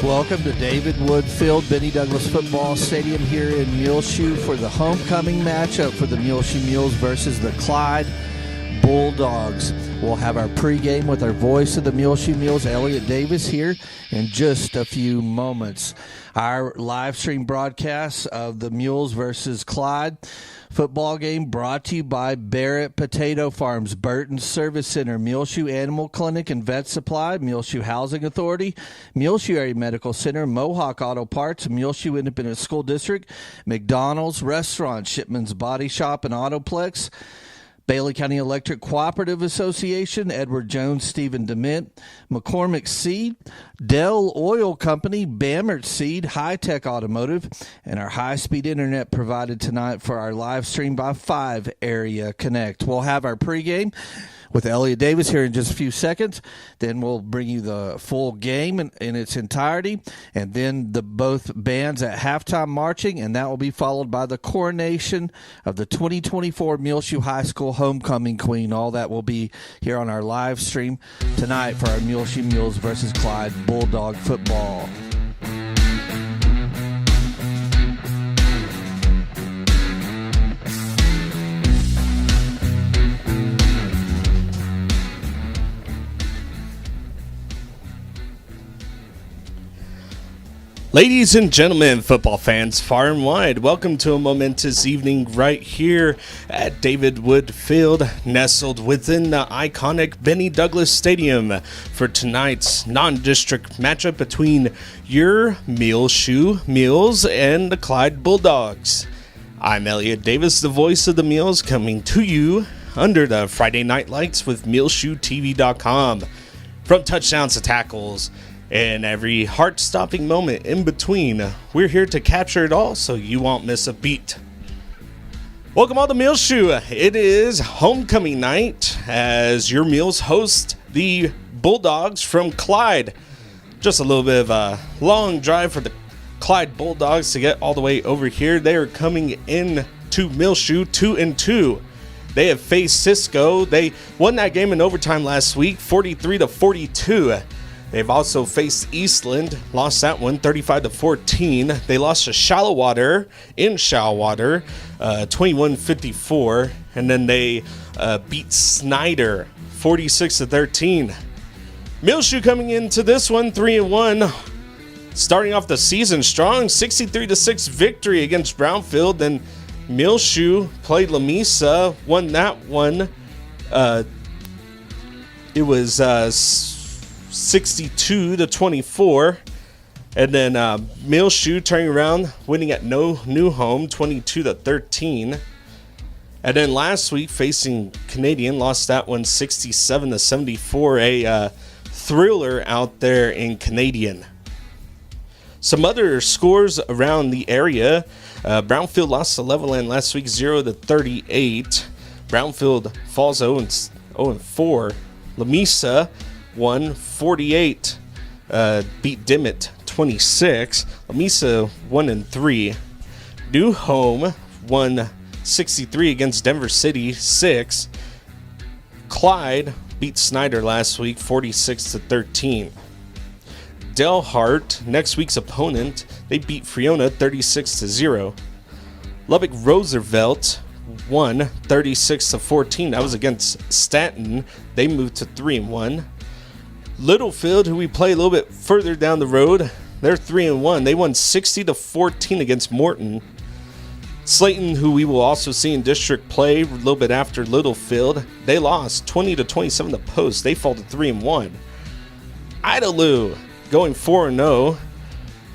Welcome to David Wood Field, Benny Douglas Football Stadium here in Muleshoe for the homecoming matchup for the Muleshoe Mules versus the Clyde Bulldogs. We'll have our pregame with our voice of the Muleshoe Mules, Elliott Davis, here in just a few moments. Our live stream broadcast of the Mules versus Clyde football game brought to you by Barrett Potato Farms, Burton Service Center, Muleshoe Animal Clinic and Vet Supply, Muleshoe Housing Authority, Muleshoe Area Medical Center, Mohawk Auto Parts, Muleshoe Independent School District, McDonald's Restaurant, Shipman's Body Shop and Autoplex, Bailey County Electric Cooperative Association, Edward Jones, Stephen Dement, McCormick Seeds, Dell Oil Company, Bamert Seed, Hi-Tek Automotive, and our high-speed internet provided tonight for our live stream by 5 Area Connect. We'll have our pregame with Elliott Davis here in just a few seconds. Then we'll bring you the full game in its entirety, and then the both bands at halftime marching, and that will be followed by the coronation of the 2024 Muleshoe High School Homecoming Queen. All that will be here on our live stream tonight for our Muleshoe Mules versus Clyde Bulldog football. Ladies and gentlemen, football fans far and wide, welcome to a momentous evening right here at David Wood Field, nestled within the iconic Benny Douglas Stadium for tonight's non-district matchup between your Muleshoe Mules and the Clyde Bulldogs. I'm Elliott Davis, the voice of the Mules, coming to you under the Friday night lights with MuleshoeTV.com. From touchdowns to tackles, and every heart-stopping moment in between, we're here to capture it all so you won't miss a beat. Welcome all to Muleshoe. It is homecoming night as your Mules host the Bulldogs from Clyde. Just a little bit of a long drive for the Clyde Bulldogs to get all the way over here. They are coming in to Muleshoe 2-2. They have faced Cisco. They won that game in overtime last week, 43-42. They've also faced Eastland, lost that one 35-14. They lost to Shallowater in Shallowater, 21-54, and then they beat Snyder 46-13. Muleshoe coming into this one 3-1, starting off the season strong, 63-6 victory against Brownfield. Then Muleshoe played Lamesa, won that one. It was 62-24, and then Muleshoe turning around, winning at No New Home, 22-13. And then last week, facing Canadian, lost that one 67-74, a thriller out there in Canadian. Some other scores around the area: Brownfield lost to Levelland last week, 0-38. Brownfield falls 0-4. Lamesa won 48, beat Dement 26. Lamesa 1-3. New Home won 63 against Denver City 6. Clyde beat Snyder last week 46-13. Delhart, next week's opponent, they beat Friona 36-0. Lubbock Roosevelt won 36-14. That was against Stanton. They moved to 3-1. Littlefield, who we play a little bit further down the road, they're 3-1. They won 60-14 against Morton. Slayton, who we will also see in district play a little bit after Littlefield, they lost 20-27 to Post. They fall to 3-1. Idalou going 4-0.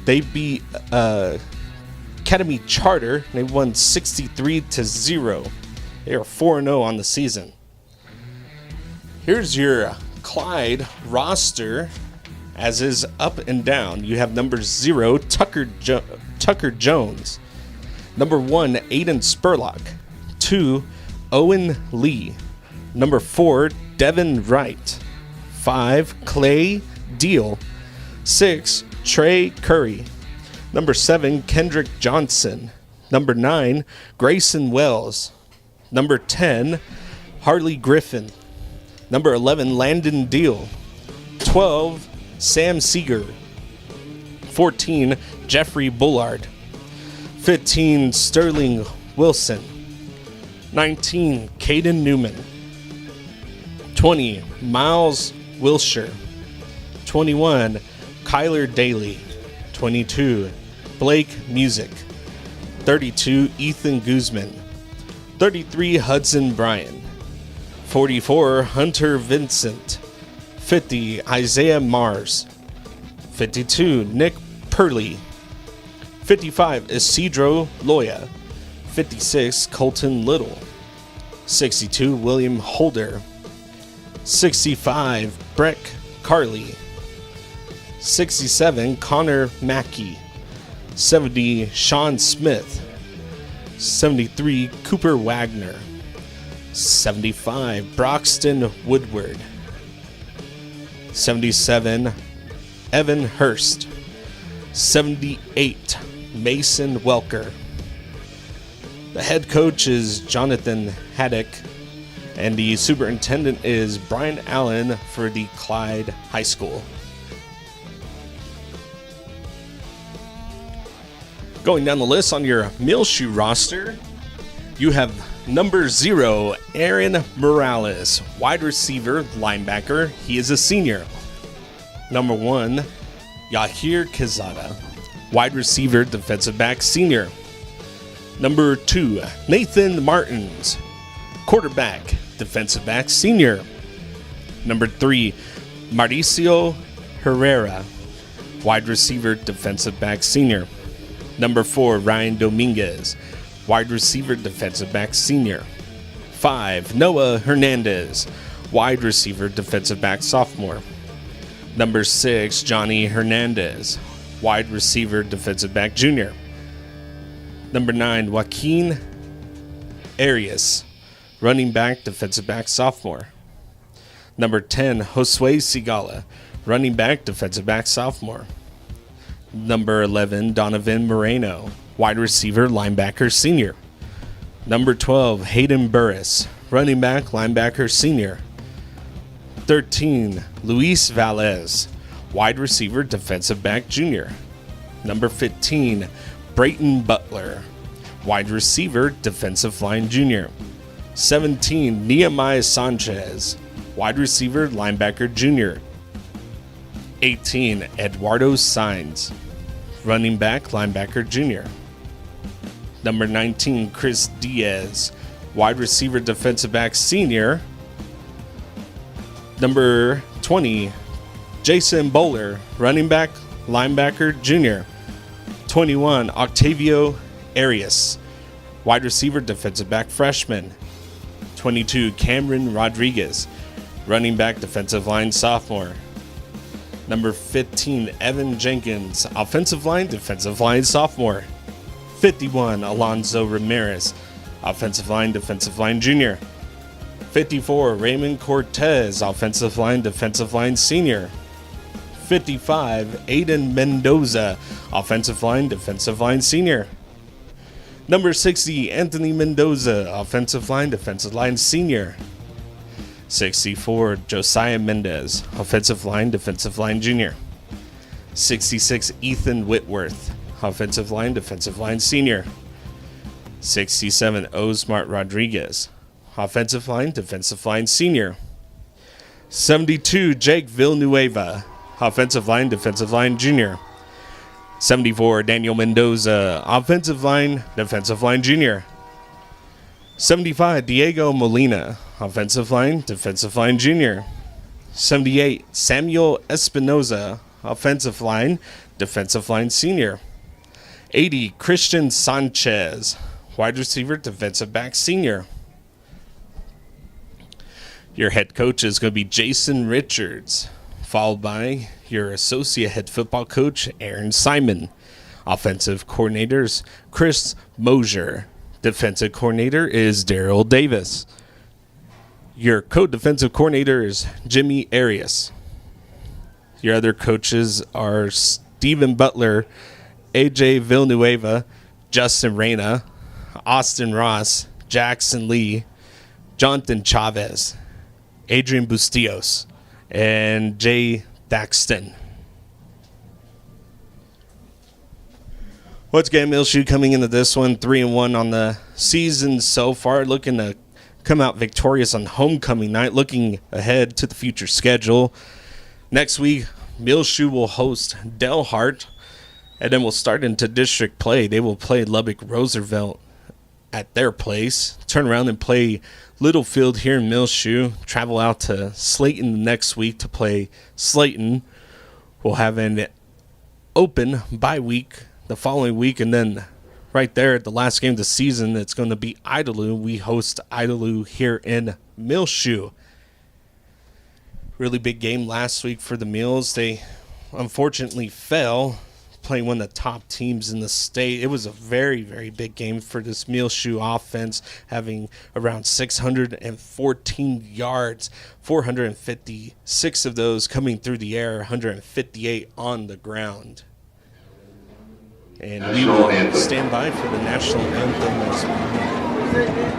They beat Academy Charter. They won 63-0. They are 4-0 on the season. Here's your Clyde roster, as is up and down. You have number 0, Tucker Jones. Number 1, Aiden Spurlock. 2, Owen Lee. Number 4, Devin Wright. 5, Clay Deal. 6, Trey Curry. Number 7, Kendrick Johnson. Number 9, Grayson Wells. Number 10, Harley Griffin. Number 11, Landon Deal. 12, Sam Seeger. 14, Jeffrey Bullard. 15, Sterling Wilson. 19, Caden Newman. 20, Miles Wilshire. 21, Kyler Daly. 22, Blake Music. 32, Ethan Guzman. 33, Hudson Bryan. 44, Hunter Vincent. 50, Isaiah Mars. 52, Nick Purley. 55, Isidro Loya. 56, Colton Little. 62, William Holder. 65, Breck Carley. 67, Connor Mackey. 70, Sean Smith. 73, Cooper Wagner. 75, Broxton Woodward. 77, Evan Hurst. 78, Mason Welker. The head coach is Jonathan Haddock, and the superintendent is Brian Allen for the Clyde High School. Going down the list on your Muleshoe roster, you have number 0, Aaron Morales, wide receiver, linebacker. He is a senior. Number 1, Yahir Kizada, wide receiver, defensive back, senior. Number 2, Nathan Martins, quarterback, defensive back, senior. Number 3, Mauricio Herrera, wide receiver, defensive back, senior. Number 4, Ryan Dominguez, wide receiver, defensive back, senior. 5, Noah Hernandez, wide receiver, defensive back, sophomore. Number 6, Johnny Hernandez, wide receiver, defensive back, junior. Number 9, Joaquin Arias, running back, defensive back, sophomore. Number 10, Josue Sigala, running back, defensive back, sophomore. Number 11, Donovan Moreno, wide receiver, linebacker, senior. Number 12, Hayden Burris, running back, linebacker, senior. 13, Luis Valles, wide receiver, defensive back, junior. Number 15, Brayton Butler, wide receiver, defensive line, junior. 17, Nehemiah Sanchez, wide receiver, linebacker, junior. 18, Eduardo Sainz, running back, linebacker, junior. Number 19, Chris Diaz, wide receiver, defensive back, senior. Number 20, Jason Bowler, running back, linebacker, junior. 21, Octavio Arias, wide receiver, defensive back, freshman. 22, Cameron Rodriguez, running back, defensive line, sophomore. Number 15, Evan Jenkins, offensive line, defensive line, sophomore. 51, Alonzo Ramirez, offensive line, defensive line, junior. 54, Raymond Cortez, offensive line, senior. 55, Aiden Mendoza, offensive line, senior. Number 60, Anthony Mendoza, offensive line, senior. 64, Josiah Mendez, offensive line, junior. 66, Ethan Whitworth, offensive line, senior. 67, Osmart Rodriguez, offensive line, senior. 72, Jake Villanueva, offensive line, junior. 74, Daniel Mendoza, offensive line, junior. 75, Diego Molina, offensive line, junior. 78, Samuel Espinoza, offensive line, defensive line senior. 80, Christian Sanchez, wide receiver, defensive back senior. Your head coach is going to be Jason Richards, followed by your associate head football coach, Aaron Simon. Offensive coordinators, Chris Mosier. Defensive coordinator is Daryl Davis. Your co-defensive coordinator is Jimmy Arias. Your other coaches are Stephen Butler, AJ Villanueva, Justin Reyna, Austin Ross, Jackson Lee, Jonathan Chavez, Adrian Bustillos, and Jay Thaxton. Once again, Muleshoe coming into this one 3-1 on the season so far, looking to come out victorious on homecoming night, looking ahead to the future schedule. Next week, Muleshoe will host Delhart, and then we'll start into district play. They will play Lubbock Roosevelt at their place, turn around and play Littlefield here in Muleshoe, travel out to Slayton the next week to play Slayton. We'll have an open bye week the following week, and then right there at the last game of the season, it's going to be Idalou. We host Idalou here in Muleshoe. Really big game last week for the Mules. They unfortunately fell, playing one of the top teams in the state. It was a very, very big game for this Muleshoe offense, having around 614 yards, 456 of those coming through the air, 158 on the ground. And we will stand by for the national anthem as well.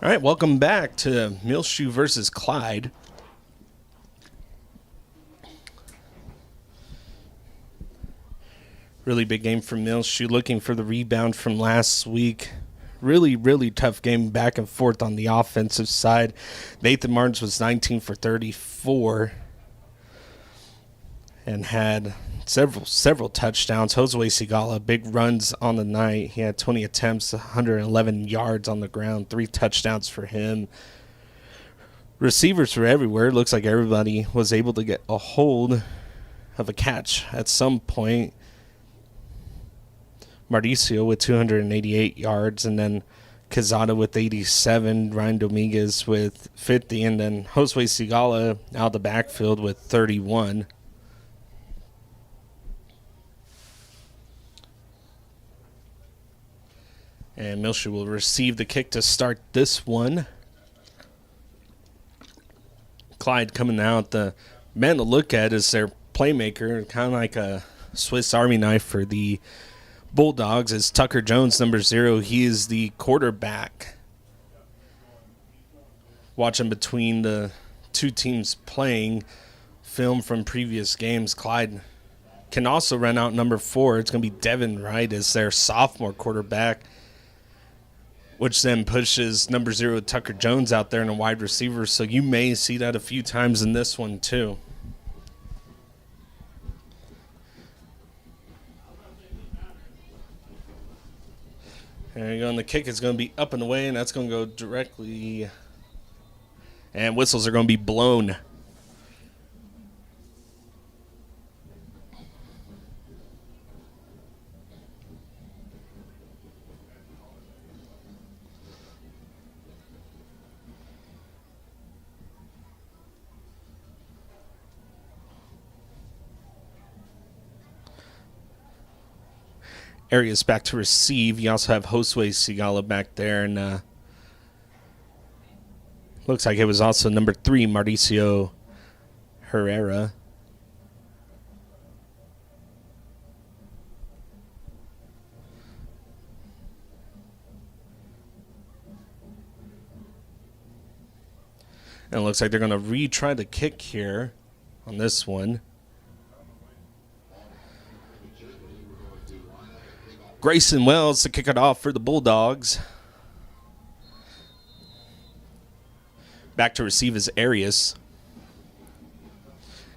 All right, welcome back to Muleshoe versus Clyde. Really big game for Muleshoe, looking for the rebound from last week. Really, really tough game back and forth on the offensive side. Nathan Martins was 19 for 34 and had several touchdowns. Josue Sigala, big runs on the night. He had 20 attempts, 111 yards on the ground, 3 touchdowns for him. Receivers were everywhere. Looks like everybody was able to get a hold of a catch at some point. Mardicio with 288 yards, and then Quezada with 87, Ryan Dominguez with 50, and then Josue Sigala out of the backfield with 31. And Muleshoe will receive the kick to start this one. Clyde coming out. The man to look at is their playmaker, kind of like a Swiss Army knife for the Bulldogs. Is Tucker Jones, number 0. He is the quarterback. Watching between the two teams playing film from previous games, Clyde can also run out number 4. It's going to be Devin Wright as their sophomore quarterback, which then pushes number 0 Tucker Jones out there in a wide receiver. So you may see that a few times in this one too. There you go, and the kick is going to be up and away, and that's going to go directly, and whistles are going to be blown. Arias back to receive. You also have Josue Sigala back there, and looks like it was also number 3, Mauricio Herrera. And it looks like they're going to retry the kick here on this one. Grayson Wells to kick it off for the Bulldogs. Back to receive is Arias.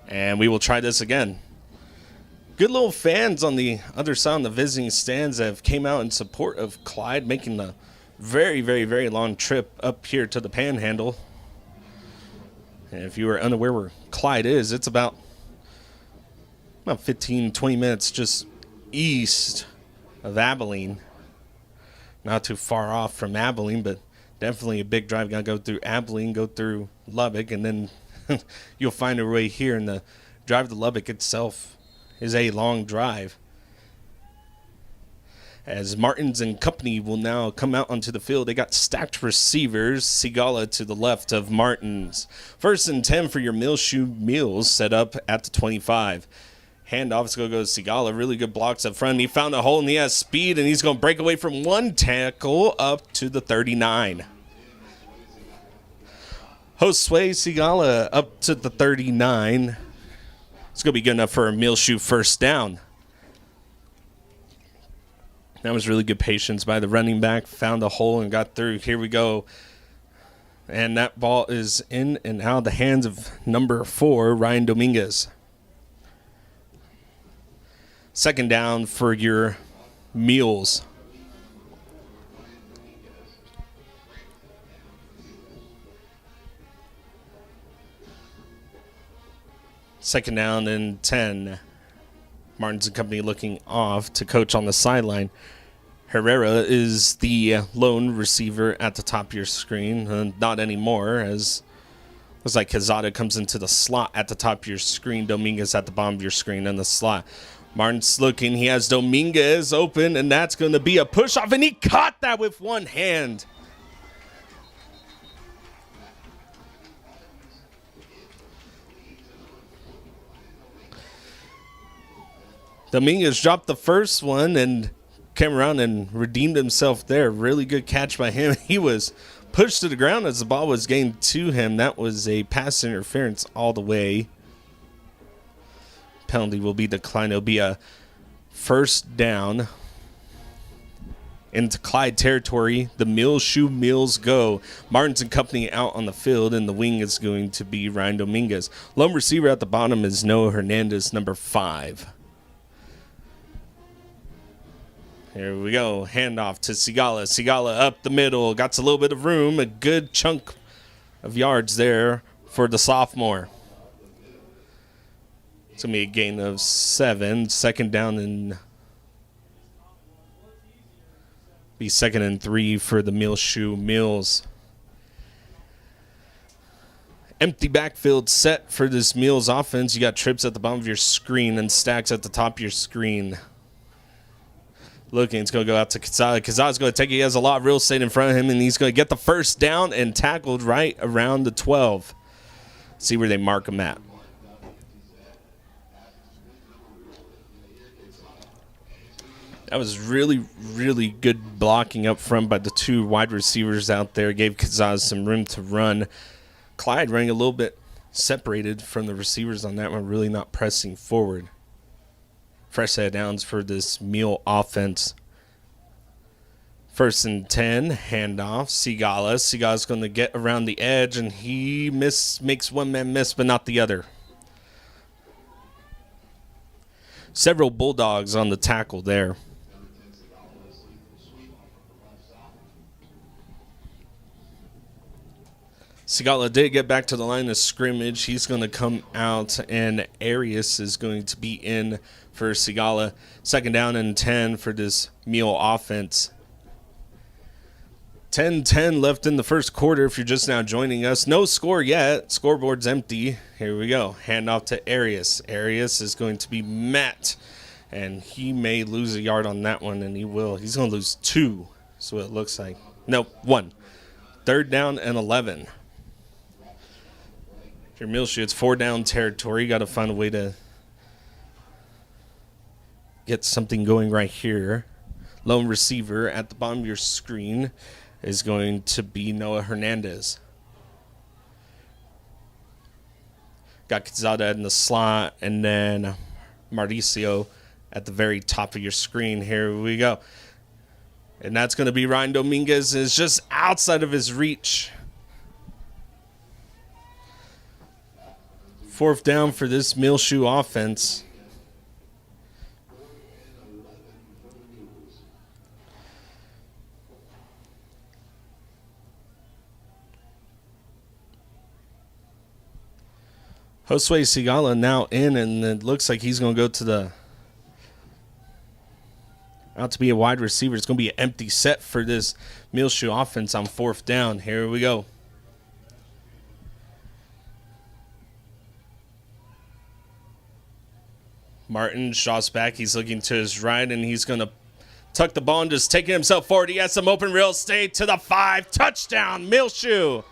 And we will try this again. Good little fans on the other side on the visiting stands that have came out in support of Clyde, making the very, very, very long trip up here to the Panhandle. And if you were unaware where Clyde is, it's about 15, 20 minutes just east of Abilene. Not too far off from Abilene, but definitely a big drive. Got to go through Abilene, go through Lubbock, and then you'll find a way here. And the drive to Lubbock itself is a long drive. As Martins and company will now come out onto the field. They got stacked receivers. Sigala to the left of Martins. 1st and 10 for your Muleshoe Mules, set up at the 25. Handoff's going to go to Sigala. Really good blocks up front. He found a hole and he has speed, and he's going to break away from one tackle up to the 39. Josue Sigala up to the 39. It's going to be good enough for a Muleshoe first down. That was really good patience by the running back. Found a hole and got through. Here we go. And that ball is in and out of the hands of number 4, Ryan Dominguez. 2nd down for your Mules. Second down and 10. Martins and company looking off to coach on the sideline. Herrera is the lone receiver at the top of your screen. Not anymore, as looks like Quezada comes into the slot at the top of your screen. Dominguez at the bottom of your screen in the slot. Martin's looking. He has Dominguez open, and that's going to be a push-off, and he caught that with one hand. Dominguez dropped the first one and came around and redeemed himself there. Really good catch by him. He was pushed to the ground as the ball was getting to him. That was a pass interference all the way. Penalty will be declined. It'll be a first down into Clyde territory. The Muleshoe Mules go. Martins and company out on the field, and the wing is going to be Ryan Dominguez. Lone receiver at the bottom is Noah Hernandez, number 5. Here we go. Handoff to Sigala. Sigala up the middle. Got a little bit of room. A good chunk of yards there for the sophomore. It's going to be a gain of 7. 2nd down and be 2nd and 3 for the Muleshoe Mules. Empty backfield set for this Mules offense. You got trips at the bottom of your screen and stacks at the top of your screen. Looking, it's going to go out to Quezada. Quezada's going to take it. He has a lot of real estate in front of him, and he's going to get the first down and tackled right around the 12. See where they mark him at. That was really, really good blocking up front by the 2 wide receivers out there. Gave Quezada some room to run. Clyde running a little bit separated from the receivers on that one, really not pressing forward. fresh set of downs for this Mule offense. 1st and 10, handoff, Sigala. Sigala's going to get around the edge, and he makes one man miss, but not the other. Several Bulldogs on the tackle there. Sigala did get back to the line of scrimmage. He's going to come out, and Arias is going to be in for Sigala. 2nd down and 10 for this Mule offense. 10-10 left in the first quarter if you're just now joining us. No score yet. Scoreboard's empty. Here we go. Handoff to Arias. Arias is going to be met, and he may lose a yard on that one, and he will. He's going to lose 2, so it looks like. No, 1. 3rd down and 11. If you're Muleshoe, it's 4-down territory. You got to find a way to get something going right here. Lone receiver at the bottom of your screen is going to be Noah Hernandez. Got Quezada in the slot, and then Mauricio at the very top of your screen. Here we go. And that's going to be Ryan Dominguez. Is just outside of his reach. 4th down for this Muleshoe offense. Josue Sigala now in, and it looks like he's going to go to the out to be a wide receiver. It's going to be an empty set for this Muleshoe offense on 4th down. Here we go. Martin shots back. He's looking to his right, and he's going to tuck the ball and just taking himself forward. He has some open real estate to the 5. Touchdown, Muleshoe.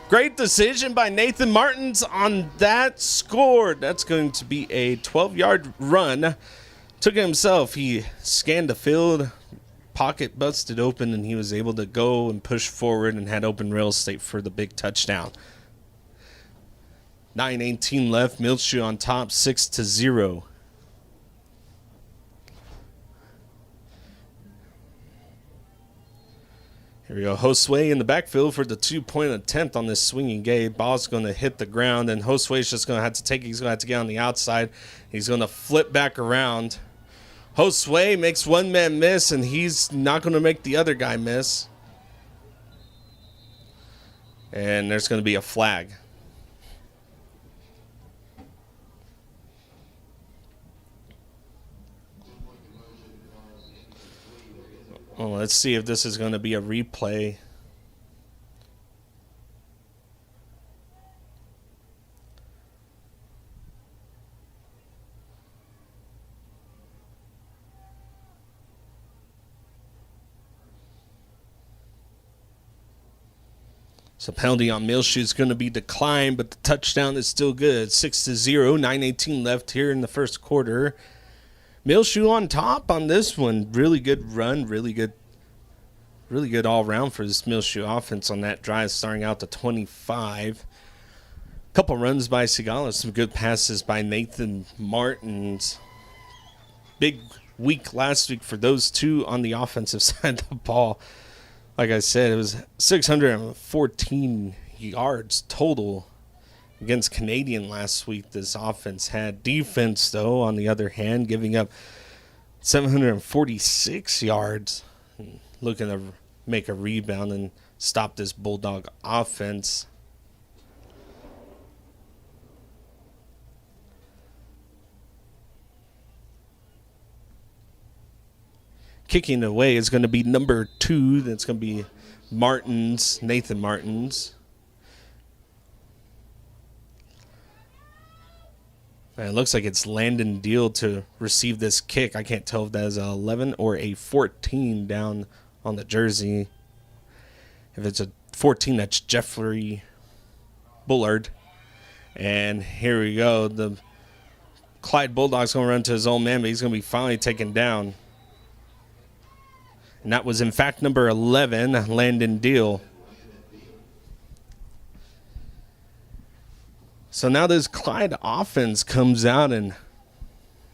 Great decision by Nathan Martins on that score. That's going to be a 12-yard run. Took it himself. He scanned the field, pocket busted open, and he was able to go and push forward and had open real estate for the big touchdown. 9:18 left. Muleshoe on top, 6-0. Here we go. Josue in the backfield for the 2-point attempt on this swinging gate. Ball's going to hit the ground, and Josue's just going to have to take it. He's going to have to get on the outside. He's going to flip back around. Josue makes one man miss, and he's not going to make the other guy miss. And there's going to be a flag. Well, let's see if this is going to be a replay. So penalty on Muleshoe is going to be declined, but the touchdown is still good. 6-0, 9:18 left here in the first quarter. Muleshoe on top on this one. Really good run, really good all around for this Muleshoe offense on that drive, starting out to 25. Couple runs by Sigala, some good passes by Nathan Martins. Big week last week for those two on the offensive side of the ball. Like I said, it was 614 yards total against Canadian last week. This offense had defense, though, on the other hand, giving up 746 yards. Looking to make a rebound and stop this Bulldog offense. Kicking away is going to be number 2. That's going to be Martins, Nathan Martins. And it looks like it's Landon Deal to receive this kick. I can't tell if that is an 11 or a 14 down on the jersey. If it's a 14, that's Jeffrey Bullard. And here we go. The Clyde Bulldogs going to run to his own man, but he's going to be finally taken down. And that was, in fact, number 11, Landon Deal. So now this Clyde offense comes out, and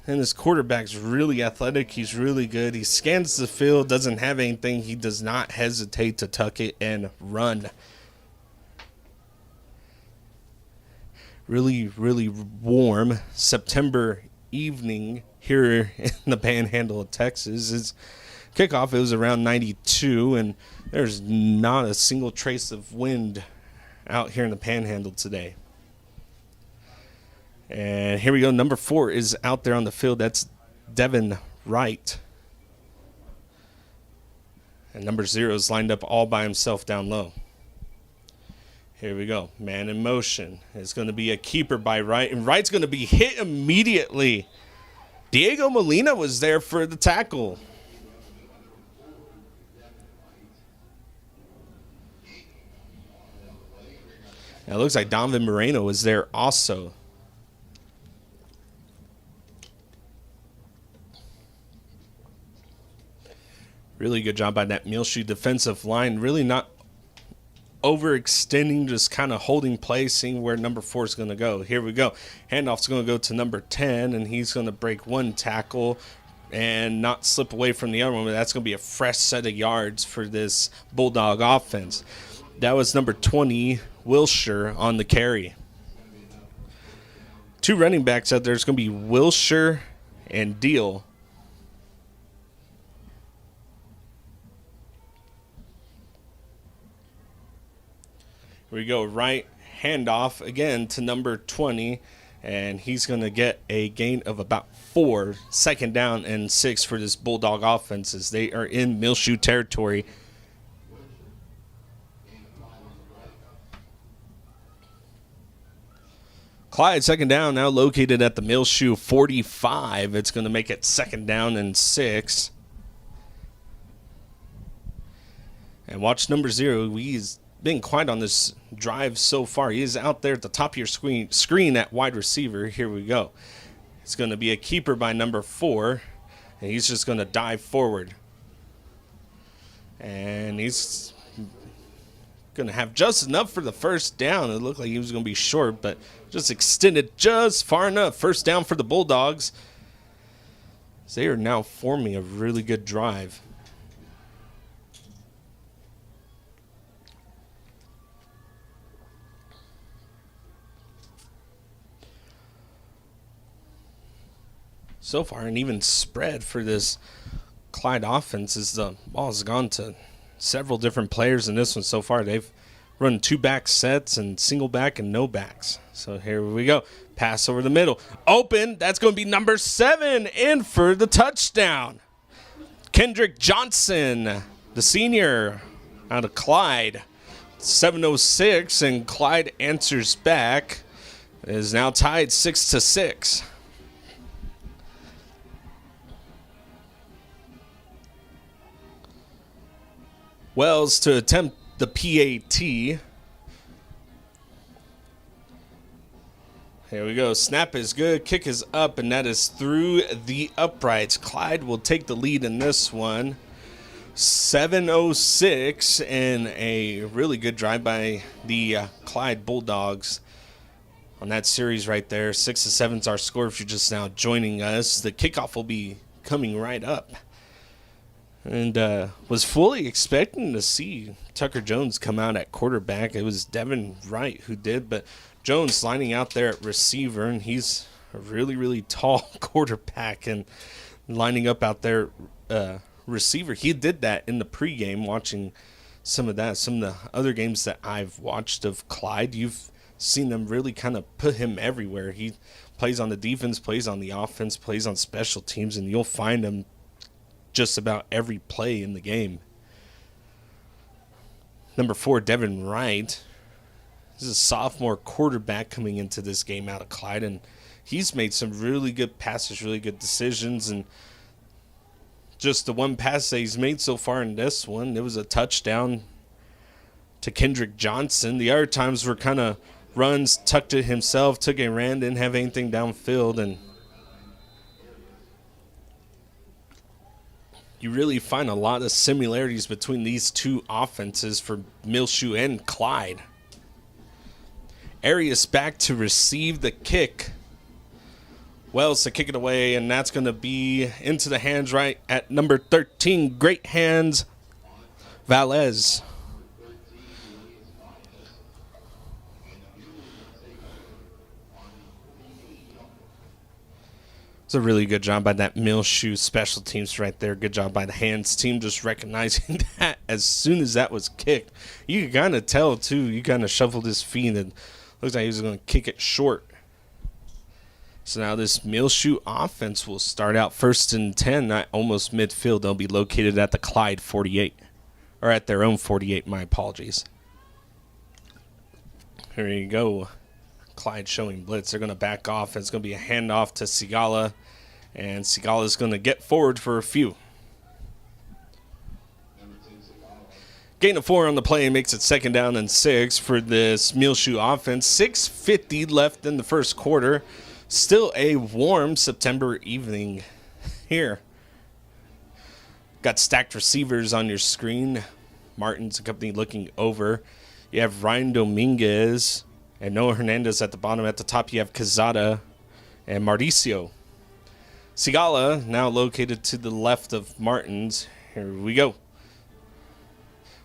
And this quarterback's really athletic. He's really good. He scans the field, doesn't have anything. He does not hesitate to tuck it and run. Really, really warm September evening here in the Panhandle of Texas. It's kickoff, it was around 92, and there's not a single trace of wind out here in the Panhandle today. And here we go. Number 4 is out there on the field. That's Devin Wright. And number 0 is lined up all by himself down low. Here we go. Man in motion. It's going to be a keeper by Wright. And Wright's going to be hit immediately. Diego Molina was there for the tackle. Now it looks like Donovan Moreno was there also. Really good job by that Muleshoe defensive line. Really not overextending, just kind of holding play, seeing where number 4 is going to go. Here we go. Handoff's going to go to number 10, and he's going to break one tackle and not slip away from the other one. But that's going to be a fresh set of yards for this Bulldog offense. That was number 20, Wilshire, on the carry. 2 running backs out there. It's going to be Wilshire and Deal. Here we go, right handoff again to number 20, and he's going to get a gain of about 4, second down and 6 for this Bulldog offense as they are in Muleshoe territory. Clyde, second down, now located at the Muleshoe 45. It's going to make it second down and 6. And watch number 0. He's been quiet on this drive so far. He is out there at the top of your screen at wide receiver. Here we go. It's going to be a keeper by number 4, and he's just going to dive forward. And he's going to have just enough for the first down. It looked like he was going to be short, but just extended just far enough. First down for the Bulldogs. They are now forming a really good drive. So far, an even spread for this Clyde offense as the ball has gone to several different players in this one so far. They've run 2-back sets and single back and no backs. So here we go. Pass over the middle. Open. That's going to be number 7 in for the touchdown. Kendrick Johnson, the senior out of Clyde. 7:06, and Clyde answers back. It is now tied 6-6. Wells to attempt the PAT. Here we go. Snap is good. Kick is up, and that is through the uprights. Clyde will take the lead in this one. 7:06, and a really good drive by the Clyde Bulldogs on that series right there. 6-7 is our score if you're just now joining us. The kickoff will be coming right up. And was fully expecting to see Tucker Jones come out at quarterback. It was Devin Wright who did, but Jones lining out there at receiver, and he's a really, really tall quarterback and lining up out there receiver. He did that in the pregame, watching some of that. Some of the other games that I've watched of Clyde, you've seen them really kind of put him everywhere. He plays on the defense, plays on the offense, plays on special teams, and you'll find him just about every play in the game. Number 4, Devin Wright. This is a sophomore quarterback coming into this game out of Clyde, and he's made some really good passes, really good decisions, and just the one pass that he's made so far in this one, it was a touchdown to Kendrick Johnson. The other times were kind of runs, tucked it himself, took a ran, didn't have anything downfield, and you really find a lot of similarities between these two offenses for Muleshoe and Clyde. Arias back to receive the kick. Wells to kick it away, and that's going to be into the hands right at number 13. Great hands, Valez. It's a really good job by that Muleshoe special teams right there. Good job by the hands team just recognizing that as soon as that was kicked. You could kind of tell, too. You kind of shuffled his feet and looks like he was going to kick it short. So now this Muleshoe offense will start out 1st and 10, not almost midfield. They'll be located at the Clyde 48. Or at their own 48, my apologies. Here you go. Clyde showing blitz. They're going to back off. It's going to be a handoff to Sigala. And Sigala is going to get forward for a few. Gain of 4 on the play makes it 2nd down and 6 for this Muleshoe offense. 6:50 left in the first quarter. Still a warm September evening here. Got stacked receivers on your screen. Martin's and company looking over. You have Ryan Dominguez and Noah Hernandez at the bottom. At the top, you have Quezada and Mauricio. Sigala now located to the left of Martin's. Here we go.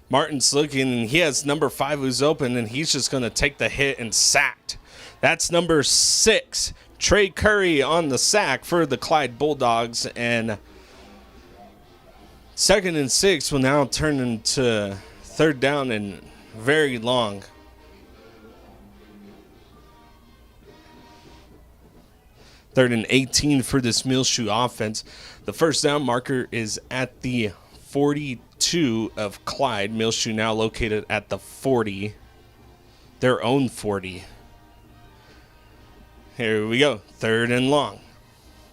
Martin's looking, and he has number 5 who's open, and he's just going to take the hit and sacked. That's number 6, Trey Curry on the sack for the Clyde Bulldogs. And 2nd and 6 will now turn into 3rd down and very long. 3rd and 18 for this Muleshoe offense. The first down marker is at the 42 of Clyde. Muleshoe now located at the 40. Their own 40. Here we go. 3rd and long.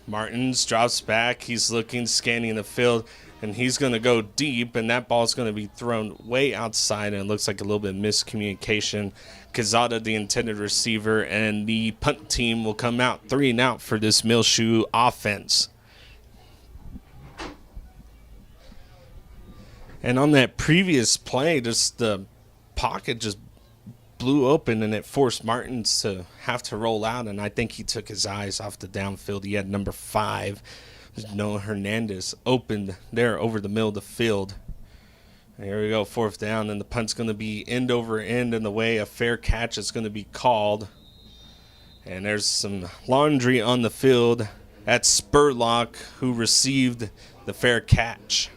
Martins drops back. He's looking, scanning the field, and he's going to go deep, and that ball is going to be thrown way outside, and it looks like a little bit of miscommunication. Quezada, the intended receiver, and the punt team will come out 3 and out for this Muleshoe offense. And on that previous play, just the pocket just blew open, and it forced Martins to have to roll out, and I think he took his eyes off the downfield. He had number 5, Noah Hernandez, opened there over the middle of the field. Here we go, 4th down, and the punt's going to be end over end in the way. A fair catch is going to be called. And there's some laundry on the field at Spurlock, who received the fair catch.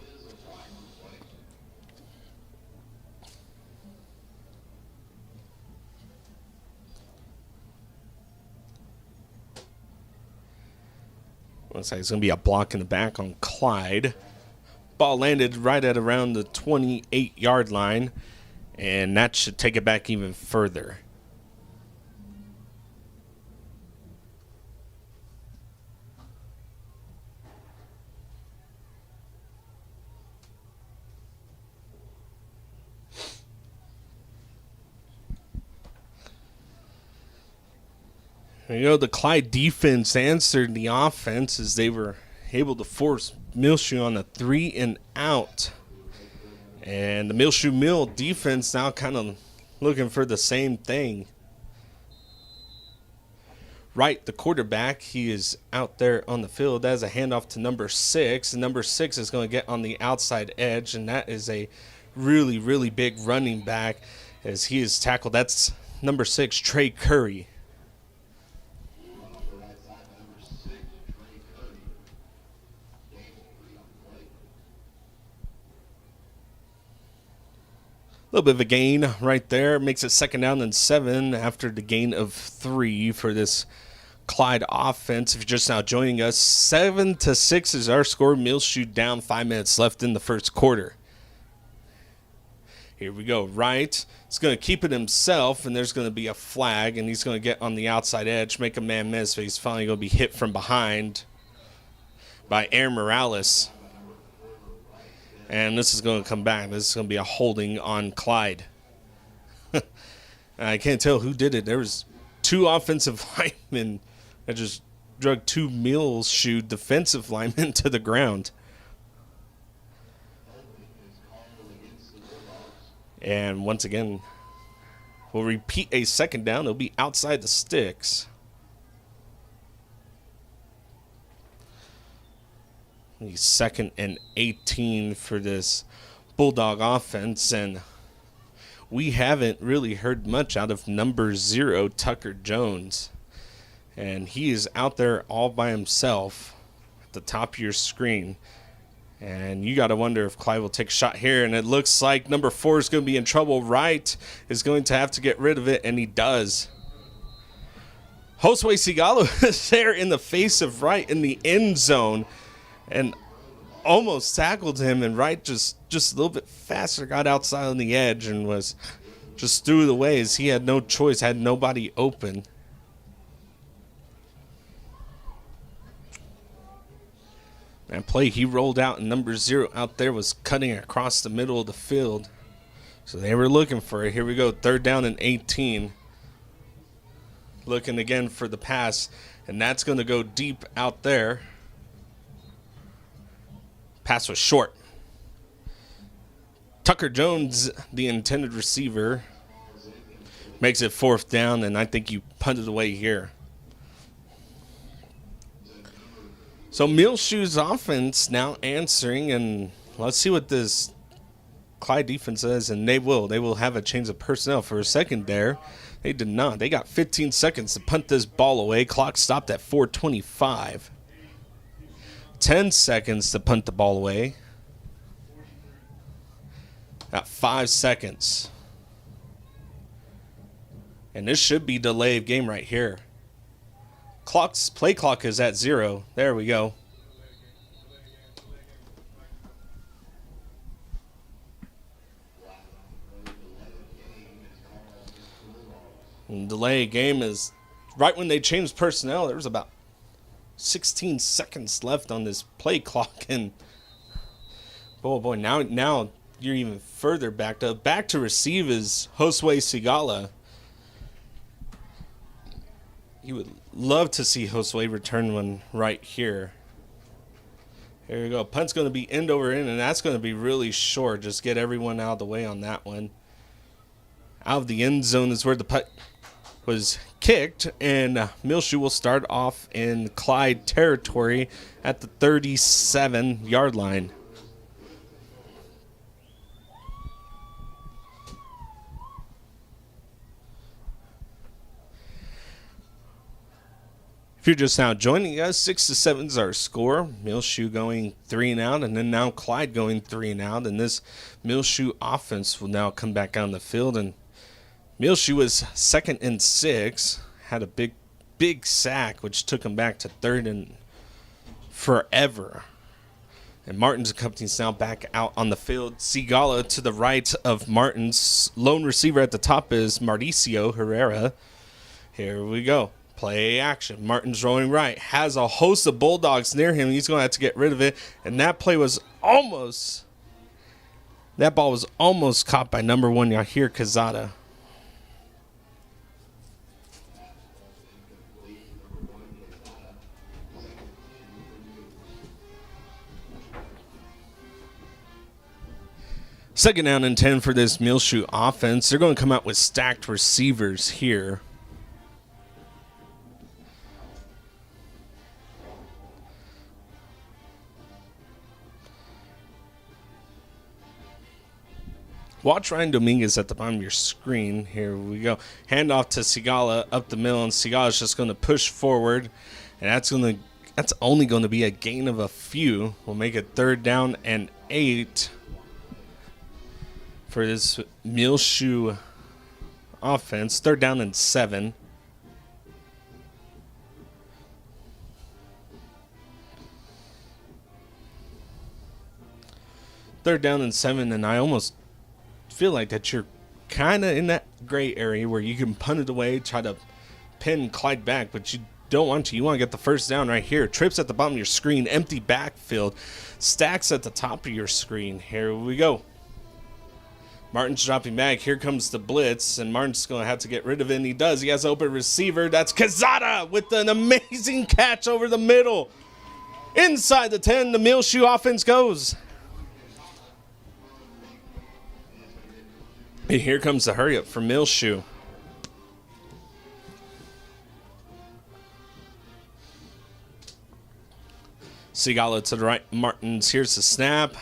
Looks like it's going to be a block in the back on Clyde. Ball landed right at around the 28-yard line, and that should take it back even further. You know, the Clyde defense answered the offense as they were able to force Muleshoe on a 3 and out. And the Muleshoe Mule defense now kind of looking for the same thing. Wright, the quarterback, he is out there on the field. That is a handoff to number 6. And number 6 is going to get on the outside edge, and that is a really, really big running back as he is tackled. That's number 6, Trey Curry. A little bit of a gain right there. Makes it 2nd down and 7 after the gain of 3 for this Clyde offense. If you're just now joining us, 7-6 is our score. Muleshoe down, 5 minutes left in the first quarter. Here we go. Wright is going to keep it himself, and there's going to be a flag, and he's going to get on the outside edge, make a man miss, but he's finally going to be hit from behind by Aaron Morales. And this is going to come back. This is going to be a holding on Clyde. I can't tell who did it. There was 2 offensive linemen that just drug 2 Muleshoe defensive linemen to the ground. And once again, we'll repeat a 2nd down. It'll be outside the sticks. He's 2nd and 18 for this Bulldog offense, and we haven't really heard much out of number 0, Tucker Jones. And he is out there all by himself at the top of your screen. And you got to wonder if Clyde will take a shot here. And it looks like number 4 is going to be in trouble. Wright is going to have to get rid of it, and he does. Josue Sigalo is there in the face of Wright in the end zone and almost tackled him. And Wright just a little bit faster got outside on the edge and was just threw it away as he had no choice, had nobody open. That play he rolled out, and number 0 out there was cutting across the middle of the field. So they were looking for it. Here we go, 3rd down and 18. Looking again for the pass, and that's going to go deep out there. Pass was short. Tucker Jones, the intended receiver, makes it 4th down, and I think you punted away here. So Muleshoe's offense now answering, and let's see what this Clyde defense says, and they will have a change of personnel. For a second there, they did not. They got 15 seconds to punt this ball away. Clock stopped at 4:25. 10 seconds to punt the ball away. Got 5 seconds. And this should be delay of game right here. Play clock is at 0. There we go. And delay game is right when they changed personnel. There was about 16 seconds left on this play clock, and boy, now you're even further backed up. Back to receive is Josue Sigala. You would love to see Josue return one right here. Here we go. Punt's going to be end over end, and that's going to be really short. Just get everyone out of the way on that one. Out of the end zone is where the punt was kicked, and Muleshoe will start off in Clyde territory at the 37-yard line. If you're just now joining us, 6-7 is our score. Muleshoe going 3 and out, and then now Clyde going 3 and out. And this Muleshoe offense will now come back on the field. And Muleshoe was 2nd and 6, had a big sack, which took him back to 3rd and forever. And Martin's company is now back out on the field. Sigala to the right of Martin's. Lone receiver at the top is Mauricio Herrera. Here we go. Play action. Martin's rolling right. Has a host of Bulldogs near him. He's going to have to get rid of it. And that play was almost... That ball was almost caught by number 1 Yahir Kazada. Second down and 10 for this Muleshoe offense. They're going to come out with stacked receivers here. Watch Ryan Dominguez at the bottom of your screen. Here we go. Hand off to Sigala up the middle, and Sigala's just going to push forward, and that's only going to be a gain of a few. We'll make it 3rd down and 8 for this Muleshoe offense. 3rd down and 7. Third down and 7, and I almost feel like that you're kind of in that gray area where you can punt it away, try to pin Clyde back, but you don't want to. You want to get the first down right here. Trips at the bottom of your screen, empty backfield, stacks at the top of your screen. Here we go. Martin's dropping back. Here comes the blitz, and Martin's going to have to get rid of it, and he does. He has an open receiver. That's Kazada with an amazing catch over the middle. Inside the 10, the Muleshoe offense goes. And here comes the hurry up for Muleshoe. Sigala to the right. Martins. Here's the snap. A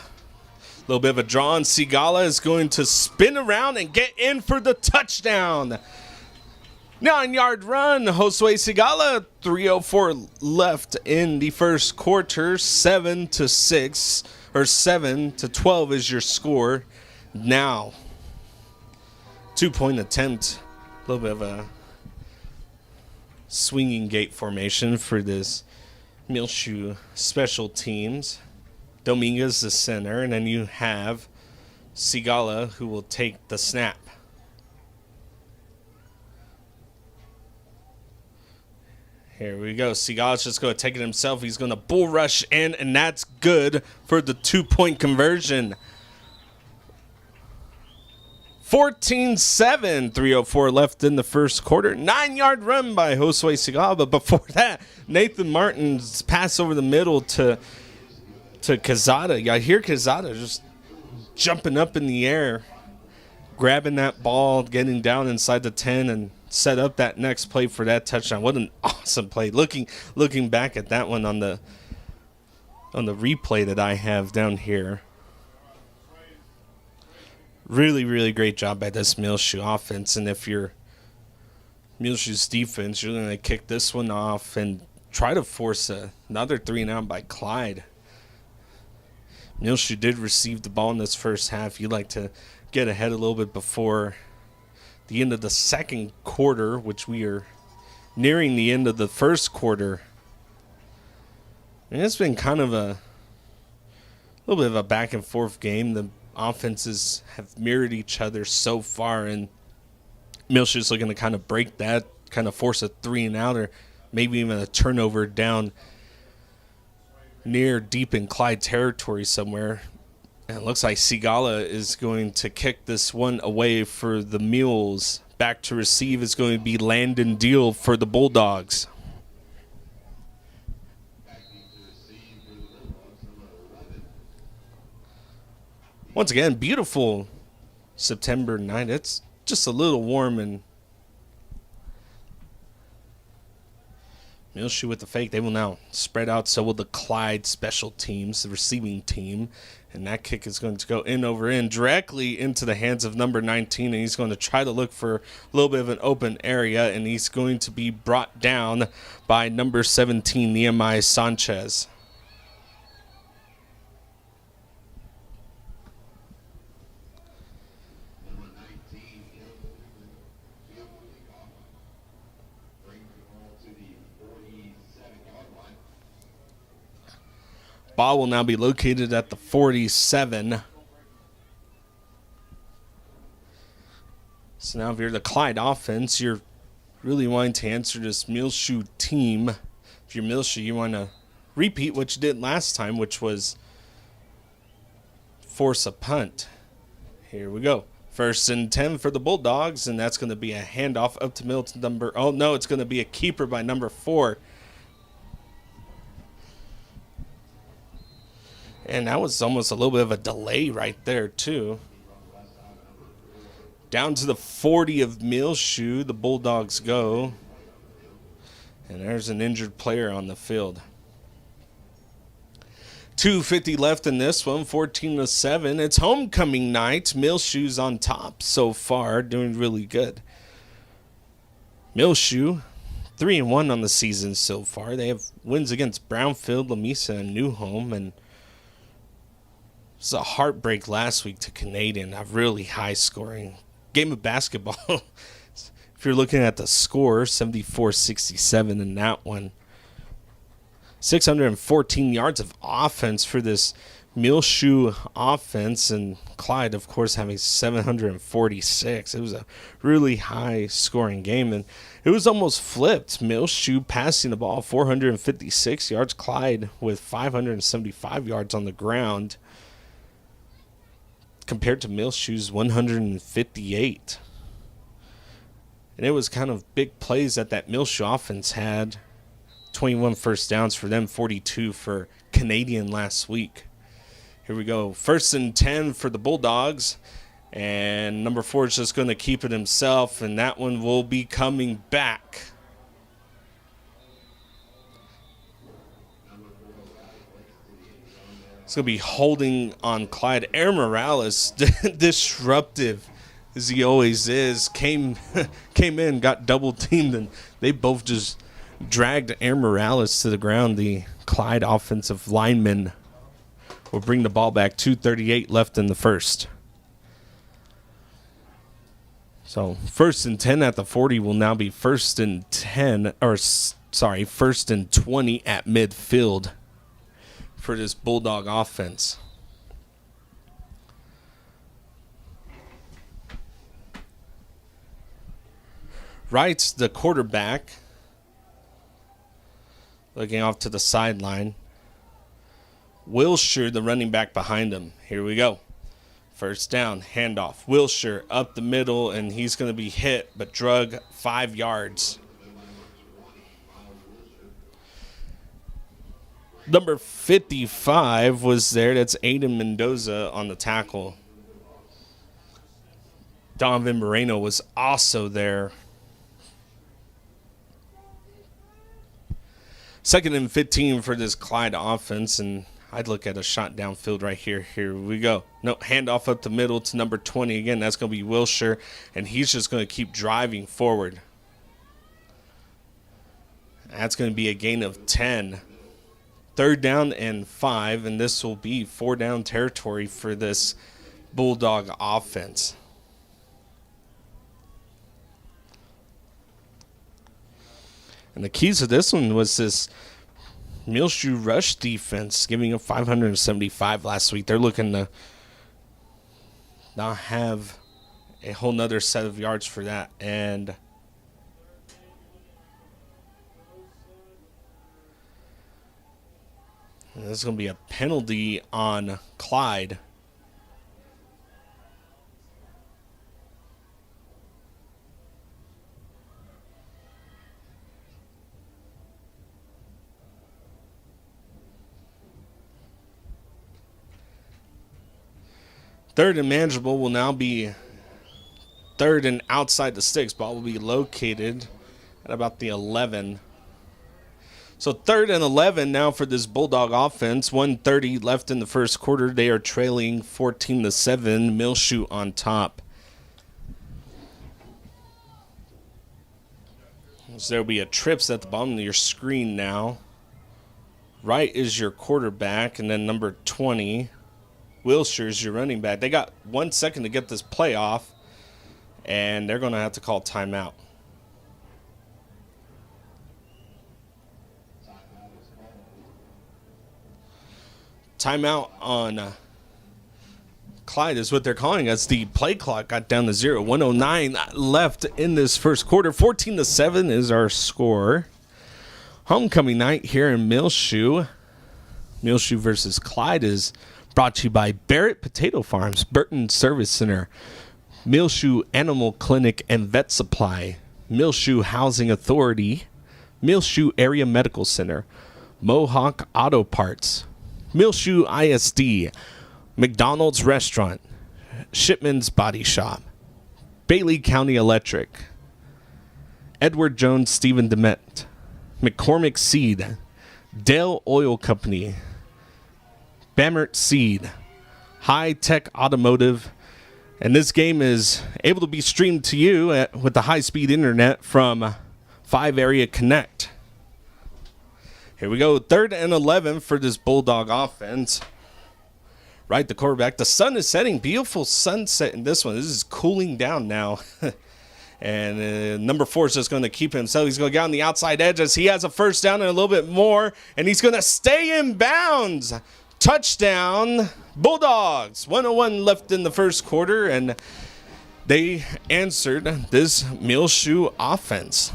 little bit of a draw, and Sigala is going to spin around and get in for the touchdown. 9-yard run. Josue Sigala. 3:04 left in the first quarter. 7-6, or 7-12 is your score. Now, 2-point attempt. A little bit of a swinging gate formation for this Muleshoe special teams. Dominguez the center, and then you have Sigala who will take the snap. Here we go. Sigala's just going to take it himself. He's going to bull rush in, and that's good for the 2-point conversion. 14-7, 3:04 left in the first quarter. 9-yard run by Josue Sigala. But before that, Nathan Martin's pass over the middle to Quezada. I hear Quezada just jumping up in the air, grabbing that ball, getting down inside the 10, and set up that next play for that touchdown. What an awesome play. Looking back at that one on the replay that I have down here. Really, really great job by this Muleshoe offense. And if you're Muleshoe's defense, you're going to kick this one off and try to force another 3-and-out by Clyde. Muleshoe did receive the ball in this first half. You'd like to get ahead a little bit before the end of the second quarter, which we are nearing the end of the first quarter. And it's been kind of a little bit of a back and forth game. The offenses have mirrored each other so far, and Muleshoe's looking to kind of break that, kind of force a 3-and-out, or maybe even a turnover down near deep in Clyde territory somewhere. And it looks like Sigala is going to kick this one away for the Mules. Back to receive is going to be Landon Deal for the Bulldogs. Once again, beautiful September night. It's just a little warm, and Muleshoe with the fake. They will now spread out. So will the Clyde special teams, the receiving team. And that kick is going to go in over in directly into the hands of number 19. And he's going to try to look for a little bit of an open area. And he's going to be brought down by number 17, Nehemiah Sanchez. Ball will now be located at the 47. So now if you're the Clyde offense, you're really wanting to answer this Muleshoe team. If you're Muleshoe, you want to repeat what you did last time, which was force a punt. Here we go. 1st and 10 for the Bulldogs, and that's going to be a handoff up to middle to number... Oh, no, it's going to be a keeper by number 4. And that was almost a little bit of a delay right there, too. Down to the 40 of Muleshoe, the Bulldogs go. And there's an injured player on the field. 2:50 left in this one, 14-7. It's homecoming night. Muleshoe's on top so far, doing really good. Muleshoe, 3-1 on the season so far. They have wins against Brownfield, Lamesa, and New Home, and it was a heartbreak last week to Canadian. A really high-scoring game of basketball. If you're looking at the score, 74-67 in that one. 614 yards of offense for this Muleshoe offense, and Clyde, of course, having 746. It was a really high-scoring game, and it was almost flipped. Muleshoe passing the ball 456 yards, Clyde with 575 yards on the ground, compared to Muleshoe's 158. And it was kind of big plays that Muleshoe offense had. 21 first downs for them, 42 for Canadian last week. Here we go. 1st and 10 for the Bulldogs. And number 4 is just going to keep it himself, and that one will be coming back. It's going to be holding on Clyde. Aaron Morales, disruptive as he always is, came in, got double teamed, and they both just dragged Aaron Morales to the ground. The Clyde offensive lineman will bring the ball back. 2:38 left in the first. So 1st and 10 at the 40 will now be 1st and 10, or sorry, 1st and 20 at midfield for this Bulldog offense. Wright's the quarterback, looking off to the sideline. Muleshoe, the running back behind him. Here we go. First down, handoff. Muleshoe up the middle, and he's going to be hit, but drug 5 yards. Number 55 was there. That's Aiden Mendoza on the tackle. Donovan Moreno was also there. 2nd and 15 for this Clyde offense, and I'd look at a shot downfield right here. Here we go. No, handoff up the middle to number 20. Again, that's going to be Muleshoe, and he's just going to keep driving forward. That's going to be a gain of 10. 3rd down and 5, and this will be 4-down territory for this Bulldog offense. And the keys to this one was this Muleshoe rush defense, giving up 575 last week. They're looking to not have a whole nother set of yards for that. And there's going to be a penalty on Clyde. Third and manageable will now be 3rd and outside the sticks. Ball will be located at about the 11. So 3rd and 11 now for this Bulldog offense. 1:30 left in the first quarter. They are trailing 14-7. Muleshoe on top. So there'll be a trips at the bottom of your screen now. Wright is your quarterback, and then number 20. Muleshoe's your running back. They got 1 second to get this play off, and they're going to have to call timeout. Timeout on Clyde is what they're calling us. The play clock got down to 0. 1:09 left in this first quarter. 14-7 is our score. Homecoming night here in Muleshoe. Muleshoe versus Clyde is brought to you by Barrett Potato Farms, Burton Service Center, Muleshoe Animal Clinic and Vet Supply, Muleshoe Housing Authority, Muleshoe Area Medical Center, Mohawk Auto Parts, Muleshoe ISD, McDonald's Restaurant, Shipman's Body Shop, Bailey County Electric, Edward Jones Stephen Dement, McCormick Seed, Dale Oil Company, Bamert Seed, Hi-Tek Automotive, and this game is able to be streamed to you with the high-speed internet from 5 Area Connect. Here we go, 3rd and 11 for this Bulldog offense. Right, the quarterback. The sun is setting. Beautiful sunset in this one. This is cooling down now. And number 4 is just going to keep himself. He's going to get on the outside edge as he has a first down and a little bit more. And he's going to stay in bounds. Touchdown, Bulldogs. 1:01 left in the first quarter, and they answered this Muleshoe offense.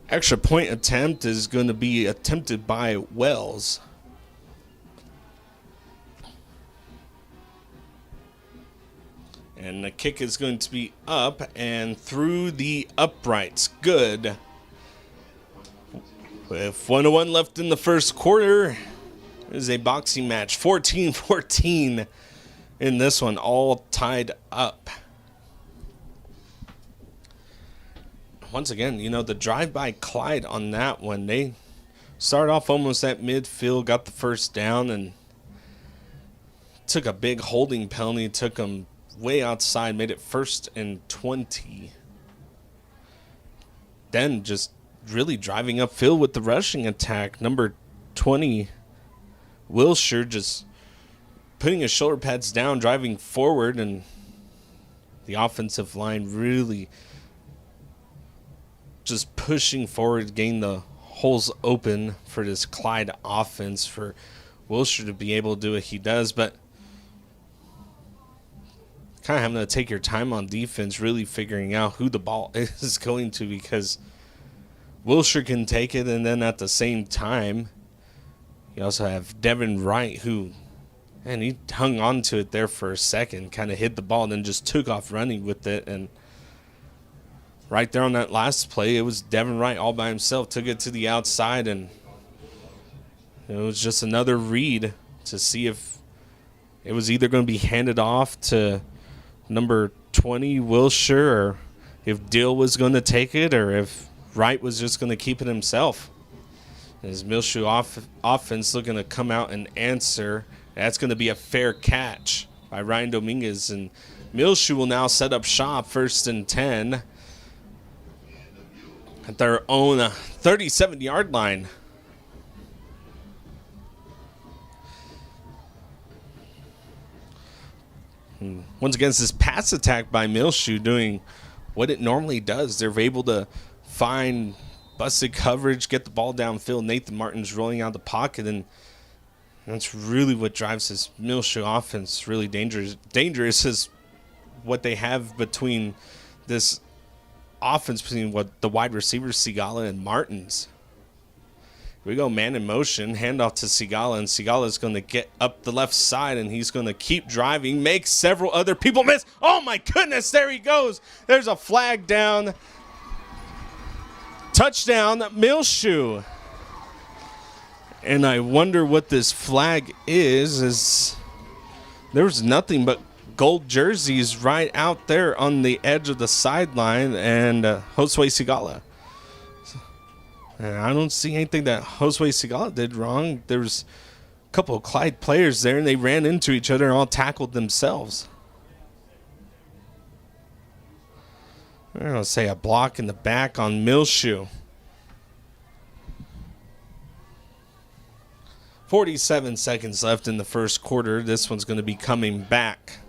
Extra point attempt is going to be attempted by Wells. And the kick is going to be up and through the uprights. Good. With 1:01 left in the first quarter, it is a boxing match. 14-14 in this one, all tied up. once again, the drive by Clyde on that one, they started off almost at midfield, got the first down, and took a big holding penalty, took them way outside, made it 1st and 20. Then just really driving upfield with the rushing attack. Number 20, Muleshoe, just putting his shoulder pads down, driving forward, and the offensive line really just pushing forward, getting the holes open for this Clyde offense, for Muleshoe to be able to do what he does. But kind of having to take your time on defense, really figuring out who the ball is going to, because Muleshoe can take it, and then at the same time, you also have Devin Wright, who, and he hung on to it there for a second, kind of hit the ball, and then just took off running with it. And right there on that last play, it was Devin Wright all by himself, took it to the outside, and it was just another read to see if it was either going to be handed off to number 20, Muleshoe, or if Dill was going to take it, or if Wright was just going to keep it himself. As Muleshoe offense looking to come out and answer. That's going to be a fair catch by Ryan Dominguez, and Muleshoe will now set up shop, 1st and 10 at their own 37-yard line. Once again, this pass attack by Muleshoe doing what it normally does. They're able to find busted coverage, get the ball downfield. Nathan Martin's rolling out the pocket, and that's really what drives this Muleshoe offense really dangerous. Dangerous is what they have between this offense, between what the wide receivers, Sigala and Martins. We go man in motion, handoff to Sigala, and Sigala is going to get up the left side, and he's going to keep driving, make several other people miss. Oh my goodness, there he goes. There's a flag down. Touchdown, Muleshoe. And I wonder what this flag is there's nothing but gold jerseys right out there on the edge of the sideline, and Josue Sigala. And I don't see anything that Josue Sigala did wrong. There was a couple of Clyde players there, and they ran into each other and all tackled themselves. I'm going to say a block in the back on Muleshoe. 47 seconds left in the first quarter. This one's going to be coming back.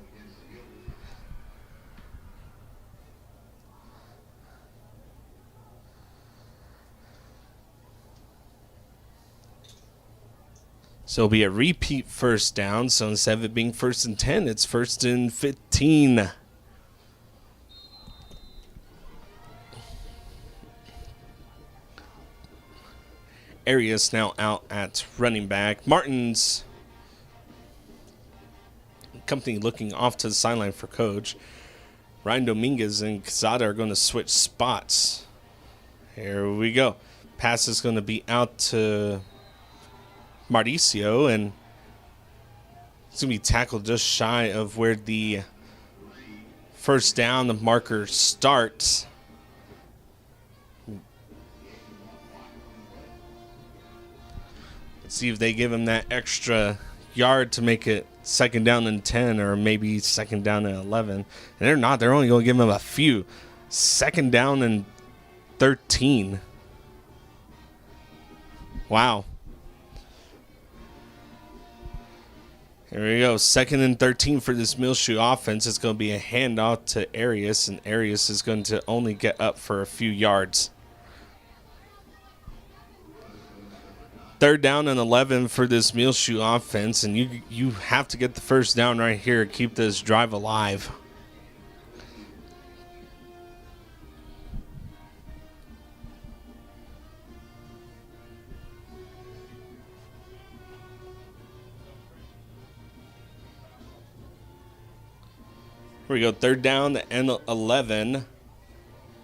So it'll be a repeat first down. So instead of it being 1st and 10, it's 1st and 15. Arias now out at running back. Martin's company looking off to the sideline for coach. Ryan Dominguez and Quezada are going to switch spots. Here we go. Pass is going to be out to Mauricio, and it's going to be tackled just shy of where the first down marker starts. Let's see if they give him that extra yard to make it 2nd down and 10, or maybe 2nd down and 11. And they're not. They're only going to give him a few. 2nd down and 13. Wow. Here we go. 2nd and 13 for this Muleshoe offense. It's going to be a handoff to Arias, and Arias is going to only get up for a few yards. 3rd down and 11 for this Muleshoe offense, and you have to get the first down right here, keep this drive alive. Here we go, 3rd down and 11.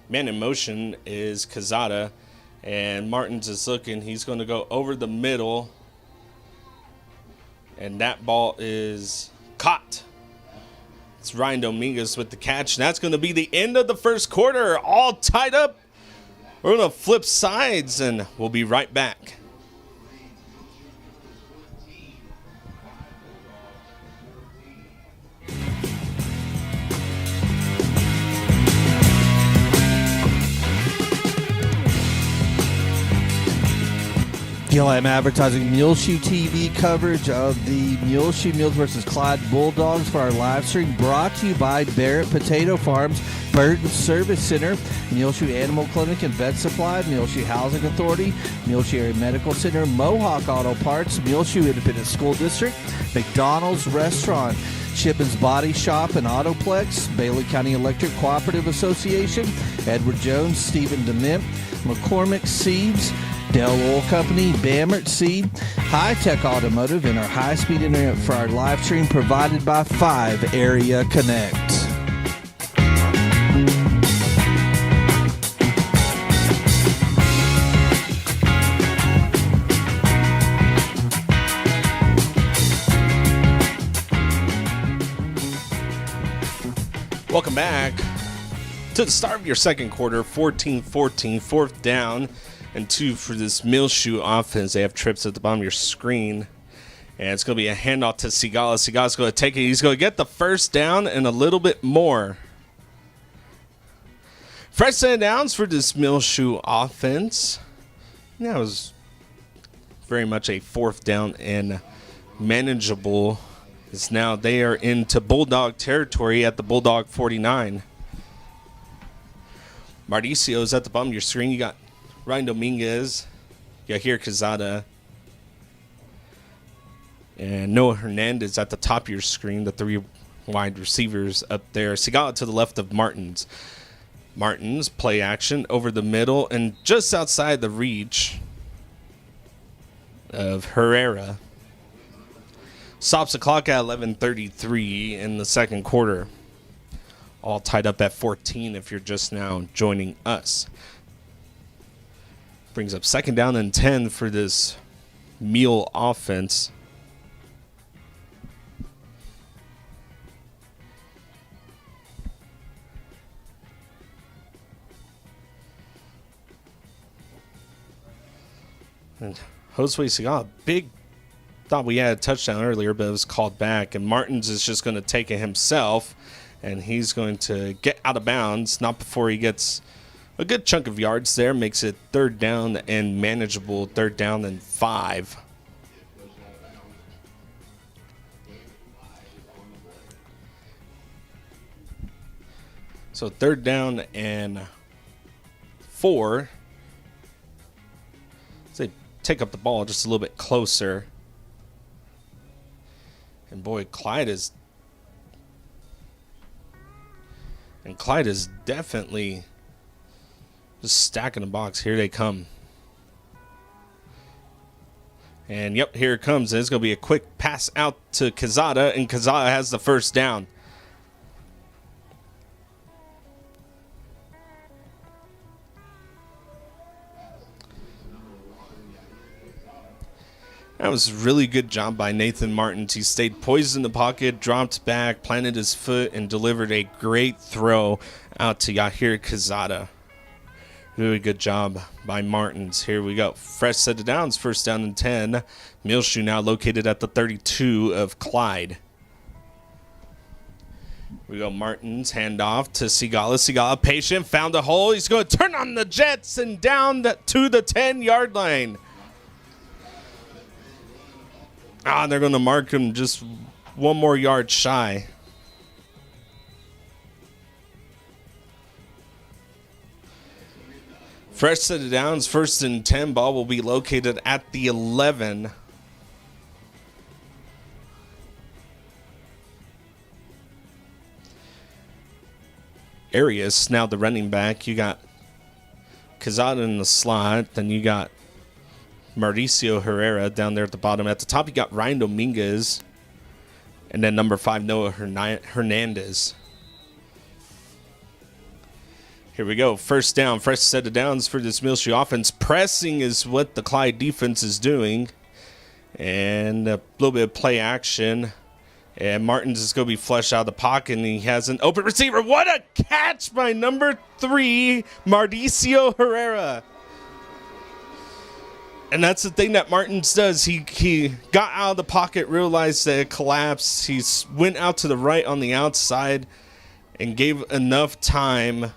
Man in motion is Quezada. And Martins is looking. He's going to go over the middle. And that ball is caught. It's Ryan Dominguez with the catch. And that's going to be the end of the first quarter. All tied up We're going to flip sides, and we'll be right back. Gil Lamb Advertising Muleshoe TV coverage of the Muleshoe Mules versus Clyde Bulldogs for our live stream, brought to you by Barrett Potato Farms, Burton Service Center, Muleshoe Animal Clinic and Vet Supply, Muleshoe Housing Authority, Muleshoe Area Medical Center, Mohawk Auto Parts, Muleshoe Independent School District, McDonald's Restaurant, Shipman's Body Shop and Autoplex, Bailey County Electric Cooperative Association, Edward Jones, Stephen Dement, McCormick Seeds, Dell Oil Company, Bamert Seed, Hi-Tek Automotive, and our high-speed internet for our live stream provided by 5 Area Connect. Welcome back to the start of your second quarter, 14-14, fourth down and 2 for this Muleshoe offense. They have trips at the bottom of your screen. And it's going to be a handoff to Sigala. Sigala's going to take it. He's going to get the first down and a little bit more. Fresh set of downs for this Muleshoe offense. That was very much a fourth down and manageable. It's now they are into Bulldog territory at the Bulldog 49. Mauricio's at the bottom of your screen. You got Ryan Dominguez, Yahir Quezada, and Noah Hernandez at the top of your screen, the 3 wide receivers up there. Sigala to the left of Martins. Martins, play action over the middle and just outside the reach of Herrera. Stops the clock at 11:33 in the second quarter. All tied up at 14 if you're just now joining us. Brings up second down and 10 for this Mule offense. And Josue Sigala, big, thought we had a touchdown earlier, but it was called back. And Martins is just going to take it himself, and he's going to get out of bounds, not before he gets a good chunk of yards there. Makes it third down and manageable, third down and 5. So third down and 4. So they take up the ball just a little bit closer. And boy, Clyde is definitely just stacking the box. Here they come. And yep, here it comes. It's going to be a quick pass out to Quezada, and Quezada has the first down. That was a really good job by Nathan Martins. He stayed poised in the pocket, dropped back, planted his foot, and delivered a great throw out to Yahir Quezada. Really good job by Martins. Here we go. Fresh set of downs. First down and 10. Muleshoe now located at the 32 of Clyde. We go Martins, handoff to Sigala. Sigala patient, found a hole. He's going to turn on the Jets and down to the 10-yard line. They're going to mark him just one more yard shy. Fresh set of downs, first and 10. Ball will be located at the 11. Arias, now the running back. You got Quezada in the slot. Then you got Mauricio Herrera down there at the bottom. At the top, you got Ryan Dominguez. And then number 5, Noah Hernandez. Here we go. First down. Fresh set of downs for this Muleshoe offense. Pressing is what the Clyde defense is doing. And a little bit of play action. And Martins is going to be flushed out of the pocket, and he has an open receiver. What a catch by number 3, Mauricio Herrera. And that's the thing that Martins does. He got out of the pocket, realized that it collapsed. He went out to the right on the outside and gave enough time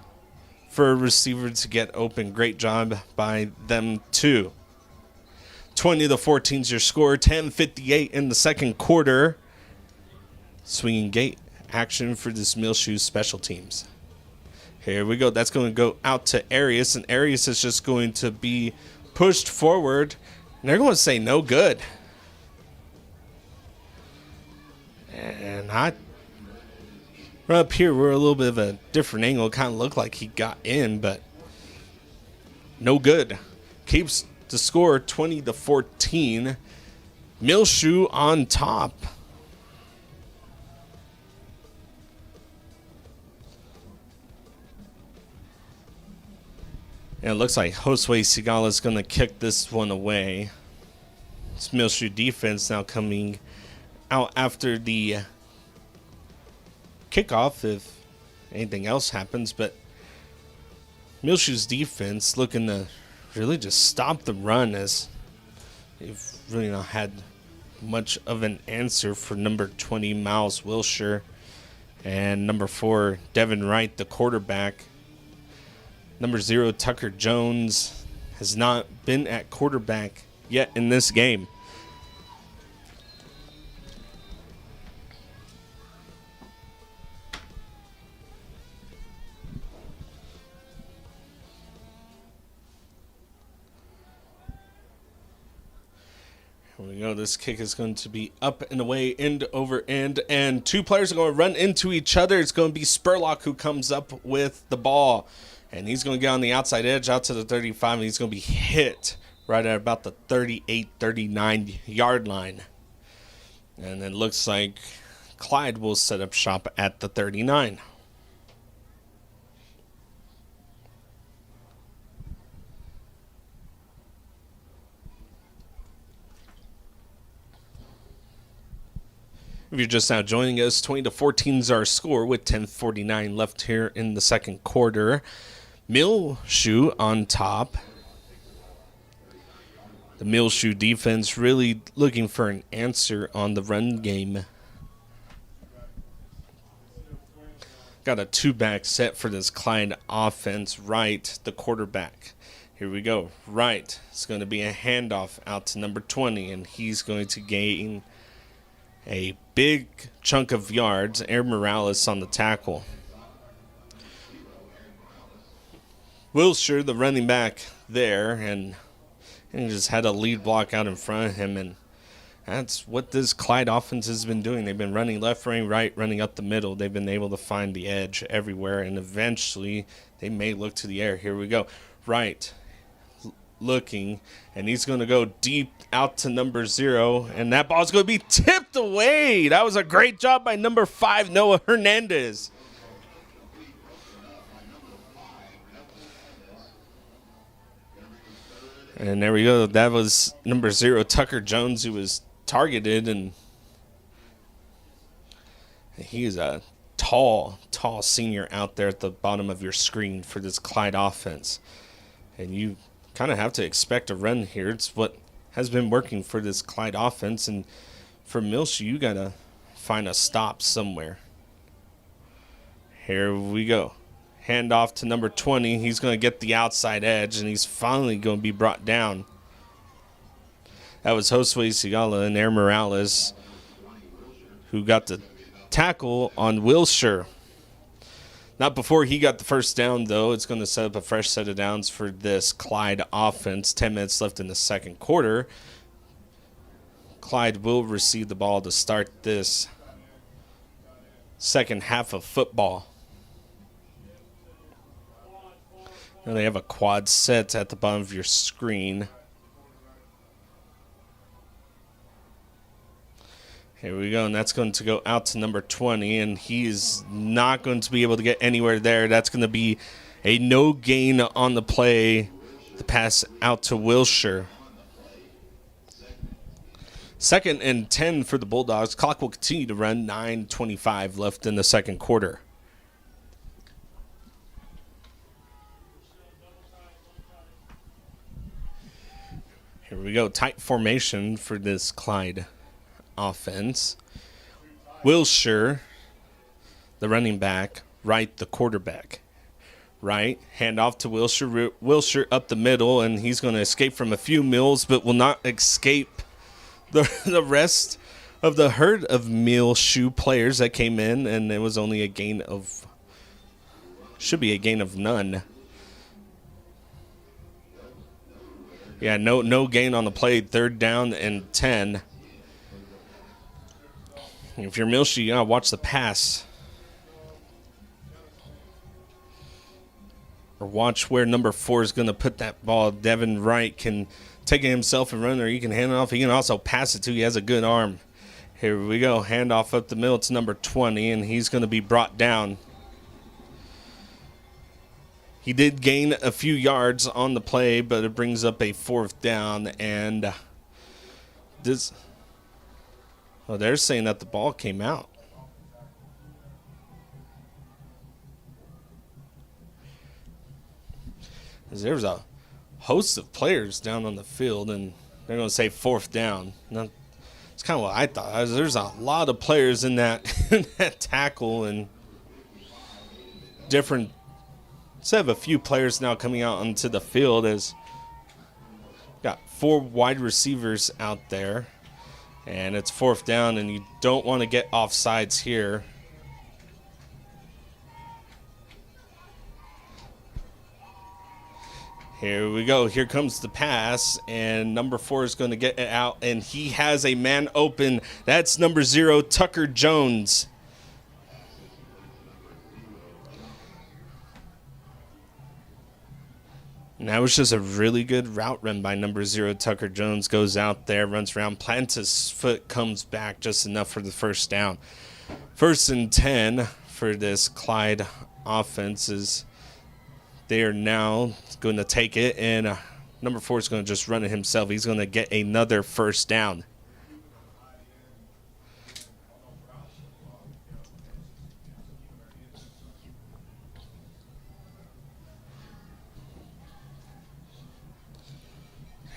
for a receiver to get open. Great job by them too. 20-14 is your score. 10:58 in the second quarter. Swinging gate action for this Muleshoe special teams. Here we go. That's going to go out to Arias, and Arias is just going to be pushed forward, and they're going to say no good. And right up here, we're a little bit of a different angle. It kind of looked like he got in, but no good. Keeps the score 20-14. Muleshoe on top. And it looks like Josue Sigala is going to kick this one away. It's Muleshoe defense now coming out after the kickoff if anything else happens. But Muleshoe's defense looking to really just stop the run, as they've really not had much of an answer for number 20, Miles Wilshire, and number 4, Devin Wright, the quarterback. Number 0, Tucker Jones, has not been at quarterback yet in this game. Here we go. This kick is going to be up and away, end over end, and 2 players are going to run into each other. It's going to be Spurlock who comes up with the ball. And he's going to get on the outside edge out to the 35, and he's going to be hit right at about the 38, 39-yard line. And it looks like Clyde will set up shop at the 39. If you're just now joining us, 20-14 is our score with 10:49 left here in the second quarter. Muleshoe on top. The Muleshoe defense really looking for an answer on the run game. Got a 2-back set for this Clyde offense. Wright, the quarterback. Here we go. Wright. It's going to be a handoff out to number 20, and he's going to gain a big chunk of yards. Air Morales on the tackle. Wilshire, the running back there, and he just had a lead block out in front of him, and that's what this Clyde offense has been doing. They've been running left, running right, running up the middle. They've been able to find the edge everywhere, and eventually they may look to the air. Here we go. Right, looking, and he's going to go deep out to number 0, and that ball's going to be tipped away. That was a great job by number 5, Noah Hernandez. And there we go. That was number 0, Tucker Jones, who was targeted, and he is a tall senior out there at the bottom of your screen for this Clyde offense. And you kind of have to expect a run here. It's what has been working for this Clyde offense, and for Muleshoe, you got to find a stop somewhere. Here we go. Hand off to number 20. He's going to get the outside edge, and he's finally going to be brought down. That was Josue Sigala and Air Morales who got the tackle on Wilshire. Not before he got the first down, though. It's going to set up a fresh set of downs for this Clyde offense. 10 minutes left in the second quarter. Clyde will receive the ball to start this second half of football. Now they have a quad set at the bottom of your screen. Here we go, and that's going to go out to number 20, and he is not going to be able to get anywhere there. That's going to be a no gain on the play. The pass out to Wilshire. 2nd and 10 for the Bulldogs. Clock will continue to run. 9:25 left in the second quarter. Here we go. Tight formation for this Clyde offense. Wilshire, the running back. Wright, the quarterback. Wright, hand off to Wilshire. Wilshire up the middle, and he's going to escape from a few Mills, but will not escape the rest of the herd of Muleshoe players that came in, and it was only a gain of, should be a gain of none. Yeah, no gain on the play. 3rd down and 10. If you're Muleshoe, you gotta watch the pass. Or watch where number 4 is going to put that ball. Devin Wright can take it himself and run, or he can hand it off. He can also pass it, too. He has a good arm. Here we go. Handoff up the middle. It's number 20, and he's going to be brought down. He did gain a few yards on the play, but it brings up a 4th down. And this, well, they're saying that the ball came out. There's a host of players down on the field, and they're going to say 4th down. Now, it's kind of what I thought. There's a lot of players in that, in that tackle, and different. Instead of a few players now coming out onto the field, as got 4 wide receivers out there, and it's 4th down, and you don't want to get offsides here. Here we go. Here comes the pass, and number 4 is going to get it out, and he has a man open. That's number 0, Tucker Jones. And that was just a really good route run by number 0, Tucker Jones. Goes out there, runs around, plants his foot, comes back just enough for the 1st down. 1st and 10 for this Clyde offense is they are now going to take it, and number 4 is going to just run it himself. He's going to get another 1st down.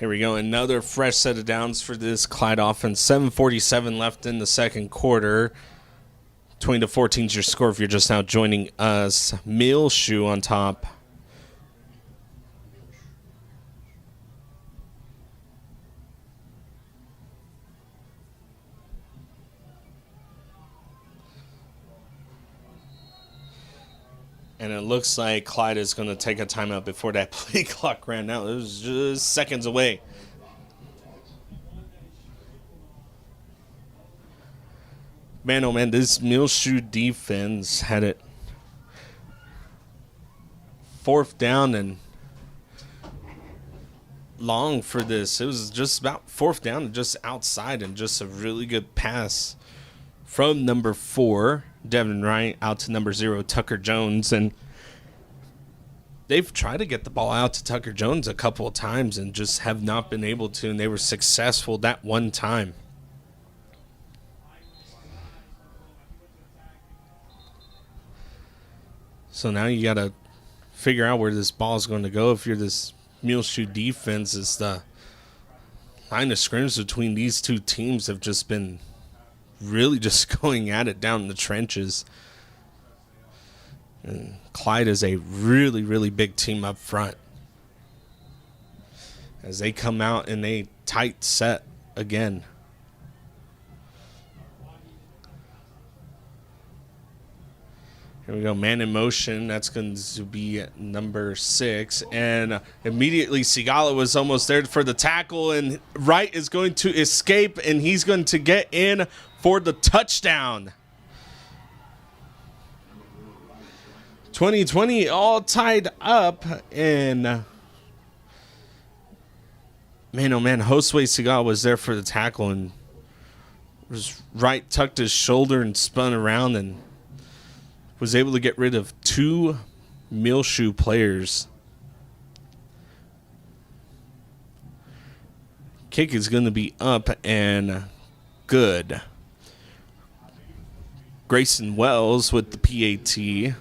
Here we go. Another fresh set of downs for this Clyde offense. 7:47 left in the second quarter. 20-14 is your score if you're just now joining us. Muleshoe on top. And it looks like Clyde is going to take a timeout before that play clock ran out. It was just seconds away. Man, oh man, this Muleshoe defense had it 4th down and long for this. It was just about 4th down and just outside, and just a really good pass from number 4. Devin Wright out to number 0, Tucker Jones, and they've tried to get the ball out to Tucker Jones a couple of times and just have not been able to, and they were successful that one time. So now you got to figure out where this ball is going to go. If you're this Muleshoe defense, is the line of scrimmage between these two teams have just been really just going at it down in the trenches. And Clyde is a really, really big team up front. As they come out in a tight set again. Here we go, man in motion. That's going to be number 6. And immediately Sigala was almost there for the tackle. And Wright is going to escape, and he's going to get in for the touchdown. 2020 all tied up. And man, oh man, Josue Sigala was there for the tackle, and Wright tucked his shoulder and spun around and was able to get rid of 2 Muleshoe players. kick is going to be up and good. Grayson Wells with the PAT.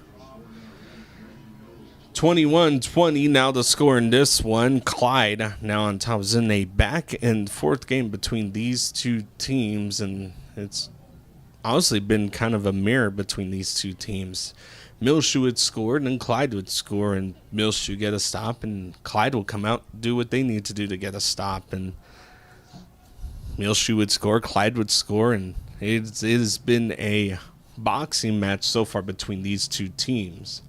21-20 now the score in this one. Clyde now on top. Is in a back and forth game between these two teams, and it's honestly been kind of a mirror between these two teams. Muleshoe would score, and then Clyde would score, and Muleshoe get a stop, and Clyde will come out and do what they need to do to get a stop, and Muleshoe would score, Clyde would score, and it has been a boxing match so far between these two teams.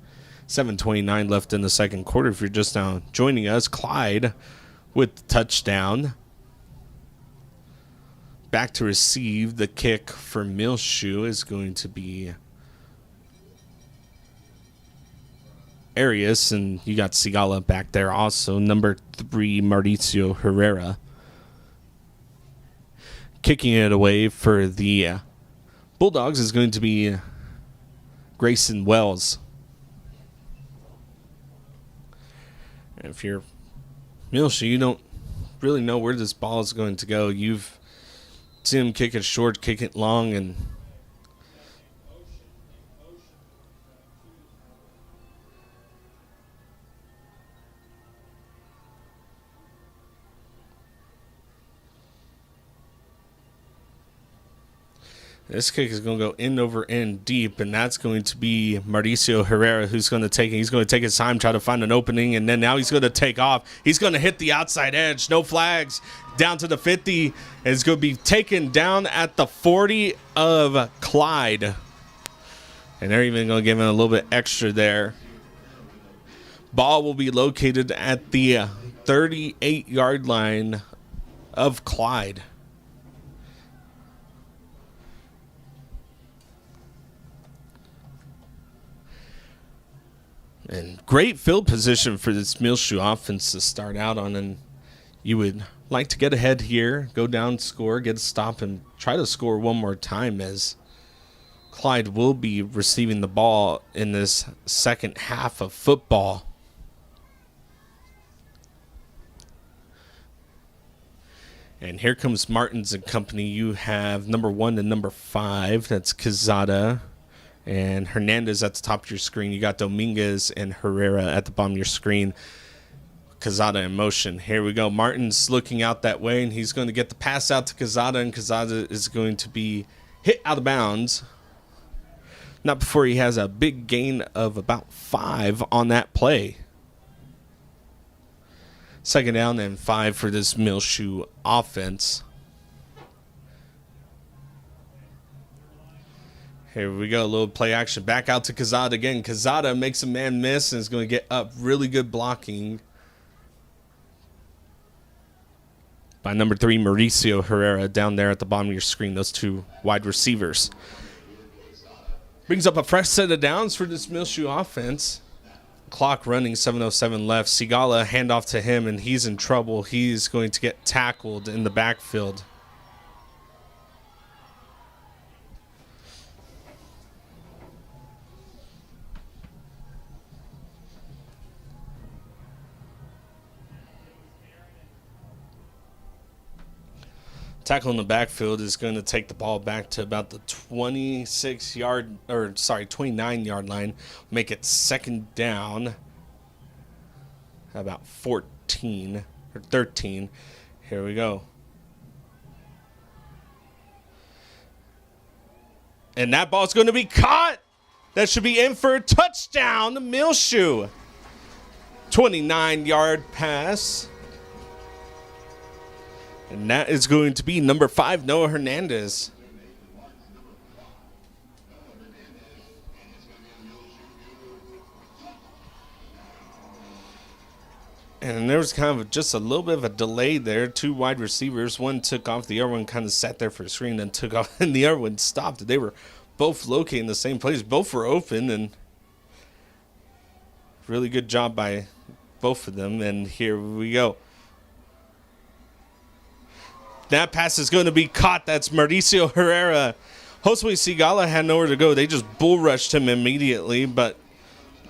7:29 left in the second quarter. If you're just now joining us, Clyde with the touchdown. Back to receive. The kick for Muleshoe is going to be Arias, and you got Sigala back there also. Number 3, Mauricio Herrera. Kicking it away for the Bulldogs is going to be Grayson Wells. And if you're Muleshoe, you don't really know where this ball is going to go. You've seen him kick it short, kick it long, and this kick is going to go in over in deep, and that's going to be Mauricio Herrera who's going to take it. He's going to take his time, try to find an opening, and then now he's going to take off. He's going to hit the outside edge. No flags. Down to the 50. And it's going to be taken down at the 40 of Clyde. And they're even going to give him a little bit extra there. Ball will be located at the 38-yard line of Clyde. And great field position for this Muleshoe offense to start out on. And you would like to get ahead here, go down, score, get a stop, and try to score one more time, as Clyde will be receiving the ball in this second half of football. And here comes Martins and company. You have number 1 and number 5. That's Quezada and Hernandez at the top of your screen. You got Dominguez and Herrera at the bottom of your screen. Quezada in motion. Here we go. Martin's looking out that way, and he's going to get the pass out to Quezada, and Quezada is going to be hit out of bounds. Not before he has a big gain of about 5 on that play. Second down and 5 for this Muleshoe offense. Here we go, a little play action. Back out to Quezada again. Quezada makes a man miss and is going to get up. Really good blocking by number 3, Mauricio Herrera, down there at the bottom of your screen. Those two wide receivers. Brings up a fresh set of downs for this Muleshoe offense. Clock running, 7:07 left. Sigala, handoff to him, and he's in trouble. He's going to get tackled in the backfield. Tackle in the backfield is going to take the ball back to about the 29-yard line. Make it second down. About 14 or 13. Here we go. And that ball's going to be caught. That should be in for a touchdown. Muleshoe. 29-yard pass. And that is going to be number 5, Noah Hernandez. And there was kind of just a little bit of a delay there. 2 wide receivers. One took off. The other one kind of sat there for a screen and took off. And the other one stopped. They were both located in the same place. Both were open. And really good job by both of them. And here we go. That pass is going to be caught. That's Mauricio Herrera. Josue Sigala had nowhere to go. They just bull rushed him immediately, but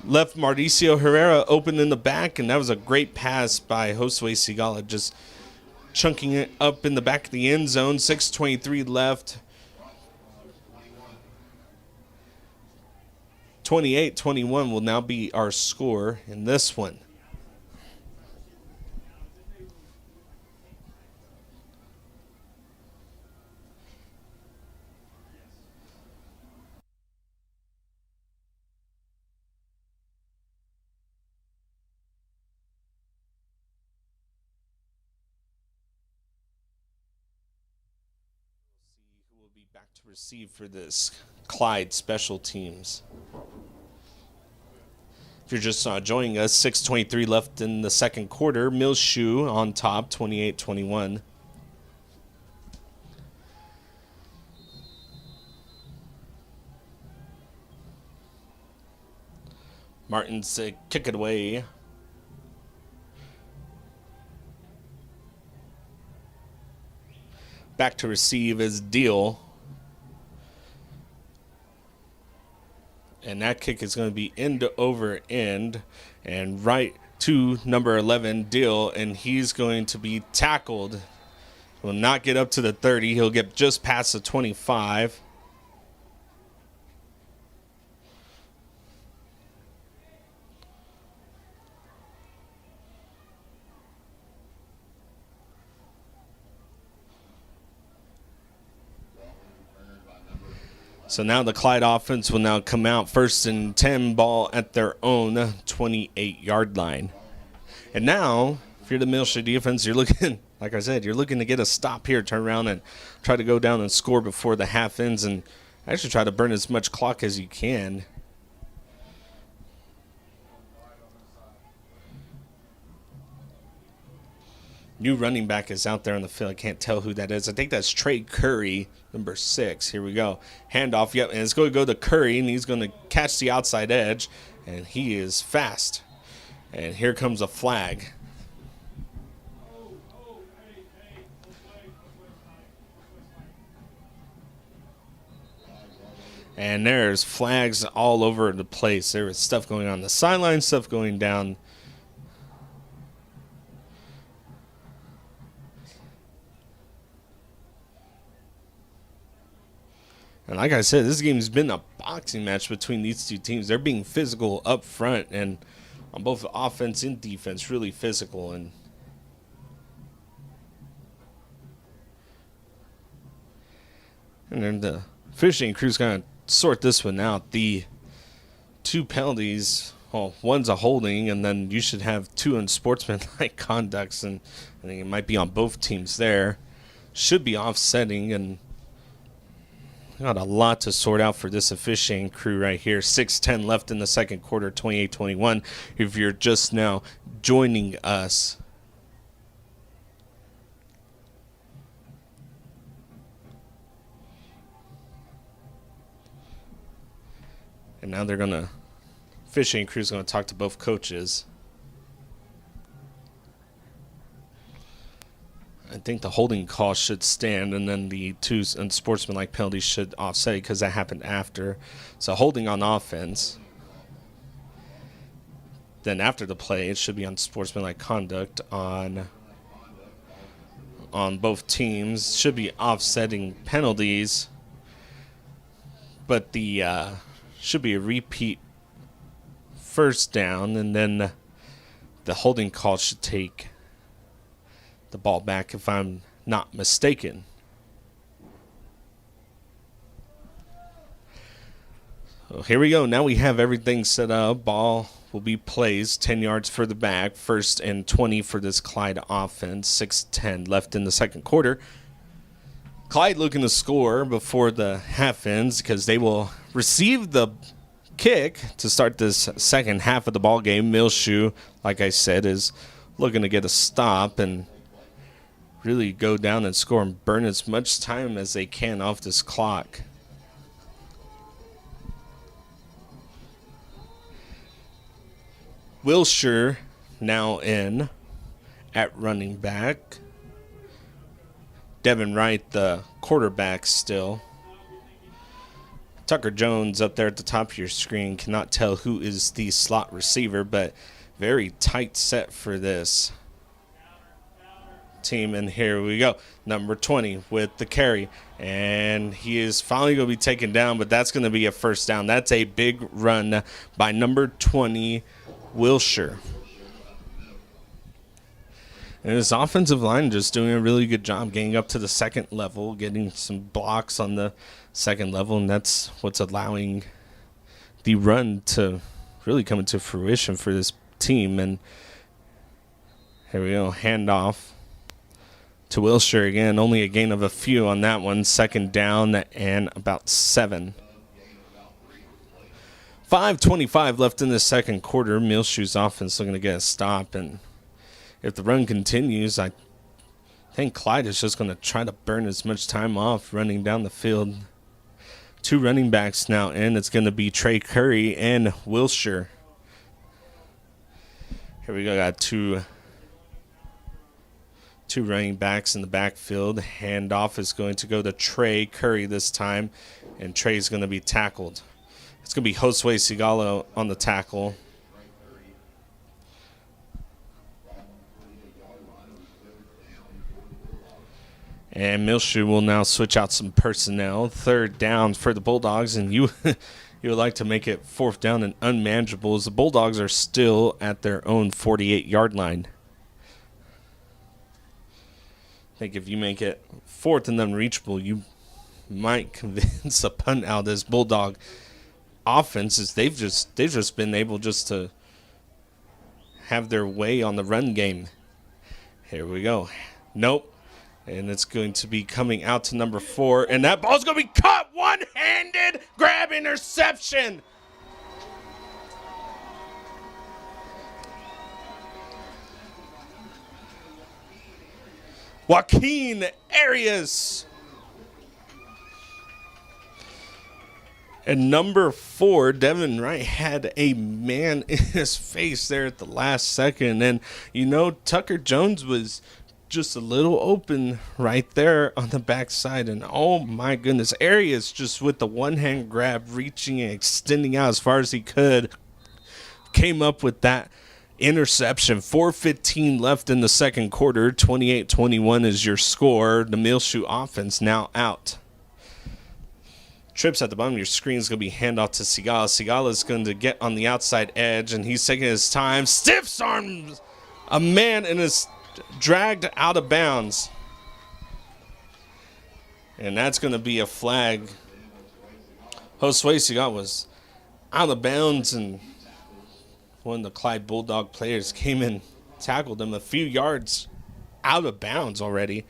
left Mauricio Herrera open in the back, and that was a great pass by Josue Sigala. Just chunking it up in the back of the end zone. 6:23 left. 28-21 will now be our score in this one. Who will be back to receive for this Clyde special teams? If you're just joining us, 6:23 left in the second quarter. Muleshoe on top, 28-21. Martin's kick it away. Back to receive is Deal. And that kick is going to be end over end and right to number 11, Deal, and he's going to be tackled. Will not get up to the 30. He'll get just past the 25. So now the Clyde offense will now come out first and 10, ball at their own 28-yard line. And now, if you're the Muleshoe defense, you're looking, like I said, you're looking to get a stop here, turn around and try to go down and score before the half ends and actually try to burn as much clock as you can. New running back is out there on the field. I can't tell who that is. I think that's Trey Curry, number 6. Here we go. Handoff. Yep, and it's going to go to Curry, and he's going to catch the outside edge, and he is fast. And here comes a flag. And there's flags all over the place. There was stuff going on the sideline, stuff going down. And like I said, this game's been a boxing match between these two teams. They're being physical up front and on both offense and defense, really physical. And then the fishing crew's going to sort this one out. The 2 penalties, well, one's a holding, and then you should have 2 unsportsmanlike conducts, and I think it might be on both teams there. Should be offsetting, and got a lot to sort out for this officiating crew right here. 6:10 left in the second quarter, 28-21. If you're just now joining us. And now officiating crew's going to talk to both coaches. I think the holding call should stand, and then the 2 unsportsmanlike penalties should offset because that happened after. So holding on offense. Then after the play, it should be unsportsmanlike conduct on both teams. Should be offsetting penalties, but the should be a repeat first down, and then the holding call should take the ball back, if I'm not mistaken. So here we go. Now we have everything set up. Ball will be placed 10 yards further back. 1st and 20 for this Clyde offense. 6:10 left in the second quarter. Clyde looking to score before the half ends because they will receive the kick to start this second half of the ball game. Muleshoe, like I said, is looking to get a stop and really go down and score and burn as much time as they can off this clock. Wilshire now in at running back. Devin Wright, the quarterback, still. Tucker Jones up there at the top of your screen. Cannot tell who is the slot receiver, but very tight set for this. team. And here we go. Number 20 with the carry. And he is finally going to be taken down, but that's going to be a first down. That's a big run by number 20, Wilshire. And his offensive line just doing a really good job getting up to the second level, getting some blocks on the second level, and that's what's allowing the run to really come into fruition for this team. And here we go, handoff to Wilshire again. Only a gain of a few on that one. Second down and about 7. 5:25 left in the second quarter. Muleshoe's offense looking to get a stop, and if the run continues, I think Clyde is just going to try to burn as much time off running down the field. 2 running backs now in. It's going to be Trey Curry and Wilshire. Here we go. Got two running backs in the backfield. Handoff is going to go to Trey Curry this time, and Trey's going to be tackled. It's going to be Josue Sigalo on the tackle. And Muleshoe will now switch out some personnel. Third down for the Bulldogs, and you would like to make it fourth down and unmanageable as the Bulldogs are still at their own 48-yard line. I think if you make it fourth and unreachable, you might convince a punt out of this Bulldog offense, as they've just been able just to have their way on the run game. Here we go. Nope. And it's going to be coming out to number 4. And that ball's going to be caught. One-handed grab interception. Joaquin Arias. And number 4, Devin Wright, had a man in his face there at the last second. And, Tucker Jones was just a little open right there on the backside, and oh my goodness, Arias just with the one-hand grab, reaching and extending out as far as he could, came up with that interception. 4:15 left in the second quarter. 28-21 is your score. The Muleshoe offense now out. Trips at the bottom of your screen is going to be handoff to Sigala. Sigala is going to get on the outside edge, and he's taking his time. Stiffs arms a man and is dragged out of bounds. And that's going to be a flag. Josue Sigala was out of bounds, and one of the Clyde Bulldog players came and tackled him a few yards out of bounds already.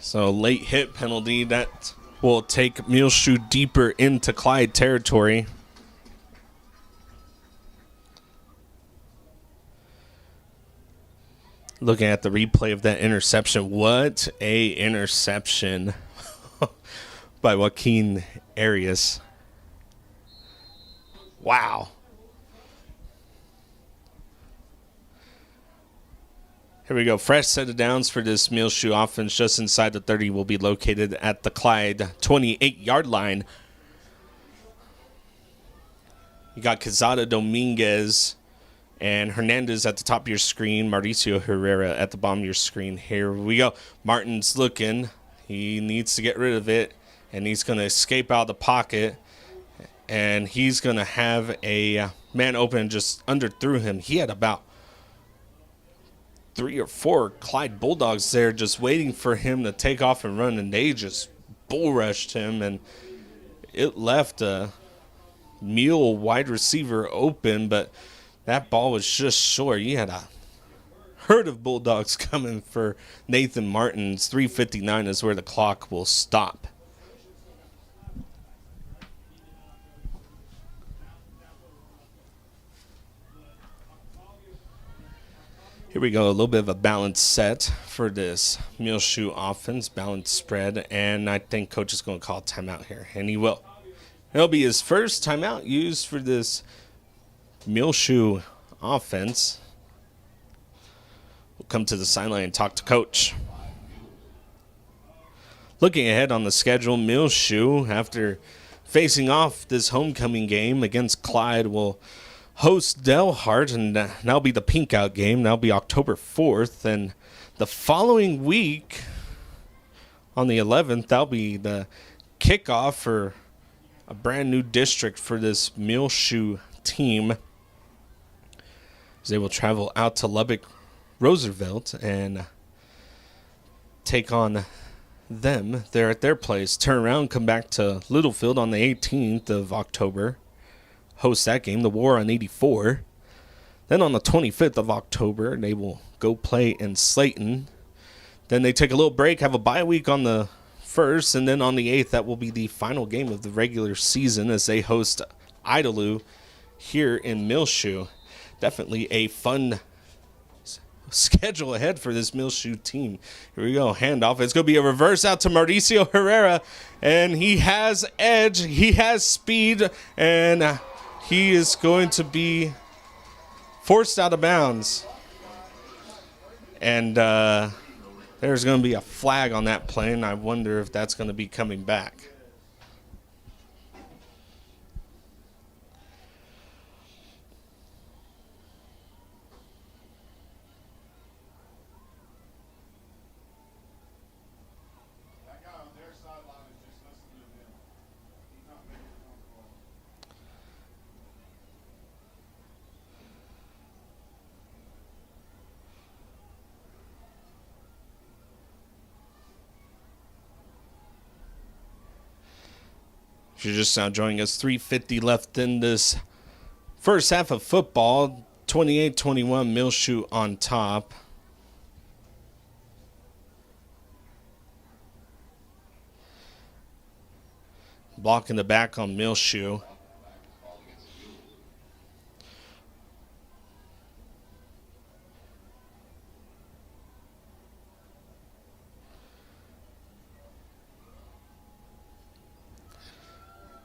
So late hit penalty that will take Muleshoe deeper into Clyde territory. Looking at the replay of that interception, what a interception by Joaquin Arias. Wow. Here we go. Fresh set of downs for this Muleshoe offense. Just inside the 30 will be located at the Clyde 28-yard line. You got Quezada Dominguez and Hernandez at the top of your screen. Mauricio Herrera at the bottom of your screen. Here we go. Martin's looking. He needs to get rid of it, and he's going to escape out of the pocket. And he's going to have a man open and just underthrew him. He had about 3 or 4 Clyde Bulldogs there just waiting for him to take off and run, and they just bull rushed him, and it left a Mule wide receiver open, but that ball was just short. You had a herd of Bulldogs coming for Nathan Martins. 3:59 is where the clock will stop. Here we go, a little bit of a balanced set for this Muleshoe offense, balanced spread, and I think coach is going to call timeout here, and he will. It'll be his first timeout used for this Muleshoe offense. We'll come to the sideline and talk to coach. Looking ahead on the schedule, Muleshoe, after facing off this homecoming game against Clyde, will host Delhart, and that'll be the pink out game. That'll be October 4th. And the following week, on the 11th, that'll be the kickoff for a brand new district for this Muleshoe team, as they will travel out to Lubbock, Roosevelt, and take on them there at their place. Turn around, come back to Littlefield on the 18th of October, host that game, the War on 84. Then on the 25th of October, they will go play in Slayton. Then they take a little break, have a bye week on the 1st, and then on the 8th, that will be the final game of the regular season as they host Idalou here in Muleshoe. Definitely a fun schedule ahead for this Muleshoe team. Here we go, handoff. It's going to be a reverse out to Mauricio Herrera, and he has edge, he has speed, and he is going to be forced out of bounds. And there's going to be a flag on that play, and I wonder if that's going to be coming back. If you're just now joining us, 3:50 left in this first half of football. 28-21, Muleshoe on top. Block in the back on Muleshoe.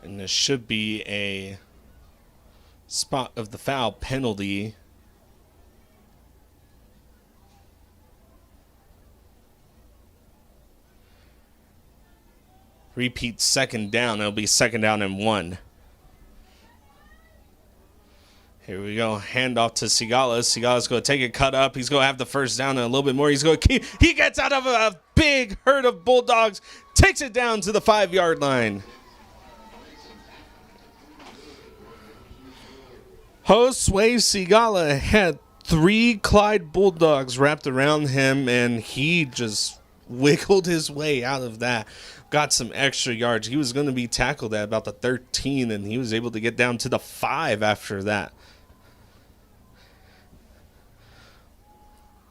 And this should be a spot of the foul penalty. Repeat second down. It'll be second down and 1. Here we go. Handoff to Sigala. Sigala's going to take it, cut up. He's going to have the first down and a little bit more. He's going to keep. He gets out of a big herd of Bulldogs. Takes it down to the 5-yard line. Josue Sigala had 3 Clyde Bulldogs wrapped around him, and he just wiggled his way out of that. Got some extra yards. He was going to be tackled at about the 13, and he was able to get down to the 5 after that.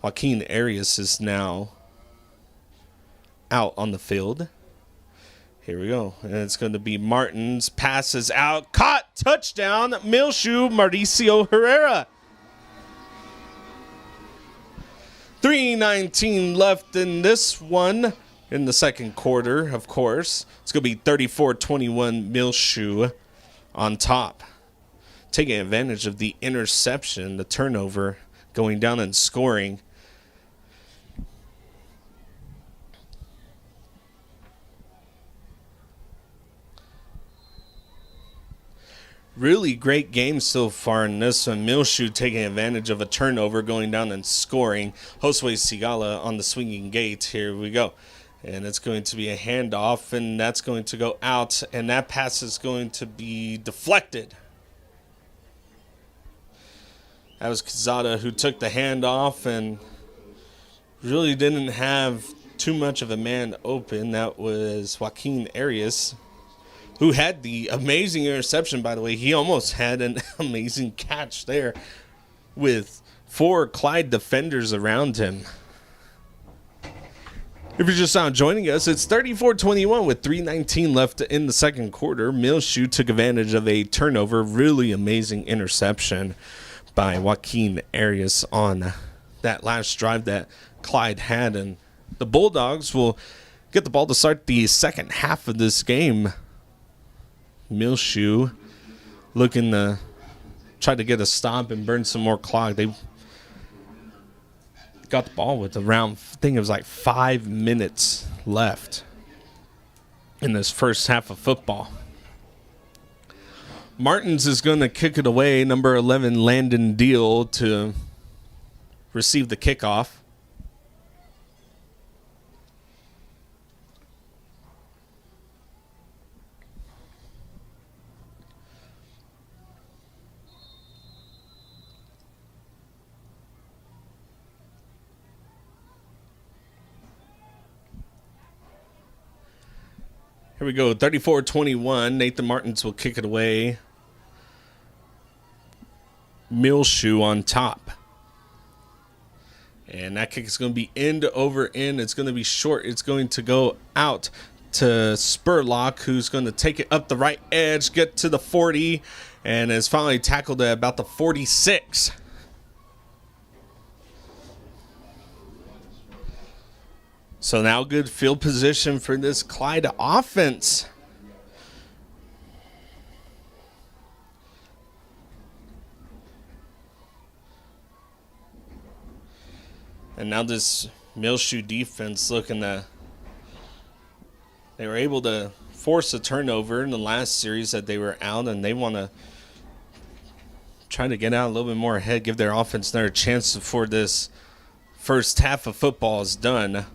Joaquin Arias is now out on the field. Here we go. And it's going to be Martin's passes out. Caught. Touchdown. Muleshoe. Mauricio Herrera. 3:19 left in this one in the second quarter, of course. It's going to be 34-21 Muleshoe on top. Taking advantage of the interception, the turnover, going down and scoring. Really great game so far in this one. Muleshoe taking advantage of a turnover, going down and scoring. Josue Sigala on the swinging gate. Here we go. And it's going to be a handoff, and that's going to go out, and that pass is going to be deflected. That was Quezada who took the handoff and really didn't have too much of a man open. That was Joaquin Arias, who had the amazing interception, by the way. He almost had an amazing catch there with 4 Clyde defenders around him. If you're just now joining us, it's 34-21 with 3:19 left in the second quarter. Muleshoe took advantage of a turnover. Really amazing interception by Joaquin Arias on that last drive that Clyde had. And the Bulldogs will get the ball to start the second half of this game. Muleshoe looking to try to get a stop and burn some more clock. They got the ball with around, I think it was like 5 minutes left in this first half of football. Martins is going to kick it away. Number 11, Landon Deal, to receive the kickoff. Here we go, 34-21. Nathan Martins will kick it away. Muleshoe on top. And that kick is going to be end over end. It's going to be short. It's going to go out to Spurlock, who's going to take it up the right edge, get to the 40, and is finally tackled at about the 46. So now good field position for this Clyde offense. And now this Muleshoe defense looking to... They were able to force a turnover in the last series that they were out, and they want to try to get out a little bit more ahead, give their offense another chance before this first half of football is done.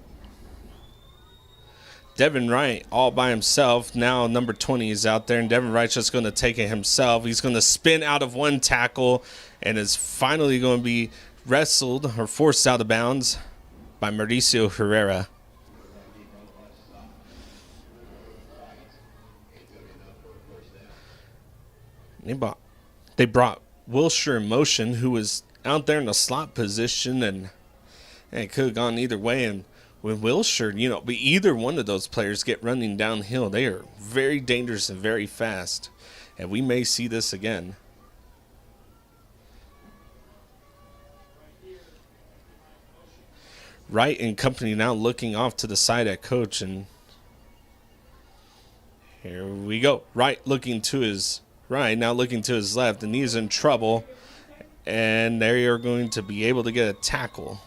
Devin Wright all by himself. Now number 20 is out there, and Devin Wright's just going to take it himself. He's going to spin out of one tackle and is finally going to be wrestled or forced out of bounds by Mauricio Herrera. They brought Wilshire in motion, who was out there in the slot position, and it could have gone either way. And when Wilshire, either one of those players get running downhill, they are very dangerous and very fast. And we may see this again. Wright and company now looking off to the side at coach. And here we go. Wright looking to his right, now looking to his left, and he's in trouble. And they are going to be able to get a tackle.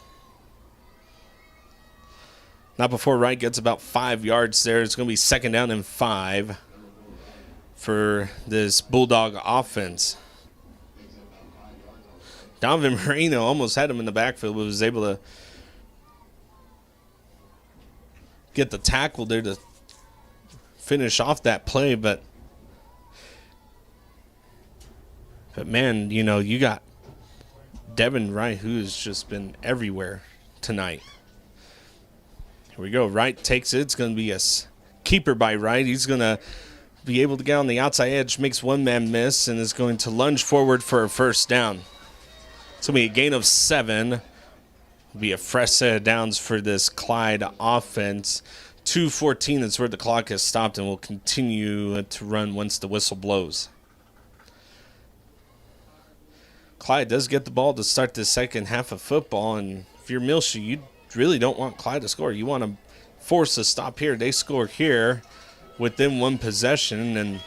Not before Wright gets about 5 yards there. It's going to be 2nd down and 5 for this Bulldog offense. Donovan Moreno almost had him in the backfield, but was able to get the tackle there to finish off that play. But man, you got Devin Wright, who has just been everywhere tonight. Here we go. Wright takes it. It's going to be a keeper by Wright. He's going to be able to get on the outside edge, makes one man miss, and is going to lunge forward for a first down. It's going to be a gain of 7. It'll be a fresh set of downs for this Clyde offense. 2:14 is where the clock has stopped, and will continue to run once the whistle blows. Clyde does get the ball to start the second half of football, and if you're Muleshoe, you really don't want Clyde to score. You want to force a stop here. They score here within one possession and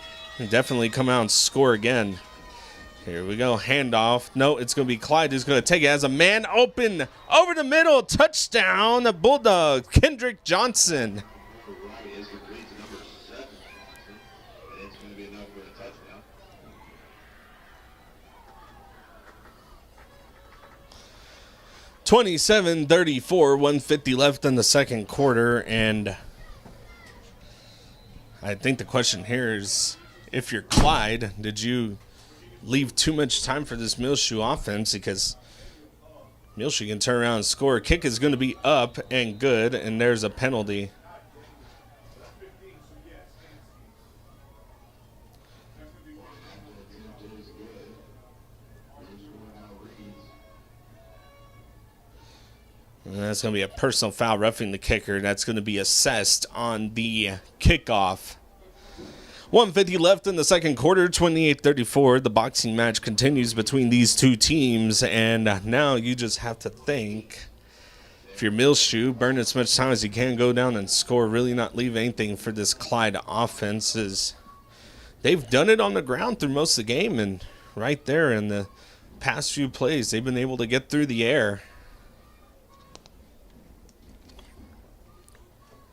definitely come out and score again. Here we go. Handoff. No, it's going to be Clyde who's going to take it as a man open over the middle. Touchdown, the Bulldogs. Kendrick Johnson. 27-34, 150 left in the second quarter, and I think the question here is, if you're Clyde, did you leave too much time for this Muleshoe offense? Because Muleshoe can turn around and score. Kick is going to be up and good, and there's a penalty. And that's going to be a personal foul, roughing the kicker. That's going to be assessed on the kickoff. 150 left in the second quarter, 28-34. The boxing match continues between these two teams, and now you just have to think, if you're Muleshoe, burn as much time as you can, go down and score, really not leave anything for this Clyde offense. They've done it on the ground through most of the game, and right there in the past few plays, they've been able to get through the air.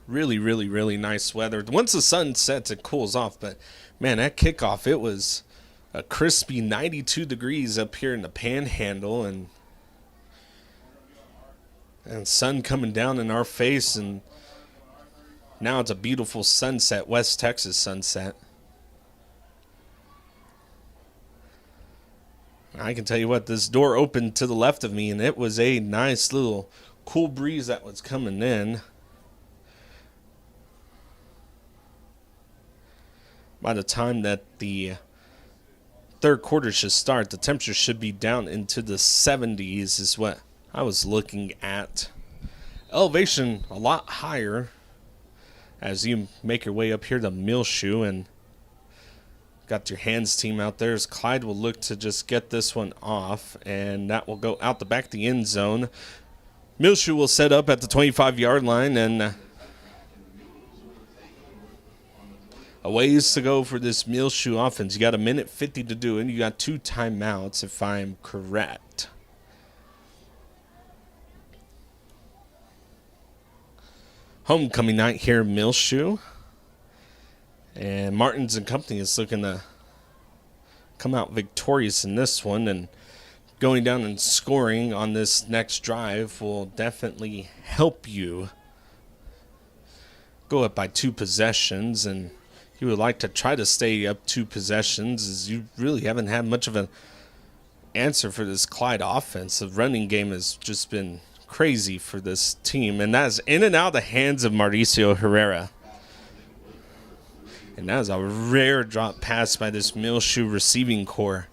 Really, really, really nice weather. Once the sun sets, it cools off. But, man, that kickoff, it was a crispy 92 degrees up here in the Panhandle, and sun coming down in our face, and now it's a beautiful sunset, West Texas sunset. I can tell you what, this door opened to the left of me, and it was a nice little cool breeze that was coming in. By the time that the third quarter should start, the temperature should be down into the 70s is what I was looking at. Elevation a lot higher as you make your way up here to Muleshoe, and got your hands team out there as Clyde will look to just get this one off, and that will go out the back of the end zone. Muleshoe will set up at the 25-yard line, and a ways to go for this Muleshoe offense. You got a minute 50 to do it. You got 2 timeouts, if I'm correct. Homecoming night here in Muleshoe. And Martins and Company is looking to come out victorious in this one. And going down and scoring on this next drive will definitely help you go up by 2 possessions. And you would like to try to stay up 2 possessions, as you really haven't had much of an answer for this Clyde offense. The running game has just been crazy for this team. And that is in and out of the hands of Mauricio Herrera. And that is a rare drop pass by this Muleshoe receiving core.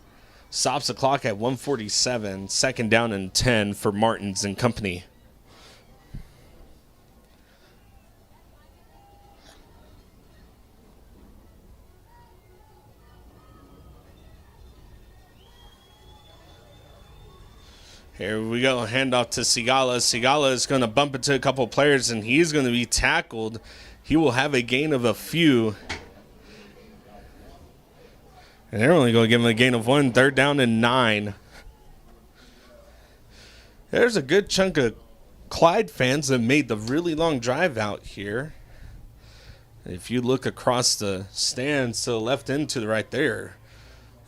Stops the clock at 1:47. 2nd down and 10 for Martins and Company. Here we go. Handoff to Sigala. Sigala is going to bump into a couple players, and he's going to be tackled. He will have a gain of a few. And they're only going to give him a gain of 1. 3rd down and 9. There's a good chunk of Clyde fans that made the really long drive out here. If you look across the stands to the left and to the right there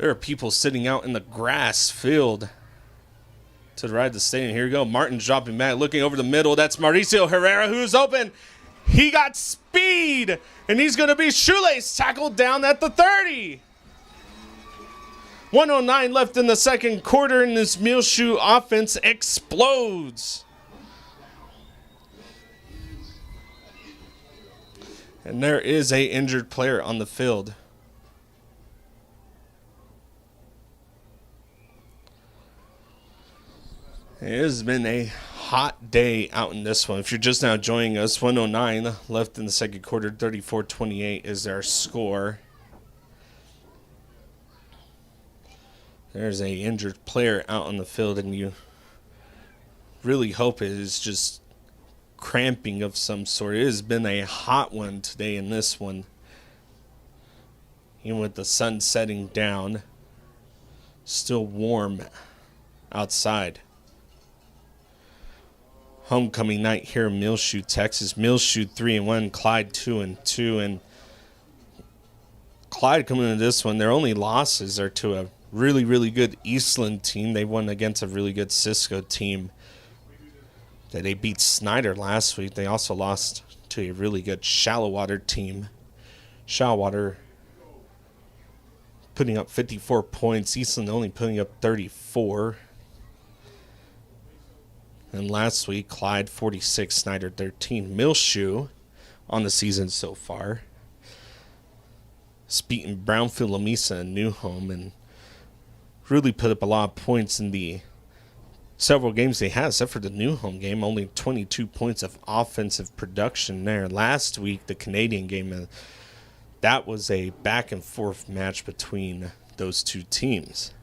are people sitting out in the grass field to the right of the stadium. Here we go. Martin's dropping back, looking over the middle. That's Mauricio Herrera, who's open. He got speed, and he's going to be shoelace tackled down at the 30. 1:09 left in the second quarter, and this Muleshoe offense explodes. And there is a injured player on the field. It has been a hot day out in this one. If you're just now joining us, 1:09 left in the second quarter, 34-28 is our score. There's a injured player out on the field, and you really hope it is just cramping of some sort. It has been a hot one today in this one. Even with the sun setting down, still warm outside. Homecoming night here in Muleshoe, Texas. Muleshoe 3-1, Clyde 2-2, and Clyde coming into this one, their only losses are to a really, really good Eastland team. They won against a really good Cisco team. They beat Snyder last week. They also lost to a really good Shallowater team. Shallowater putting up 54 points. Eastland only putting up 34. And last week, Clyde 46, Snyder 13. Muleshoe on the season so far. It's beaten Brownfield, Lamesa, and New Home, and really put up a lot of points in the several games they had, except for the New Home game. Only 22 points of offensive production there. Last week, the Canadian game, that was a back-and-forth match between those two teams.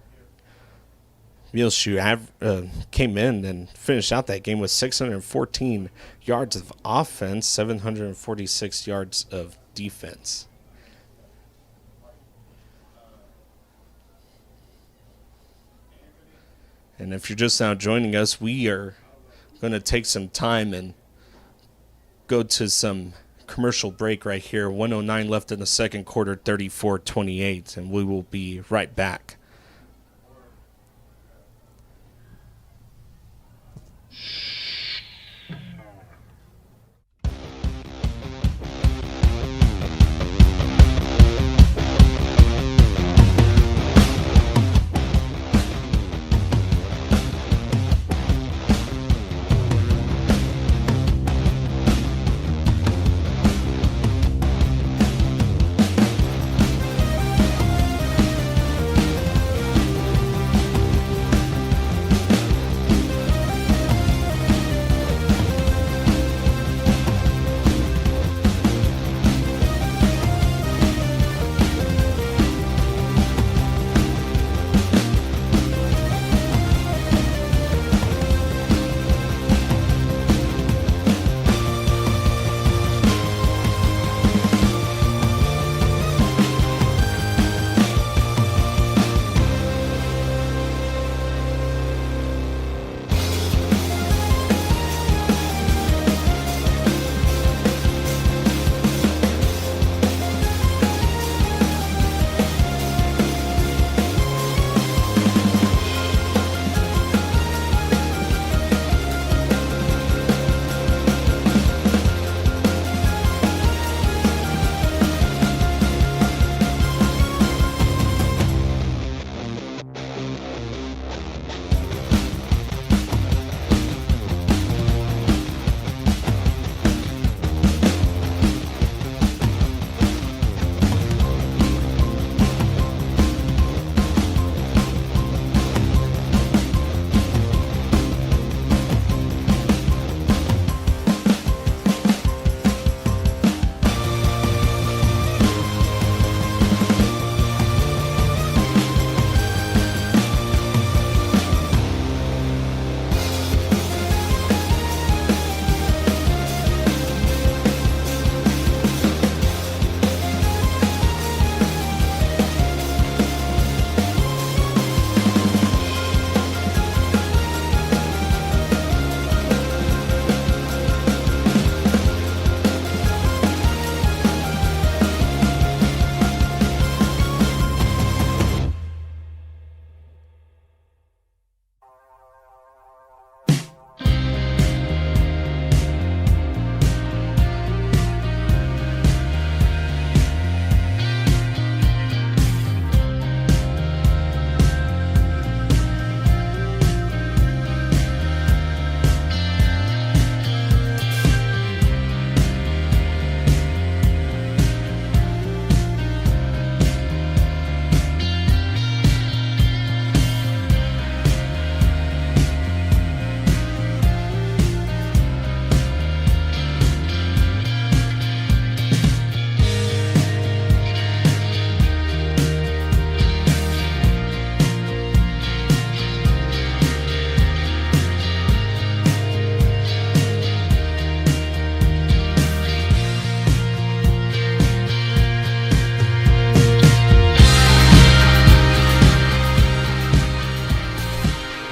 Muleshoe came in and finished out that game with 614 yards of offense, 746 yards of defense. And if you're just now joining us, we are going to take some time and go to some commercial break right here. 109 left in the second quarter, 34-28, and we will be right back.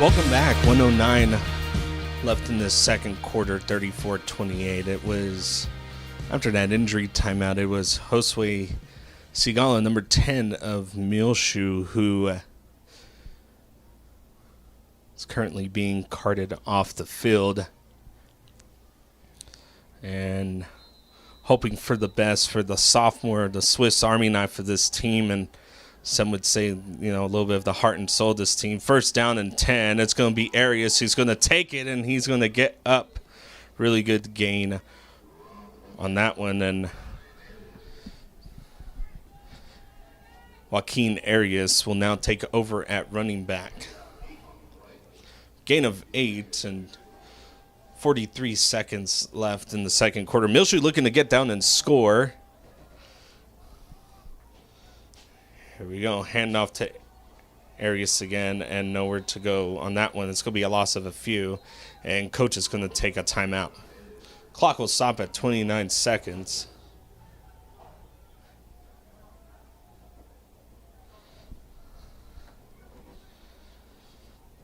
Welcome back. 109 left in the second quarter, 34-28. It was, after that injury timeout, it was Josue Sigala, number 10 of Muleshoe, who is currently being carted off the field. And hoping for the best for the sophomore, the Swiss Army knife of this team, and some would say, a little bit of the heart and soul of this team. First down and 10. It's going to be Arias who's going to take it, and he's going to get up. Really good gain on that one. And Joaquin Arias will now take over at running back. Gain of 8 and 43 seconds left in the second quarter. Muleshoe looking to get down and score. Here we go. Handoff to Arias again, and nowhere to go on that one. It's going to be a loss of a few, and coach is going to take a timeout. Clock will stop at 29 seconds.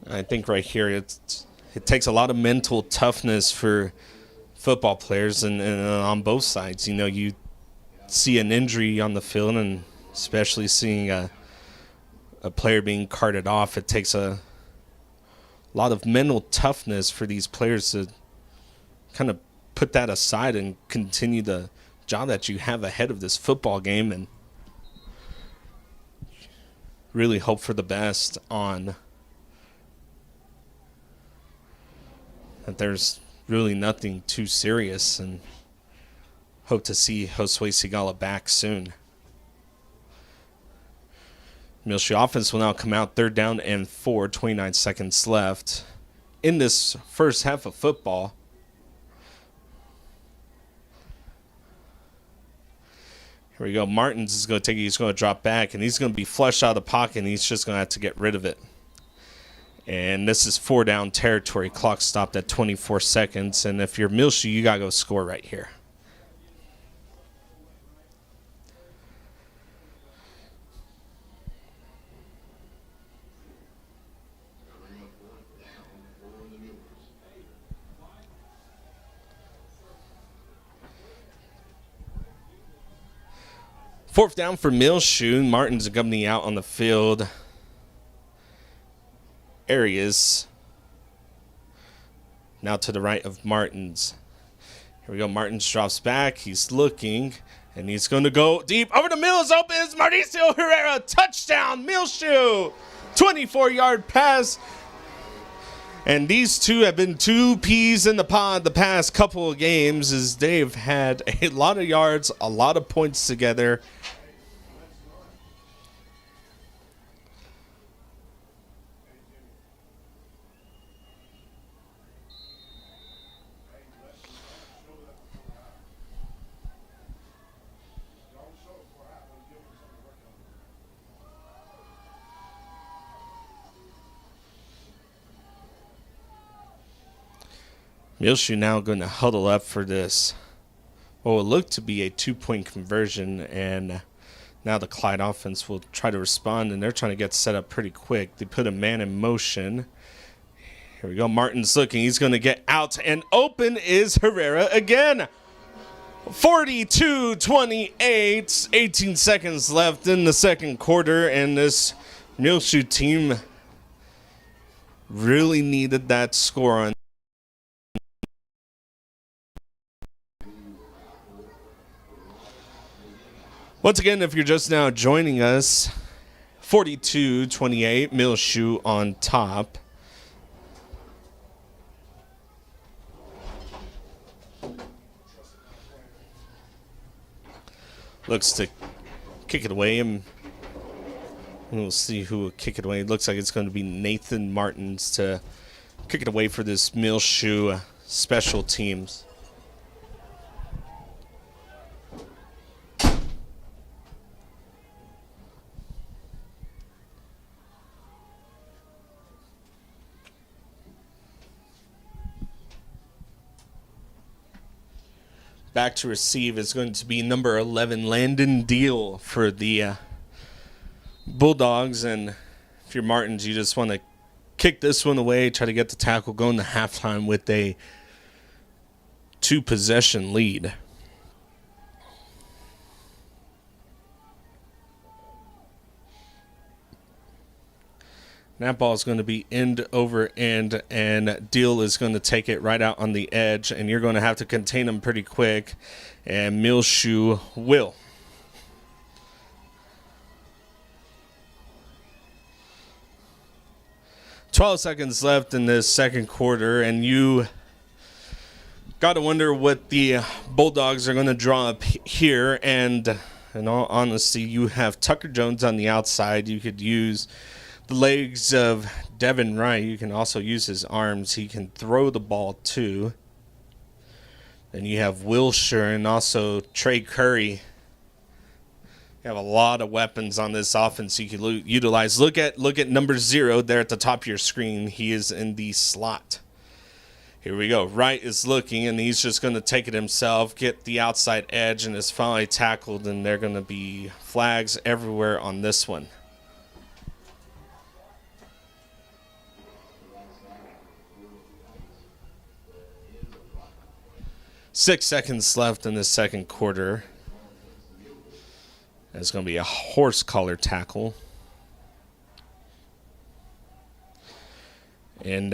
I think right here it takes a lot of mental toughness for football players, and on both sides, you see an injury on the field, and especially seeing a player being carted off, it takes a lot of mental toughness for these players to kind of put that aside and continue the job that you have ahead of this football game, and really hope for the best on that there's really nothing too serious, and hope to see Josue Sigala back soon. Muleshoe offense will now come out 3rd down and 4, 29 seconds left in this first half of football. Here we go. Martins is going to take it. He's going to drop back, and he's going to be flushed out of the pocket, and he's just going to have to get rid of it. And this is 4 down territory. Clock stopped at 24 seconds. And if you're Muleshoe, you got to go score right here. Fourth down for Muleshoe. Martin's accompanying out on the field. Areas now to the right of Martins. Here we go. Martins drops back. He's looking, and he's going to go deep. Over the middle is open. It's Mauricio Herrera. Touchdown, Muleshoe. 24-yard pass. And these two have been two peas in the pod the past couple of games, as they've had a lot of yards, a lot of points together. Muleshoe now going to huddle up for this, what will look to be a 2-point conversion, and now the Clyde offense will try to respond, and they're trying to get set up pretty quick. They put a man in motion. Here we go. Martin's looking. He's going to get out, and open is Herrera again. 42-28, 18 seconds left in the second quarter, and this Muleshoe team really needed that score on. Once again, if you're just now joining us, 42-28, Muleshoe on top. Looks to kick it away, and we'll see who will kick it away. It looks like it's going to be Nathan Martins to kick it away for this Muleshoe special teams. Back to receive is going to be number 11, Landon Deal, for the Bulldogs. And if you're Martins, you just want to kick this one away, try to get the tackle going to halftime with a 2-possession lead. That ball is going to be end over end, and Deal is going to take it right out on the edge, and you're going to have to contain him pretty quick, and Muleshoe will. "12 seconds left in this second quarter, and you got to wonder what the Bulldogs are going to draw up here, and in all honesty, you have Tucker Jones on the outside. You could use the legs of Devin Wright. You can also use his arms. He can throw the ball too. Then you have Wilshire and also Trey Curry. You have a lot of weapons on this offense you can utilize. Look at number 0 there at the top of your screen. He is in the slot. Here we go. Wright is looking, and he's just going to take it himself, get the outside edge, and is finally tackled, and they're going to be flags everywhere on this one. 6 seconds left in the second quarter. It's going to be a horse collar tackle. And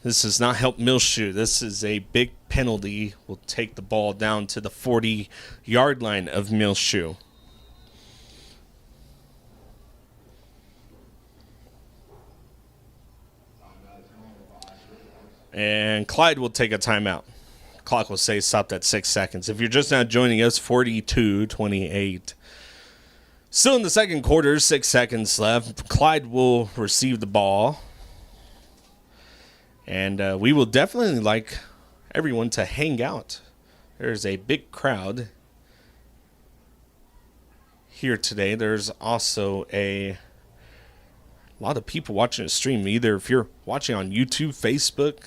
this does not help Muleshoe. This is a big penalty. We'll take the ball down to the 40-yard line of Muleshoe. And Clyde will take a timeout. Clock will say stopped at 6 seconds. If you're just now joining us, 42-28. Still in the second quarter, 6 seconds left. Clyde will receive the ball. And we will definitely like everyone to hang out. There's a big crowd here today. There's also a lot of people watching the stream. Either if you're watching on YouTube, Facebook,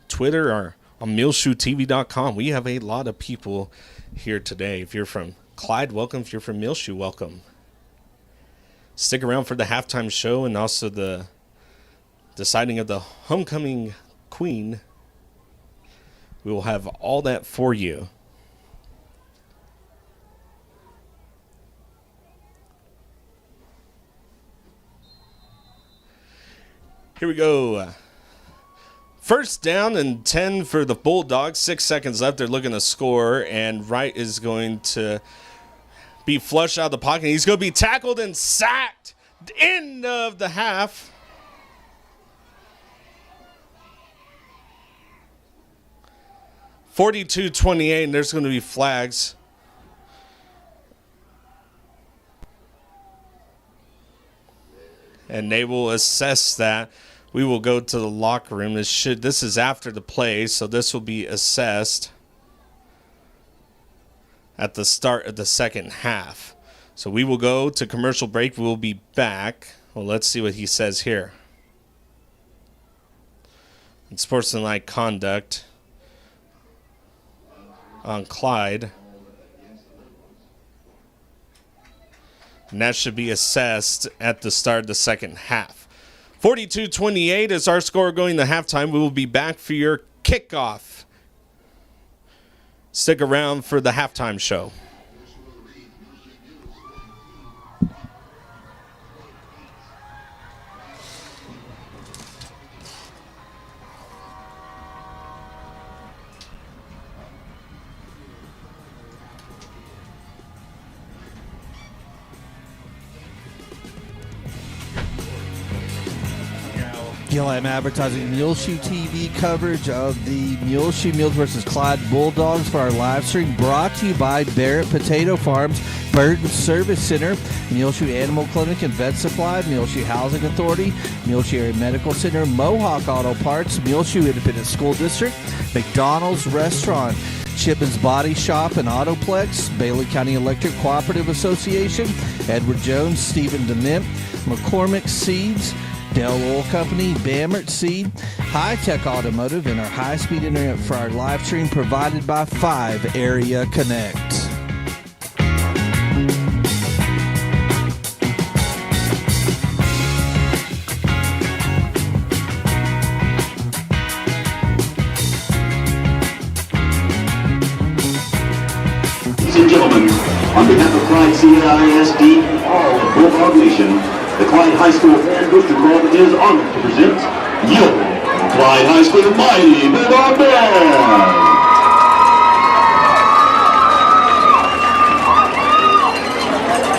Twitter, or on MuleshoeTV.com. We have a lot of people here today. If you're from Clyde, welcome. If you're from Muleshoe, welcome. Stick around for the halftime show and also the deciding of the Homecoming Queen. We will have all that for you. Here we go. First down and 10 for the Bulldogs. 6 seconds left. They're looking to score, and Wright is going to be flushed out of the pocket. He's going to be tackled and sacked. End of the half. (42-28), and there's going to be flags. And they will assess that. We will go to the locker room. This is after the play, so this will be assessed at the start of the second half. So we will go to commercial break. We will be back. Well, let's see what he says here. Sportsmanlike conduct on Clyde. And that should be assessed at the start of the second half. 42-28 is our score going to halftime. We will be back for your kickoff. Stick around for the halftime show. Gil Lamb Advertising Muleshoe TV coverage of the Muleshoe Mules versus Clyde Bulldogs for our live stream, brought to you by Barrett Potato Farms, Burton Service Center, Muleshoe Animal Clinic and Vet Supply, Muleshoe Housing Authority, Muleshoe Area Medical Center, Mohawk Auto Parts, Muleshoe Independent School District, McDonald's Restaurant, Shipman's Body Shop and Autoplex, Bailey County Electric Cooperative Association, Edward Jones, Stephen Dement, McCormick Seeds, Dell Oil Company, Bamert Seed, Hi-Tek Automotive, and our high-speed internet for our live stream provided by 5 Area Connect. Ladies and gentlemen, on behalf of Clyde CISD, all of Bulldog Nation, the Clyde High School Fan Booster Club is honored to present Gil and Clyde High School Mighty Bulldog Band.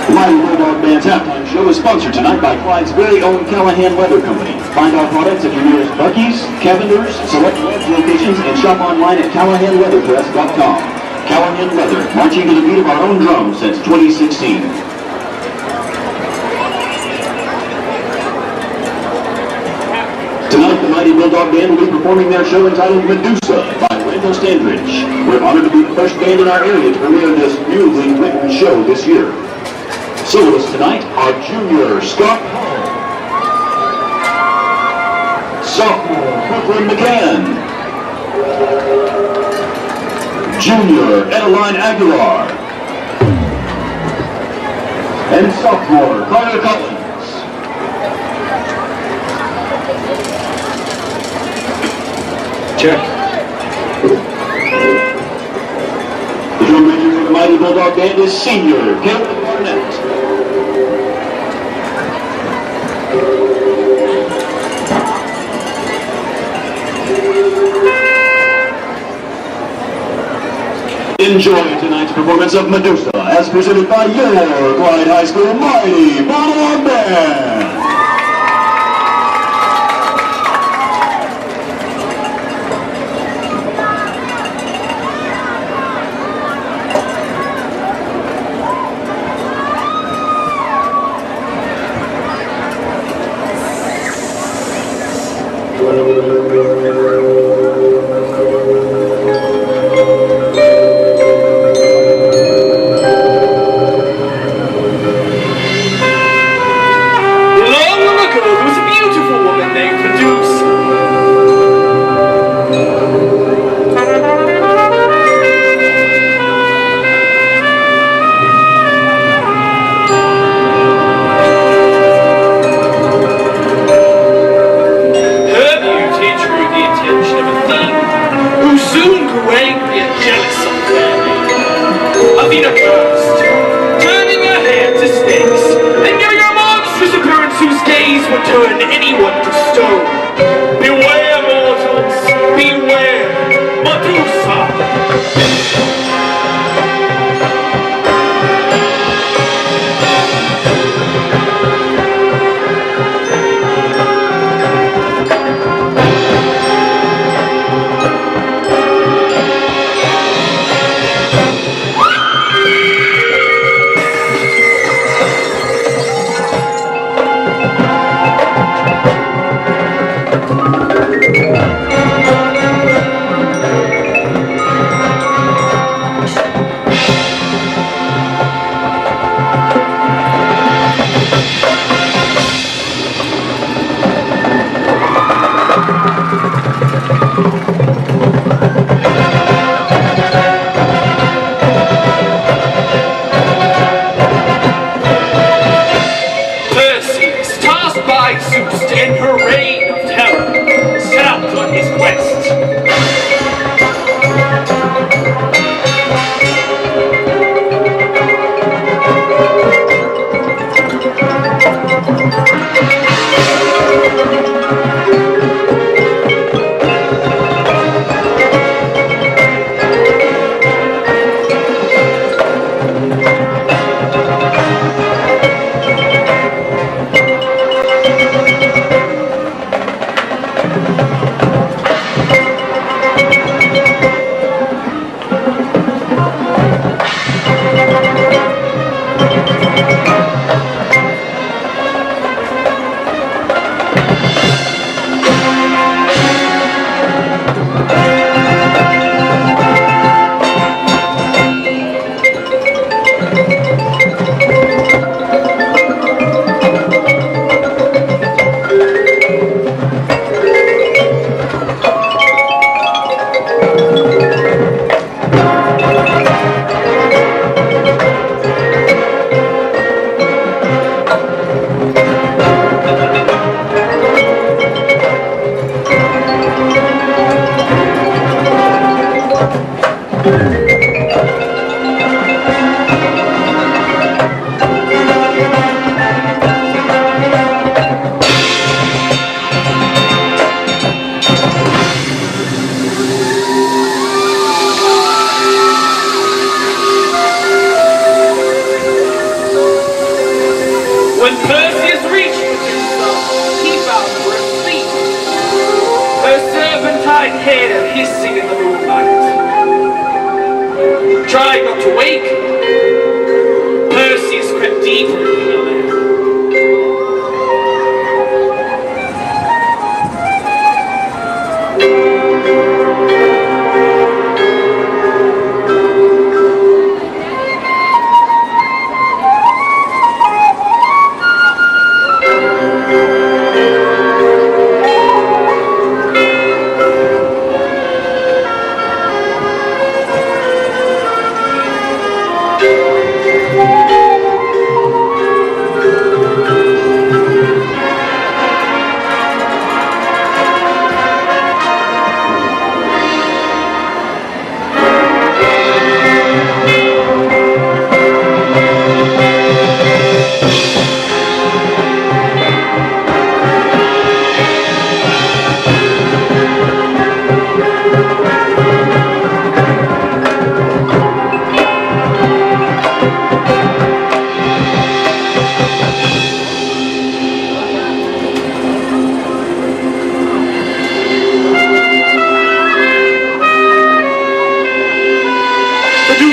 The Mighty Bulldog Band's halftime show is sponsored tonight by Clyde's very own Callahan Leather Company. Find our products at your nearest Buc-ee's, Cavender's, select web locations, and shop online at CallahanLeatherPress.com. Callahan Leather, marching to the beat of our own drum since 2016. Tonight, the Mighty Bulldog Band will be performing their show entitled Medusa by Randall Standridge. We're honored to be the first band in our area to premiere this newly written show this year. Soloists tonight are junior Scott Hall, sophomore Brooklyn McCann, junior Adeline Aguilar, and sophomore Carter Collins. Check. Bulldog Band is senior Caleb Barnett. Enjoy tonight's performance of Medusa, as presented by your Clyde High School Mighty Bulldog Band.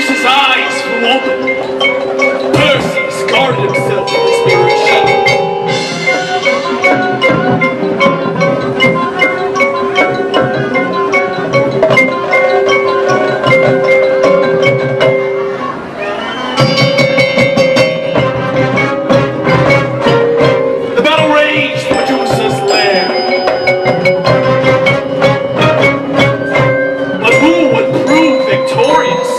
Bruce's eyes flew open. Percy guarded himself from the spirit shut. The battle raged in Medusa's lair. But who would prove victorious?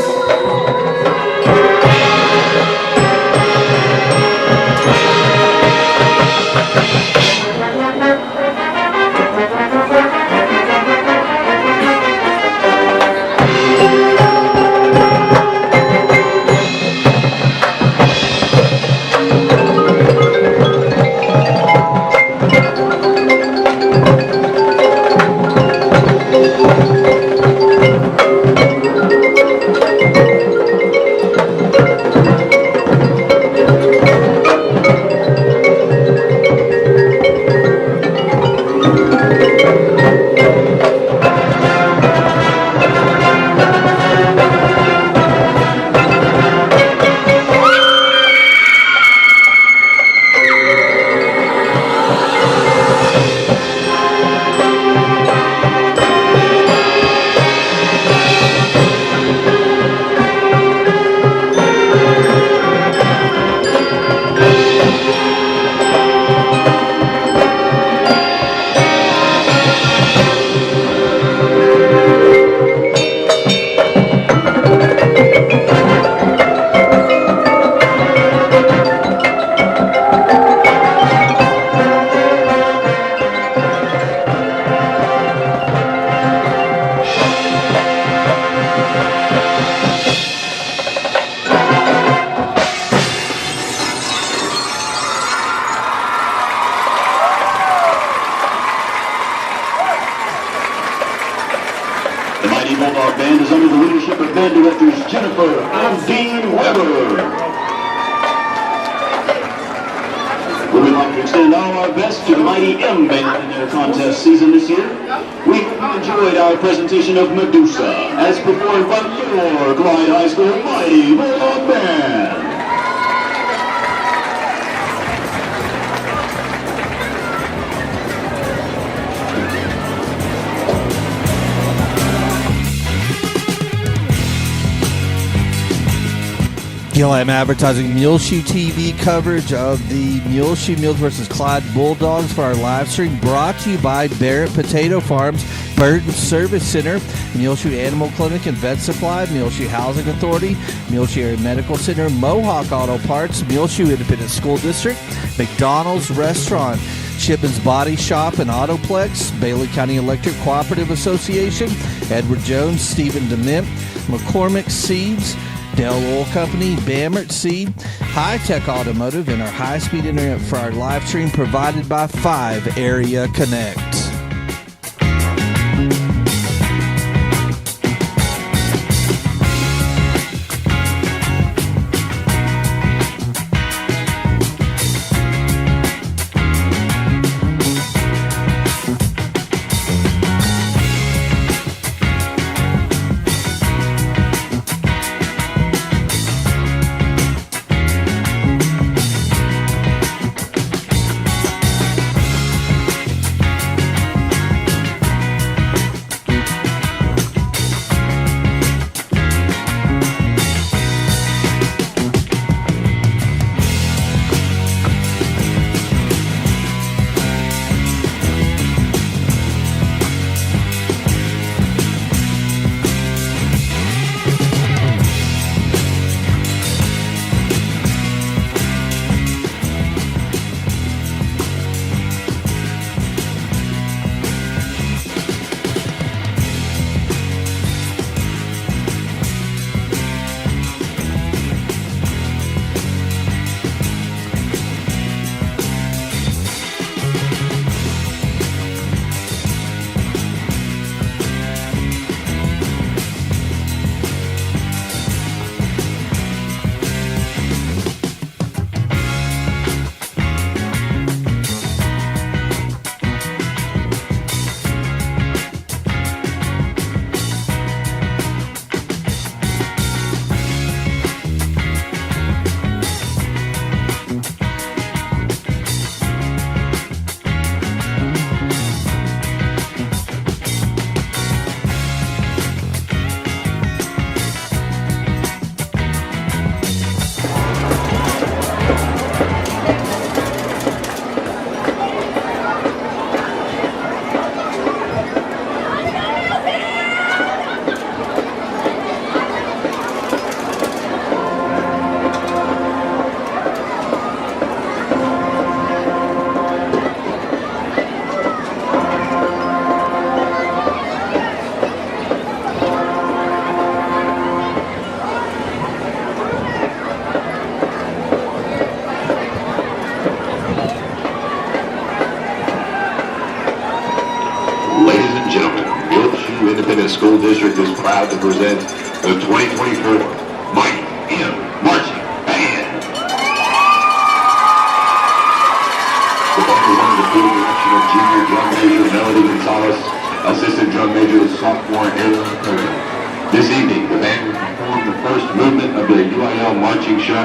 The Mighty Bulldog Band is under the leadership of band directors Jennifer and Dean Weber. We would like to extend all our best to the Mighty M Band in their contest season this year. We hope you enjoyed our presentation of Medusa, as performed by your Clyde High School Mighty Bulldog Band. Gil Lamb Advertising Muleshoe TV coverage of the Muleshoe Mules versus Clyde Bulldogs for our live stream, brought to you by Barrett Potato Farms, Burton Service Center, Muleshoe Animal Clinic and Vet Supply, Muleshoe Housing Authority, Muleshoe Area Medical Center, Mohawk Auto Parts, Muleshoe Independent School District, McDonald's Restaurant, Shipman's Body Shop and Autoplex, Bailey County Electric Cooperative Association, Edward Jones, Stephen Dement, McCormick Seeds, Dell Oil Company, Bamert Seed, Hi-Tek Automotive, and our high-speed internet for our live stream provided by 5 Area Connect. School District is proud to present the 2024 Mighty M Marching Band. The band is under the field direction of Junior Drum Major Melody Gonzalez, Assistant Drum Major Sophomore Aaron Kirby. This evening, the band will perform the first movement of the UIL marching show,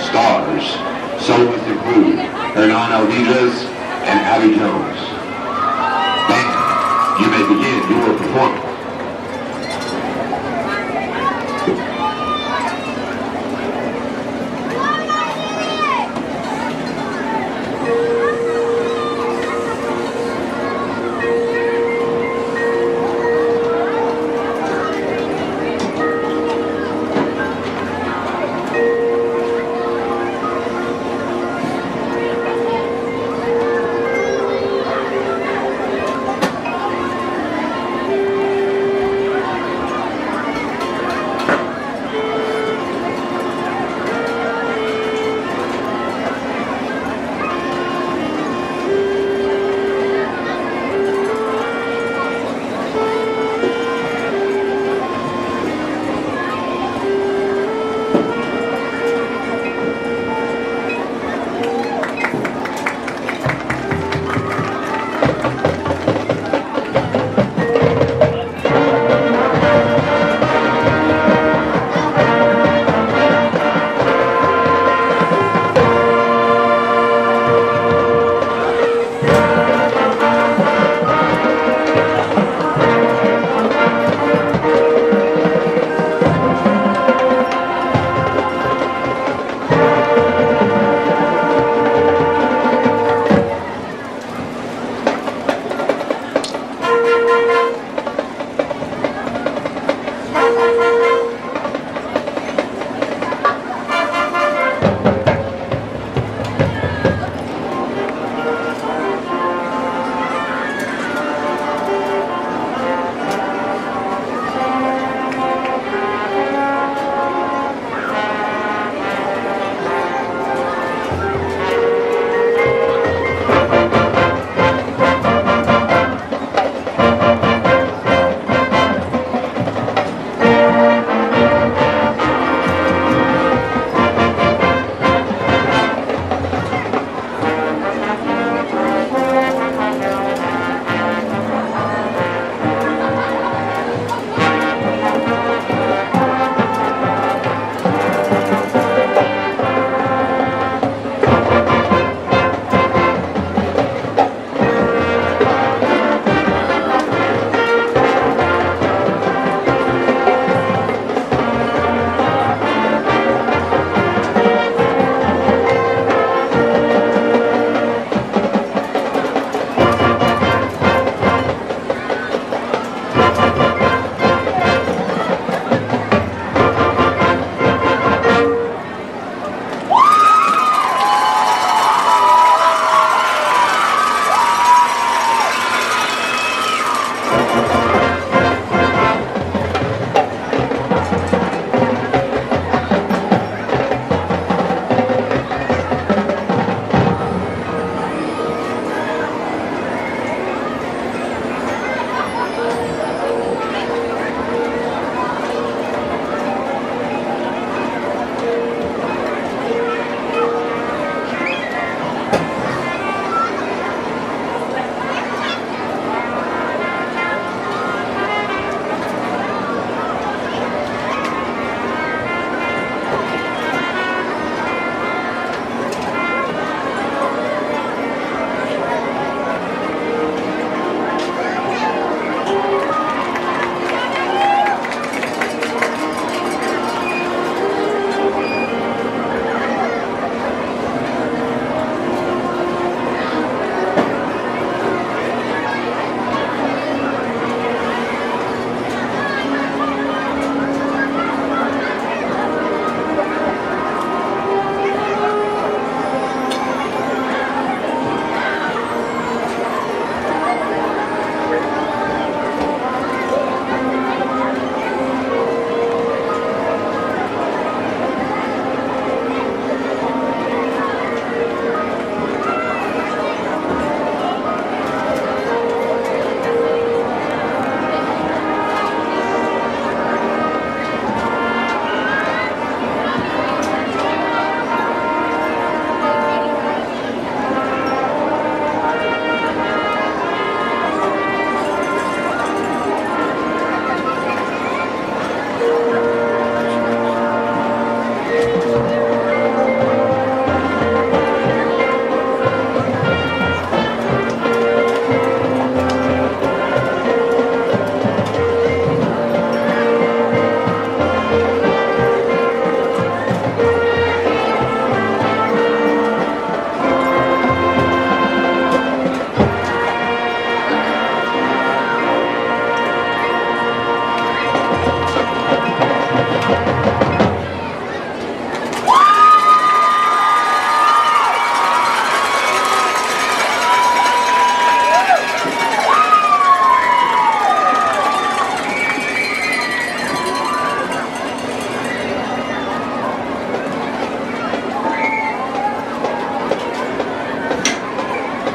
Stars. Soloists include Hernan Alvidrez and Abby Jones. Band, you may begin your performance.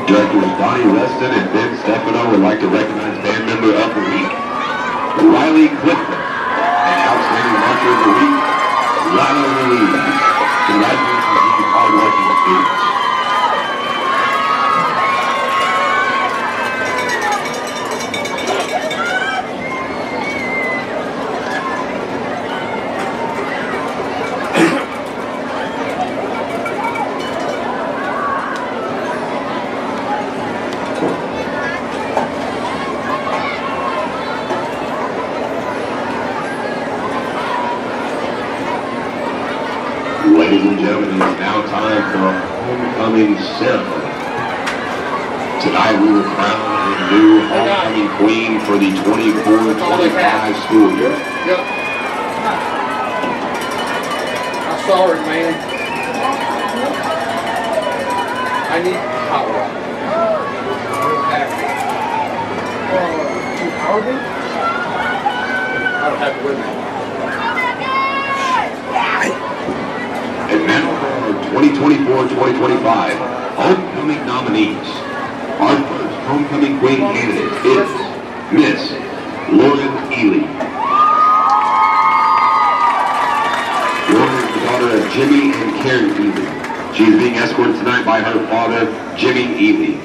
Directors Donnie Reston and Ben Stefano would like to recognize band member of the week, Riley Clifton, and outstanding marcher of the week, Lila Louise. Congratulations to these hard-working students. Ladies and gentlemen, it is now time for our homecoming ceremony. Tonight we will crown a new homecoming queen for the 24-25 school year. Yep. I'm sorry, man. I need power. I don't have it with me. And now for our 2024-2025 homecoming nominees. Our first homecoming queen candidate is Miss Lauren Ely. Lauren is the daughter of Jimmy and Karen Ely. She is being escorted tonight by her father, Jimmy Ely.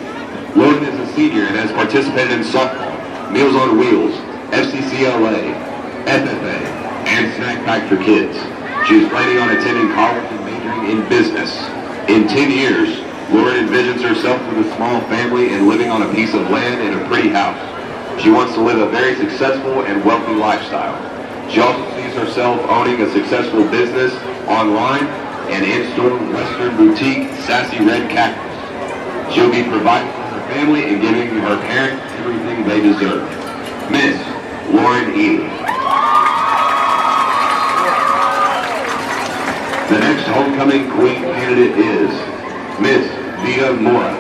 Lauren is a senior and has participated in softball, Meals on Wheels, FCCLA, FFA, and Snack Pack for Kids. She is planning on attending college and majoring in business. In 10 years, Lauren envisions herself with a small family and living on a piece of land in a pretty house. She wants to live a very successful and wealthy lifestyle. She also sees herself owning a successful business online and in-store Western boutique Sassy Red Cactus. She'll be providing for her family and giving her parents everything they deserve. Miss Lauren Ely. The next homecoming queen candidate is Miss Vita Mora.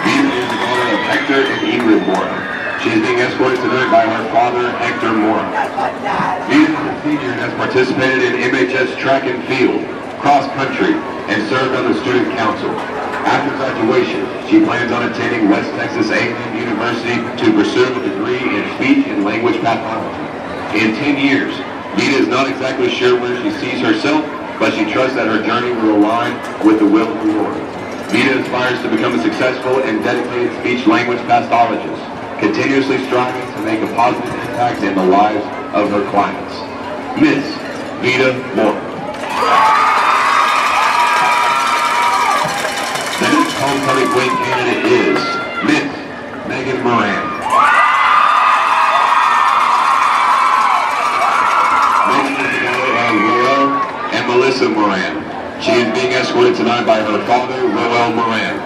Vita is the daughter of Hector and Ingrid Mora. She is being escorted tonight by her father, Hector Mora. Vita is a senior and has participated in MHS track and field, cross country, and served on the student council. After graduation, she plans on attending West Texas A&M University to pursue a degree in speech and language pathology. In 10 years, Vita is not exactly sure where she sees herself, but she trusts that her journey will align with the will of the Lord. Vita aspires to become a successful and dedicated speech-language pathologist, continuously striving to make a positive impact in the lives of her clients. Miss Vita Moore. The next homecoming queen candidate is Miss Megan Moran. Melissa Moran. She is being escorted tonight by her father, Roel Moran.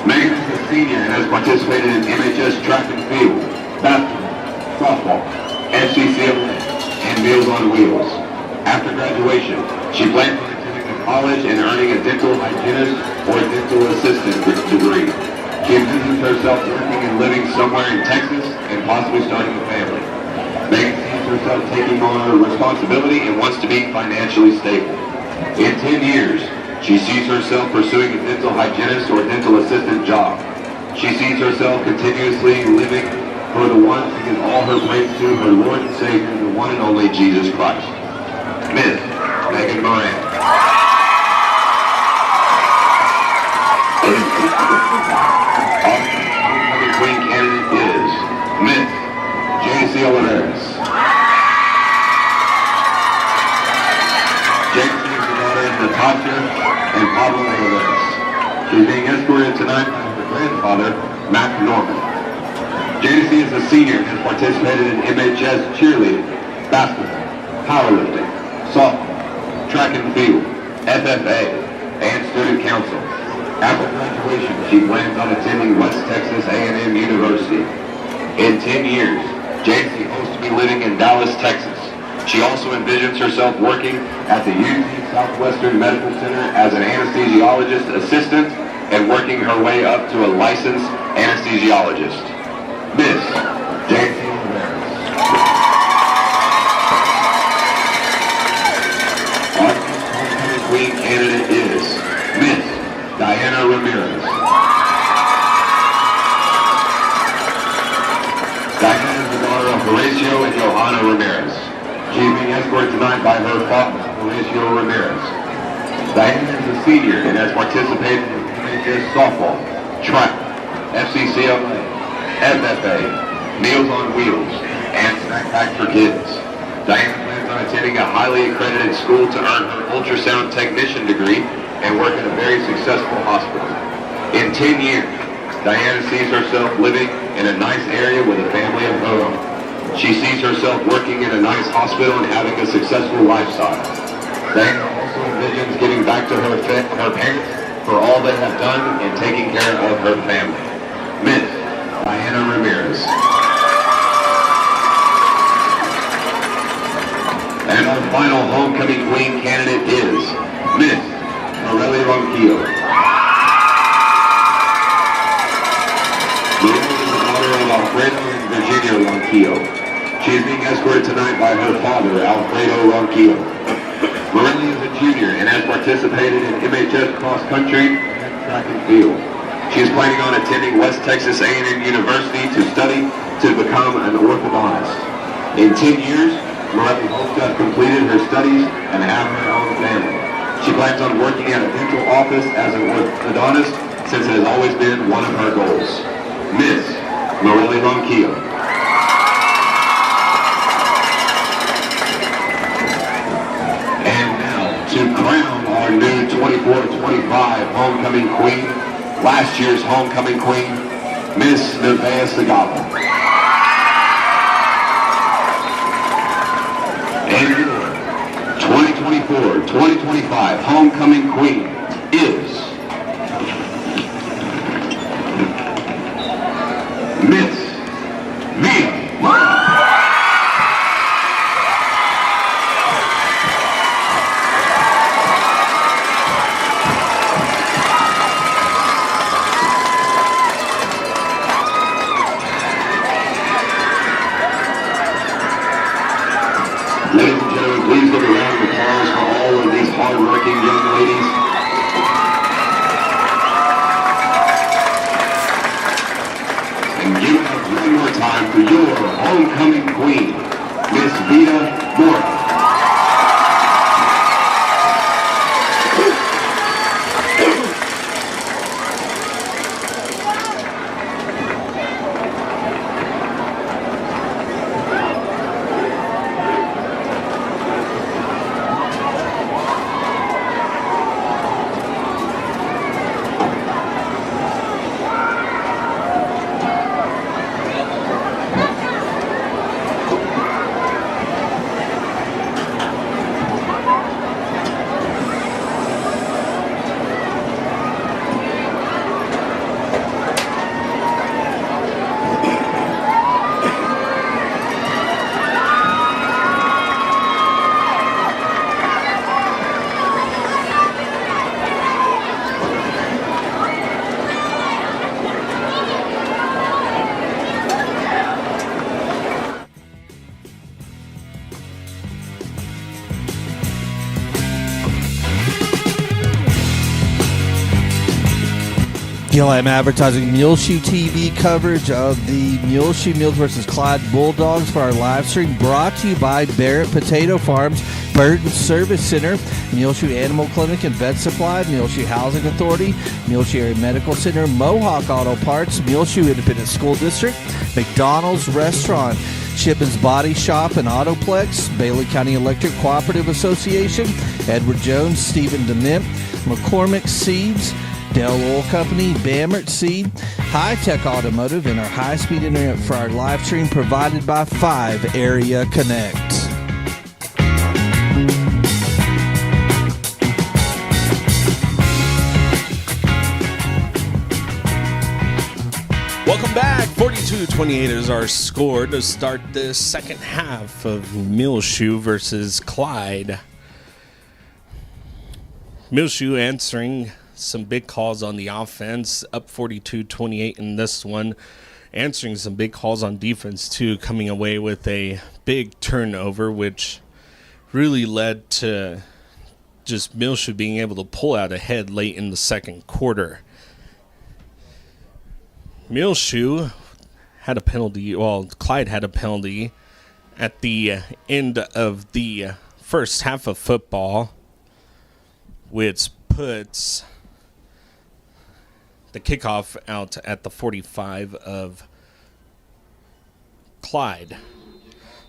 Megan is a senior and has participated in MHS track and field, basketball, softball, FCCLA, and Meals on Wheels. After graduation, she plans on attending college and earning a dental hygienist or dental assistant degree. She envisions herself working and living somewhere in Texas and possibly starting a family. Megan sees herself taking on a responsibility and wants to be financially stable. In 10 years, she sees herself pursuing a dental hygienist or dental assistant job. She sees herself continuously living for the one to give all her praise to, her Lord and Savior, the one and only Jesus Christ. Miss Megan Moran. Our homecoming queen candidate is Miss J.C. Oliveras. J.C. is the daughter of Natasha and Pablo Oliveras. She's being escorted tonight by her grandfather, Matt Norman. J.C. is a senior and has participated in MHS cheerleading, basketball, powerlifting, softball, track and field, FFA, and student council. After graduation, she plans on attending West Texas A&M University. In 10 years, J.C. hopes to be living in Dallas, Texas. She also envisions herself working at the UT Southwestern Medical Center as an anesthesiologist assistant and working her way up to a licensed anesthesiologist. Miss J.C. Oliveras. Our homecoming queen candidate is Horatio and Johanna Ramirez. She is being escorted tonight by her father, Horatio Ramirez. Diana is a senior and has participated in MHS softball, track, FCCLA, FFA, Meals on Wheels, and Snack Pack for Kids. Diana plans on attending a highly accredited school to earn her ultrasound technician degree and work in a very successful hospital. In 10 years, Diana sees herself living in a nice area with a family of her own. She sees herself working in a nice hospital and having a successful lifestyle. Diana also envisions giving back to her parents for all they have done in taking care of her family. Miss Diana Ramirez. And our final homecoming queen candidate is Miss Morelli Ronquillo. Morelli is the daughter of Alfredo and Virginia Ronquillo. She is being escorted tonight by her father, Alfredo Ronquillo. Morelli is a junior and has participated in MHS cross country and track and field. She is planning on attending West Texas A&M University to study to become an orthodontist. In 10 years, Morelli hopes to have completed her studies and have her own family. She plans on working at a dental office as an orthodontist since it has always been one of her goals. Miss Morelli Ronquillo. And now, to crown our new 24-25 homecoming queen, last year's homecoming queen, Miss Nevaeh Segovia. And your 2024-2025 homecoming queen is Miss Mia Mara. Ladies and gentlemen, please give a round of applause for all of these hard-working young ladies. And give it up one more time for your homecoming queen, Miss Vita Mora. Gil Lamb Advertising Muleshoe TV coverage of the Muleshoe Mules versus Clyde Bulldogs for our live stream, brought to you by Barrett Potato Farms, Burton Service Center, Muleshoe Animal Clinic and Vet Supply, Muleshoe Housing Authority, Muleshoe Area Medical Center, Mohawk Auto Parts, Muleshoe Independent School District, McDonald's Restaurant, Shipman's Body Shop and Autoplex, Bailey County Electric Cooperative Association, Edward Jones, Stephen Dement, McCormick Seeds, Dell Oil Company, Bamert Seed, Hi-Tek Automotive, and our high-speed internet for our live stream provided by 5 Area Connect. Welcome back. 42-28 is our score to start the second half of Muleshoe versus Clyde. Muleshoe answering some big calls on the offense, up 42-28 in this one, answering some big calls on defense too, coming away with a big turnover, which really led to just Muleshoe being able to pull out ahead late in the second quarter. Muleshoe had a penalty. Well, Clyde had a penalty at the end of the first half of football, which puts the kickoff out at the 45 of Clyde.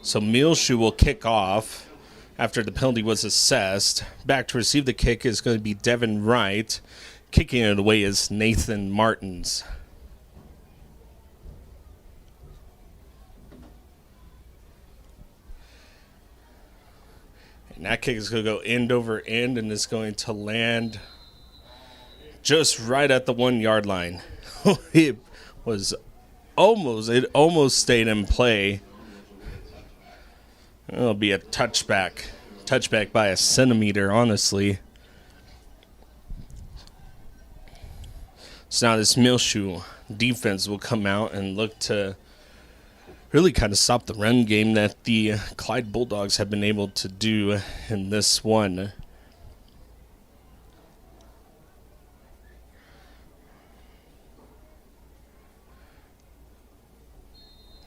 So Muleshoe will kick off after the penalty was assessed. Back to receive the kick is going to be Devin Wright. Kicking it away is Nathan Martins. And that kick is going to go end over end and is going to land just right at the 1 yard line. It almost stayed in play. It'll be a touchback by a centimeter, honestly. So now this Muleshoe defense will come out and look to really kind of stop the run game that the Clyde Bulldogs have been able to do in this one.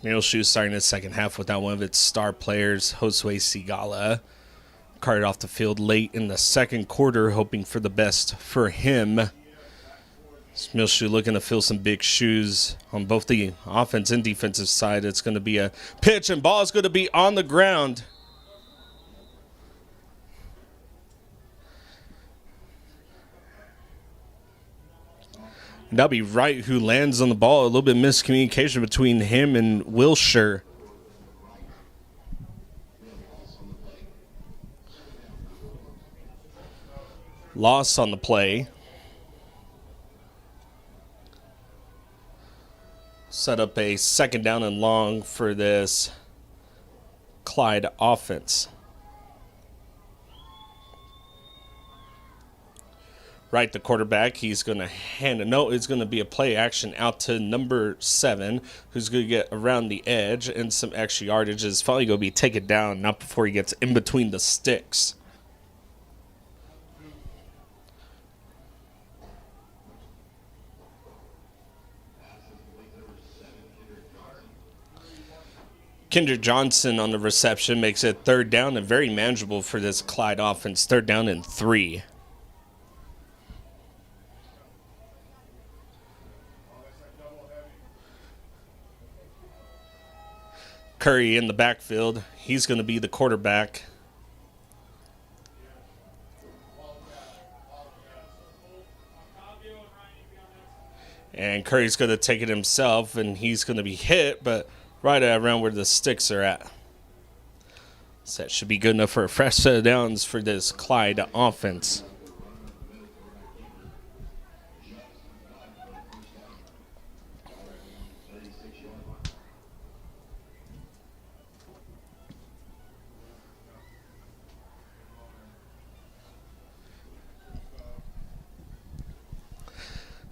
Muleshoe starting the second half without one of its star players, Josue Sigala. Carted off the field late in the second quarter, hoping for the best for him. Muleshoe looking to fill some big shoes on both the offense and defensive side. It's going to be a pitch, and ball is going to be on the ground. And that'll be Wright who lands on the ball. A little bit of miscommunication between him and Wilshire. Loss on the play. Set up a second down and long for this Clyde offense. Right, the quarterback, he's going to hand it. No, it's going to be a play action out to number 7, who's going to get around the edge and some extra yardage. Is finally going to be taken down, not before he gets in between the sticks. Kendrick Johnson on the reception makes it third down and very manageable for this Clyde offense. 3rd down and 3. Curry in the backfield. He's going to be the quarterback. And Curry's going to take it himself, and he's going to be hit, but right around where the sticks are at. So that should be good enough for a fresh set of downs for this Clyde offense.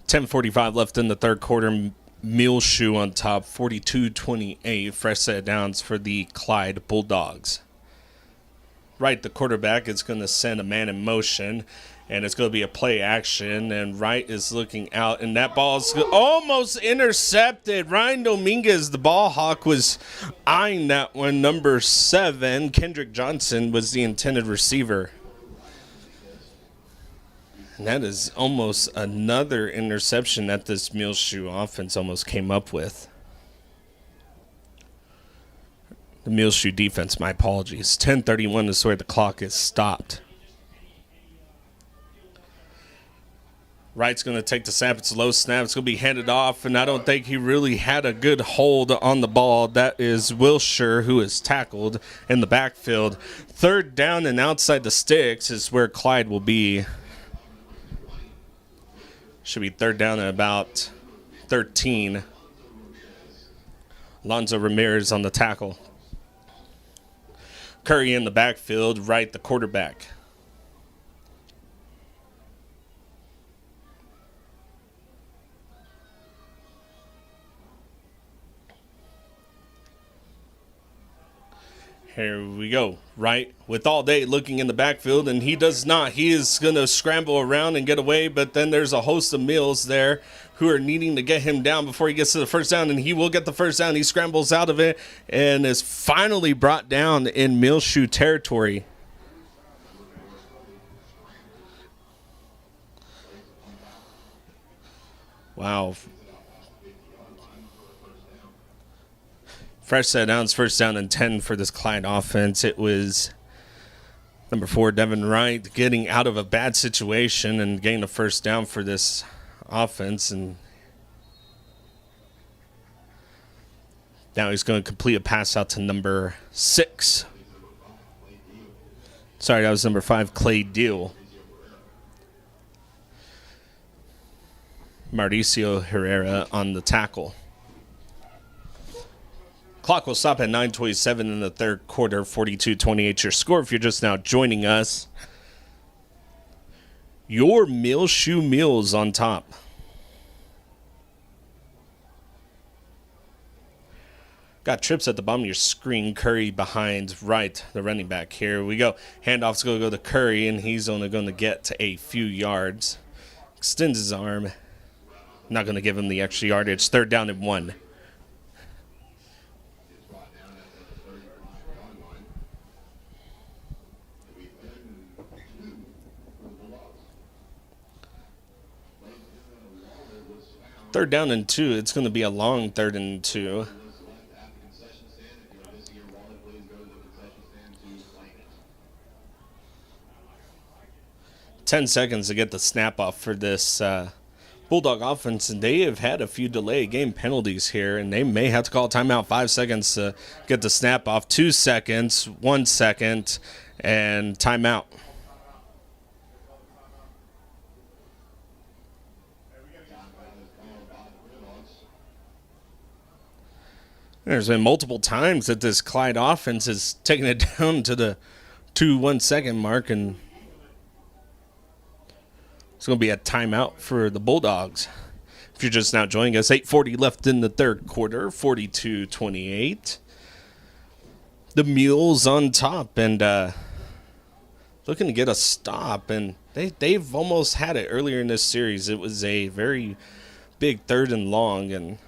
.45 left in the third quarter. Muleshoe on top, 42-28. Fresh set of downs for the Clyde Bulldogs. Wright, the quarterback, is going to send a man in motion, and it's going to be a play action, and Wright is looking out, and that ball is almost intercepted. Ryan Dominguez, the ball hawk, was eyeing that one. Number 7, Kendrick Johnson, was the intended receiver. And that is almost another interception that this Muleshoe offense almost came up with. The Muleshoe defense, my apologies. 10:31 is where the clock is stopped. Wright's going to take the snap. It's a low snap. It's going to be handed off, and I don't think he really had a good hold on the ball. That is Wilshire, who is tackled in the backfield. 3rd down and outside the sticks is where Clyde will be. Should be 3rd down at about 13. Alonzo Ramirez on the tackle. Curry in the backfield, Wright the quarterback. Here we go. Right with all day looking in the backfield, and he does not. He is going to scramble around and get away, but then there's a host of Mills there who are needing to get him down before he gets to the first down, and he will get the first down. He scrambles out of it and is finally brought down in Muleshoe territory. Wow. Fresh set downs, first down and 10 for this Clyde offense. It was number 4, Devin Wright, getting out of a bad situation and getting a first down for this offense. And now he's going to complete a pass out to number 6. Sorry, that was number 5, Clay Deal. Mauricio Herrera on the tackle. Clock will stop at 9:27 in the third quarter, 42-28 your score. If you're just now joining us, your Muleshoe Mules on top. Got trips at the bottom of your screen. Curry behind Wright, the running back. Here we go. Handoff's going to go to Curry, and he's only going to get to a few yards. Extends his arm. Not going to give him the extra yardage. Third down and 1. Third down and 2. It's going to be a long 3rd and 2. Ten seconds to get the snap off for this Bulldog offense, and they have had a few delay game penalties here, and they may have to call timeout. 5 seconds to get the snap off. 2 seconds, 1 second, and timeout. There's been multiple times that this Clyde offense has taken it down to the 1 second mark, and it's going to be a timeout for the Bulldogs. If you're just now joining us, 8:40 left in the third quarter, 42-28. The Mules on top and looking to get a stop, and they've almost had it earlier in this series. It was a very big 3rd and long,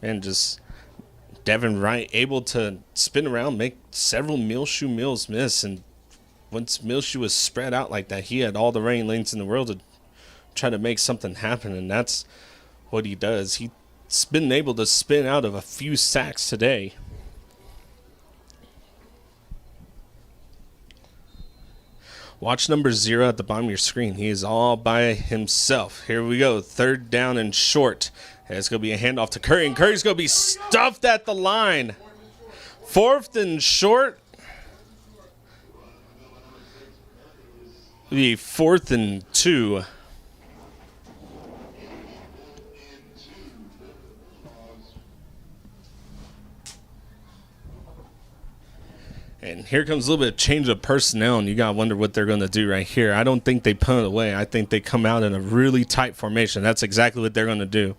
and just Devin Wright able to spin around, make several Muleshoe Mules miss, and once Muleshoe was spread out like that, he had all the running lanes in the world to try to make something happen, and that's what he does. He's been able to spin out of a few sacks today. Watch number 0 at the bottom of your screen. He is all by himself. Here we go. 3rd down and short. It's going to be a handoff to Curry, and Curry's going to be stuffed at the line. 4th and short. The 4th and 2. And here comes a little bit of change of personnel, and you got to wonder what they're going to do right here. I don't think they punt it away. I think they come out in a really tight formation. That's exactly what they're going to do.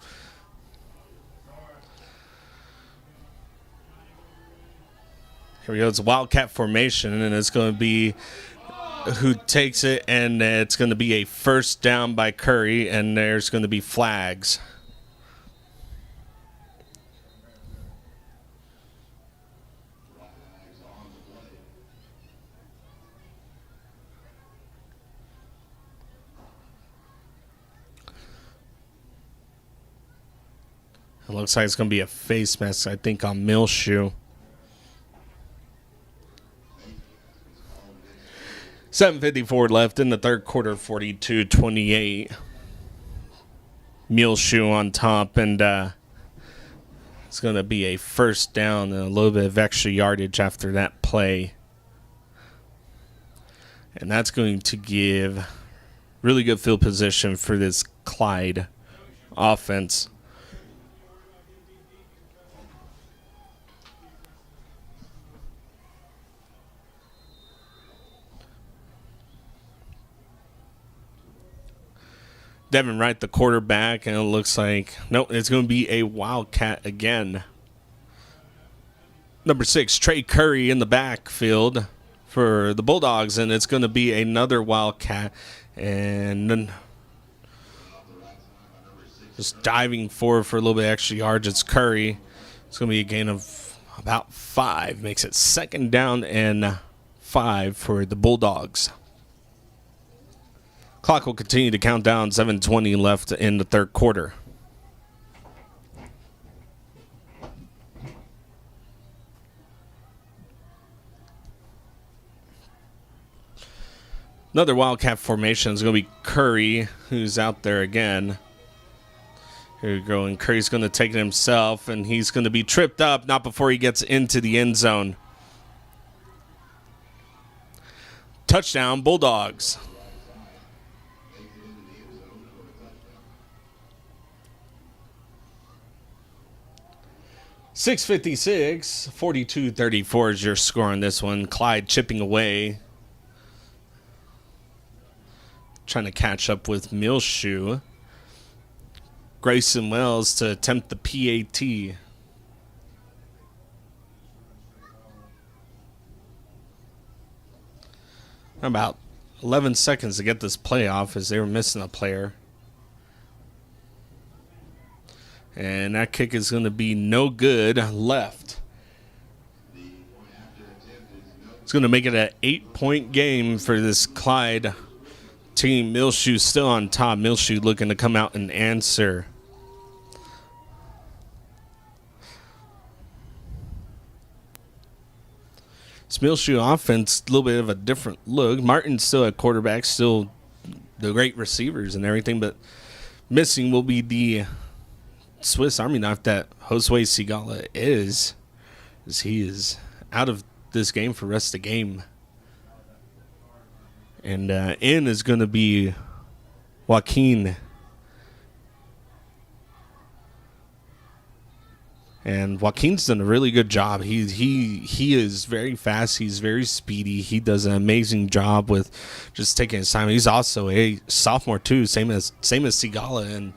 Here we go. It's a Wildcat formation, and it's going to be who takes it, and it's going to be a first down by Curry, and there's going to be flags. It looks like it's going to be a face mask, I think, on Muleshoe. 7:54 left in the third quarter, 42-28. Muleshoe on top, and it's going to be a first down and a little bit of extra yardage after that play. And that's going to give really good field position for this Clyde offense. Devin Wright, the quarterback, and it looks like, nope, it's going to be a Wildcat again. number 6, Trey Curry in the backfield for the Bulldogs, and it's going to be another Wildcat. And then just diving forward for a little bit extra yards, it's Curry. It's going to be a gain of about 5. Makes it 2nd down and 5 for the Bulldogs. Clock will continue to count down. 7:20 left in the third quarter. Another Wildcat formation is going to be Curry, who's out there again. Here we go, and Curry's going to take it himself, and he's going to be tripped up, not before he gets into the end zone. Touchdown, Bulldogs. .656, 42-34 is your score on this one. Clyde chipping away, trying to catch up with Muleshoe. Grayson Wells to attempt the PAT. About 11 seconds to get this play off as they were missing a player. And that kick is going to be no good. Left. It's going to make it an 8-point game for this Clyde team. Muleshoe still on top. Muleshoe looking to come out and answer. This Muleshoe offense, a little bit of a different look. Martin's still at quarterback, still the great receivers and everything, but missing will be the Swiss Army knife that Josue Sigala is, as he is out of this game for the rest of the game. And in is going to be Joaquin. And Joaquin's done a really good job. He is very fast. He's very speedy. He does an amazing job with just taking his time. He's also a sophomore too, same as Sigala. And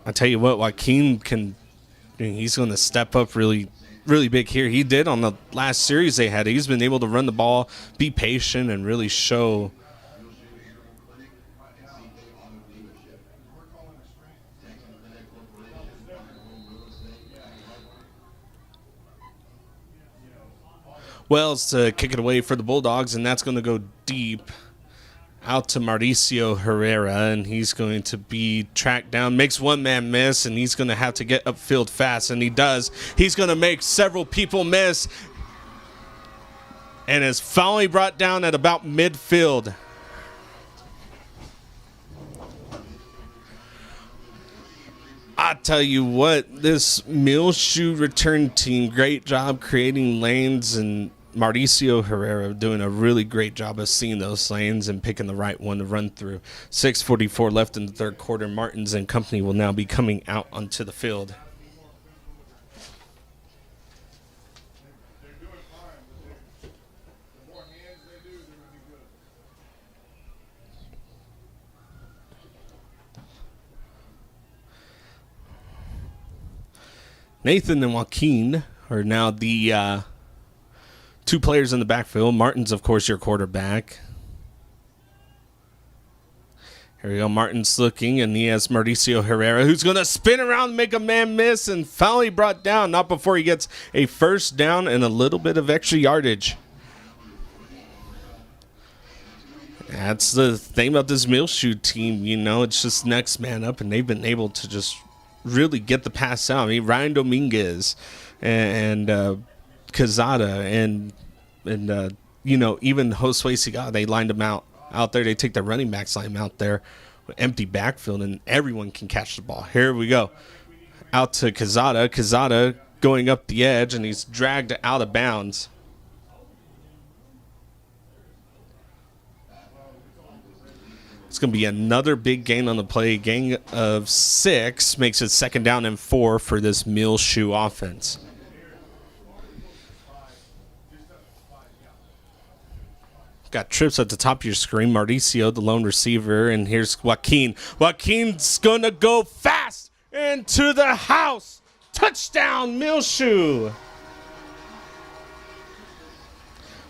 I tell you what, Joaquin he's going to step up really big here. He did on the last series they had. He's been able to run the ball, be patient, and really show. Wells to kick it away for the Bulldogs, and that's going to go deep out to Mauricio Herrera, and he's going to be tracked down. Makes one man miss, and he's going to have to get upfield fast, and he does. He's going to make several people miss, and is finally brought down at about midfield. I tell you what, this Muleshoe return team, great job creating lanes, and Mauricio Herrera doing a really great job of seeing those lanes and picking the right one to run through. 6:44 left in the third quarter. Martins and company will now be coming out onto the field. Nathan and Joaquin are now the two players in the backfield. Martin's, of course, your quarterback. Here we go. Martin's looking, and he has Mauricio Herrera, who's going to spin around, make a man miss, and finally brought down. Not before he gets a first down and a little bit of extra yardage. That's the thing about this Muleshoe team. You know, it's just next man up, and they've been able to just really get the pass out. I mean, Ryan Dominguez and Cazada and you know, even Josue Sigala, they lined them out there. They take the running backs, line them out there with empty backfield, and everyone can catch the ball. Here we go. Out to Cazada. Cazada going up the edge, and he's dragged out of bounds. It's going to be another big gain on the play. Gain of 6 makes it 2nd down and 4 for this Muleshoe offense. Got trips at the top of your screen. Mauricio, the lone receiver, and here's Joaquin. Joaquin's going to go fast into the house. Touchdown, Muleshoe!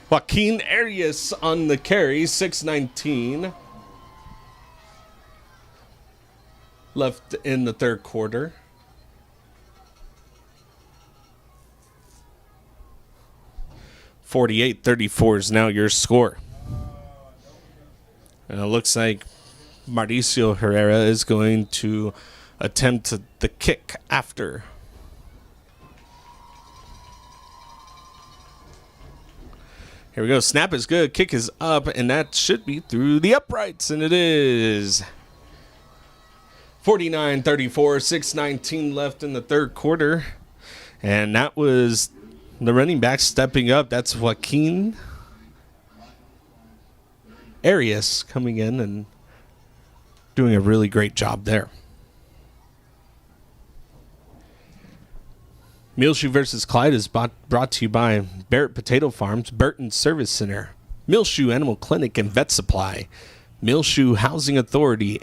Joaquin Arias on the carry, 6:19 left in the third quarter. (48-34) is now your score. And it looks like Mauricio Herrera is going to attempt the kick after. Here we go. Snap is good. Kick is up, and that should be through the uprights, and it is. 49-34, 6:19 left in the third quarter. And that was the running back stepping up. That's Joaquin Arias coming in and doing a really great job there. Muleshoe versus Clyde is brought to you by Barrett Potato Farms, Burton Service Center, Muleshoe Animal Clinic and Vet Supply, Muleshoe Housing Authority,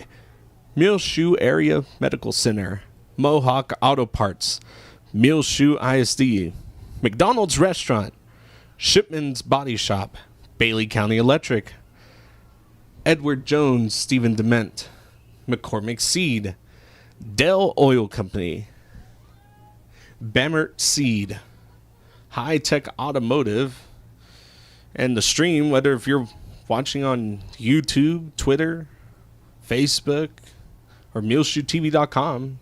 Muleshoe Area Medical Center, Mohawk Auto Parts, Muleshoe ISD, McDonald's Restaurant, Shipman's Body Shop, Bailey County Electric, Edward Jones, Stephen Dement, McCormick Seed, Dell Oil Company, Bamert Seed, Hi-Tek Automotive, and the stream, whether if you're watching on YouTube, Twitter, Facebook, or MuleshoeTV.com,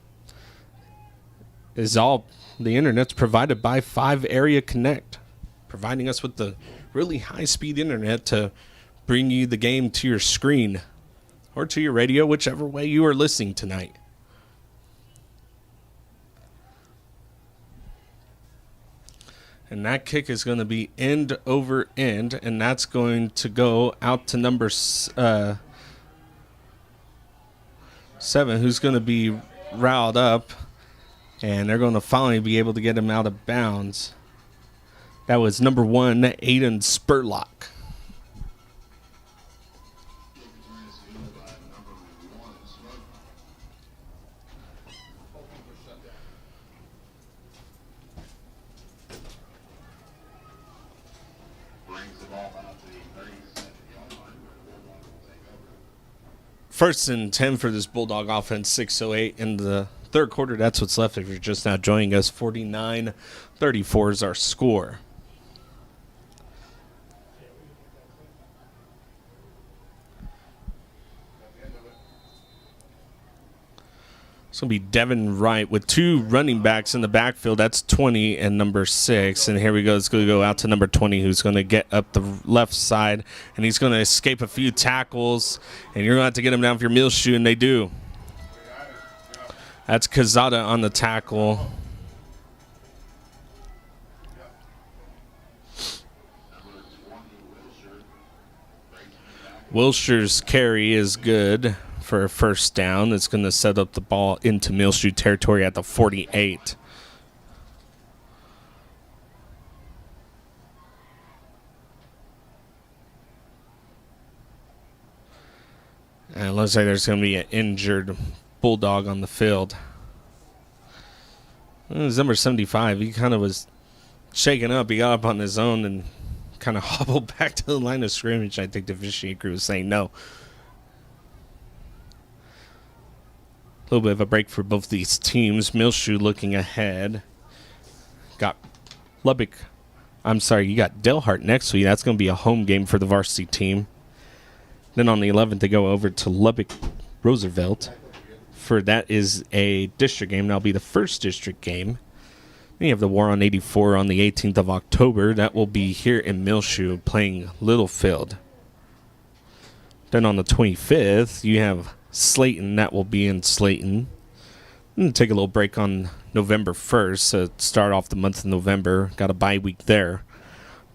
is all the internet's provided by 5 Area Connect, providing us with the really high-speed internet to bring you the game to your screen or to your radio, whichever way you are listening tonight. And that kick is going to be end over end, and that's going to go out to number 7, who's going to be riled up, and they're going to finally be able to get him out of bounds. That was number 1, Aiden Spurlock. First and 10 for this Bulldog offense, 6:08 in the third quarter. That's what's left if you're just now joining us. 49-34 is our score. It's going to be Devin Wright with 2 running backs in the backfield. That's 20 and number 6. And here we go. It's going to go out to number 20, who's going to get up the left side. And he's going to escape a few tackles. And you're going to have to get him down for your Muleshoe, and they do. That's Kazada on the tackle. Wilshire's carry is good for a first down. It's going to set up the ball into Muleshoe territory at the 48. And it looks like there's going to be an injured Bulldog on the field. It was number 75. He kind of was shaken up. He got up on his own and kind of hobbled back to the line of scrimmage. I think the officiating crew was saying no. A little bit of a break for both these teams. Muleshoe looking ahead. You got Delhart next week. That's going to be a home game for the varsity team. Then on the 11th, they go over to Lubbock Roosevelt. For that is a district game. That'll be the first district game. Then you have the War on 84 on the 18th of October. That will be here in Muleshoe playing Littlefield. Then on the 25th, you have Slayton. That will be in Slayton. And take a little break on November 1st to start off the month of November. Got a bye week there.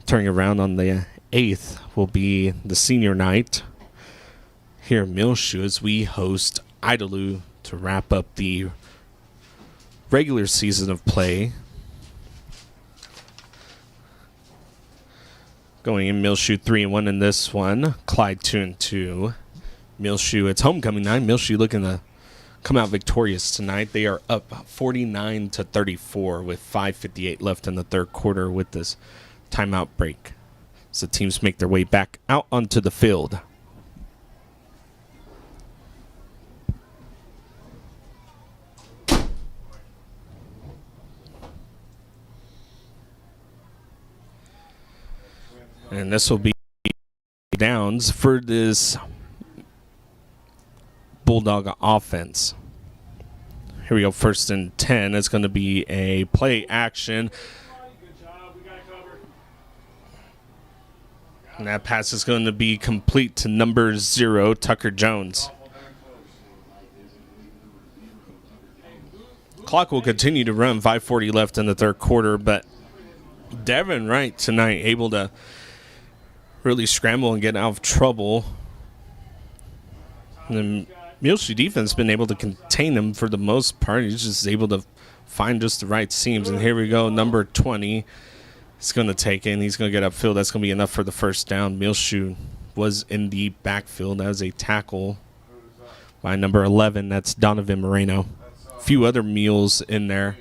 Turning around on the 8th will be the senior night here in Muleshoe as we host Idalou to wrap up the regular season of play. Going in Muleshoe 3-1 in this one. Clyde 2-2. Muleshoe, it's homecoming night. Muleshoe looking to come out victorious tonight. They are up 49-34 with 5:58 left in the third quarter with this timeout break. So teams make their way back out onto the field. And this will be downs for this Bulldog offense. Here we go, 1st and 10. It's going to be a play action. And that pass is going to be complete to number 0, Tucker Jones. Clock will continue to run, 5:40 left in the third quarter, but Devin Wright tonight able to really scramble and get out of trouble. And the Muleshoe defense has been able to contain him for the most part. He's just able to find just the right seams. And here we go, number 20. He's going to take it, and he's going to get upfield. That's going to be enough for the first down. Muleshoe was in the backfield as a tackle by number 11. That's Donovan Moreno. A few other Mules in there.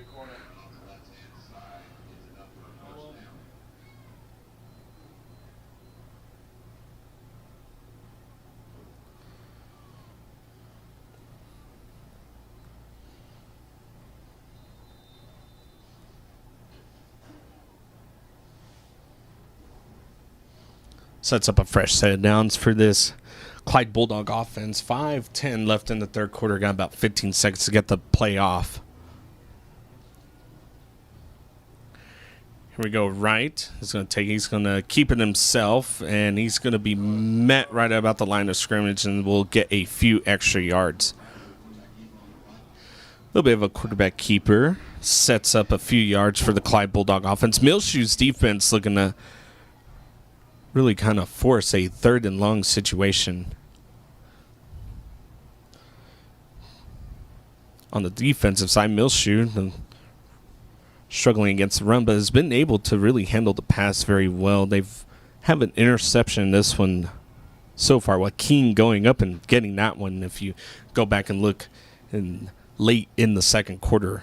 Sets up a fresh set of downs for this Clyde Bulldog offense. 5:10 left in the third quarter. Got about 15 seconds to get the play off. Here we go, Wright. He's going to keep it himself, and he's going to be met right about the line of scrimmage, and will get a few extra yards. A little bit of a quarterback keeper. Sets up a few yards for the Clyde Bulldog offense. Muleshoe's defense looking to really kind of force a 3rd and long situation. On the defensive side, Muleshoe struggling against the run, but has been able to really handle the pass very well. They've have an interception in this one so far. Joaquin going up and getting that one if you go back and look late in the second quarter.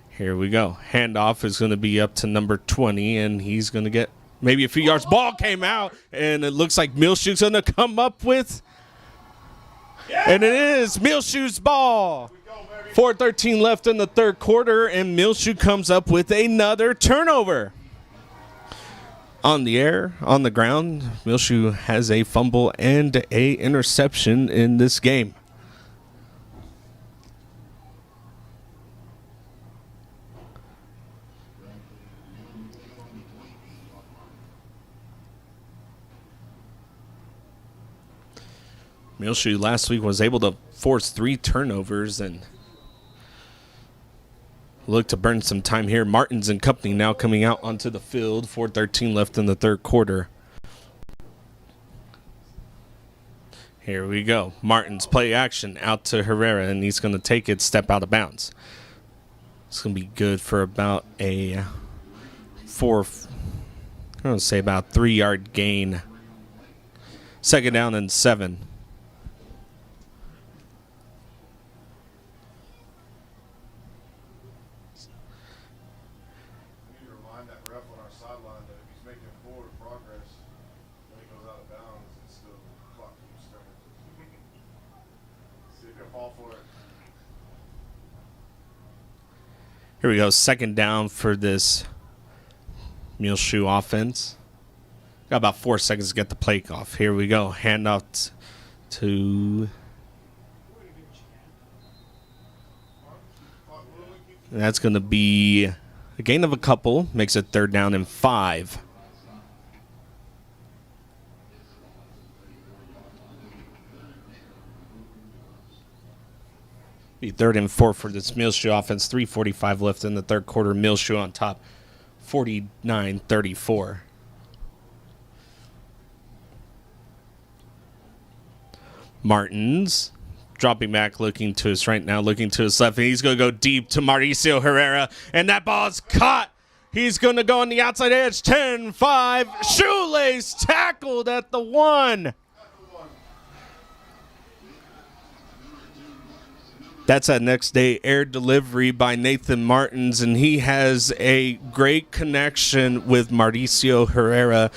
Here we go. Handoff is going to be up to number 20, and he's going to get maybe a few yards. Ball came out, and it looks like Muleshoe's going to come up with. And it is Muleshoe's ball. 4:13 left in the third quarter, and Muleshoe comes up with another turnover. On the air, on the ground, Muleshoe has a fumble and a interception in this game. Muleshoe last week was able to force 3 turnovers and look to burn some time here. Martins and company now coming out onto the field. 4:13 left in the third quarter. Here we go. Martins play action out to Herrera, and he's going to take it, step out of bounds. It's going to be good for about a 3-yard gain. 2nd down and 7. Here we go, 2nd down for this Muleshoe offense. Got about 4 seconds to get the play off. Here we go, handoff to. That's going to be a gain of a couple, makes it 3rd down and 5. Be 3rd and 4 for this Muleshoe offense. 3:45 left in the third quarter. Muleshoe on top, 49-34. Martins dropping back, looking to his right now, looking to his left, and he's going to go deep to Mauricio Herrera, and that ball is caught. He's going to go on the outside edge. 10-5. Shoelace tackled at the 1. That's a next day air delivery by Nathan Martins, and he has a great connection with Mauricio Herrera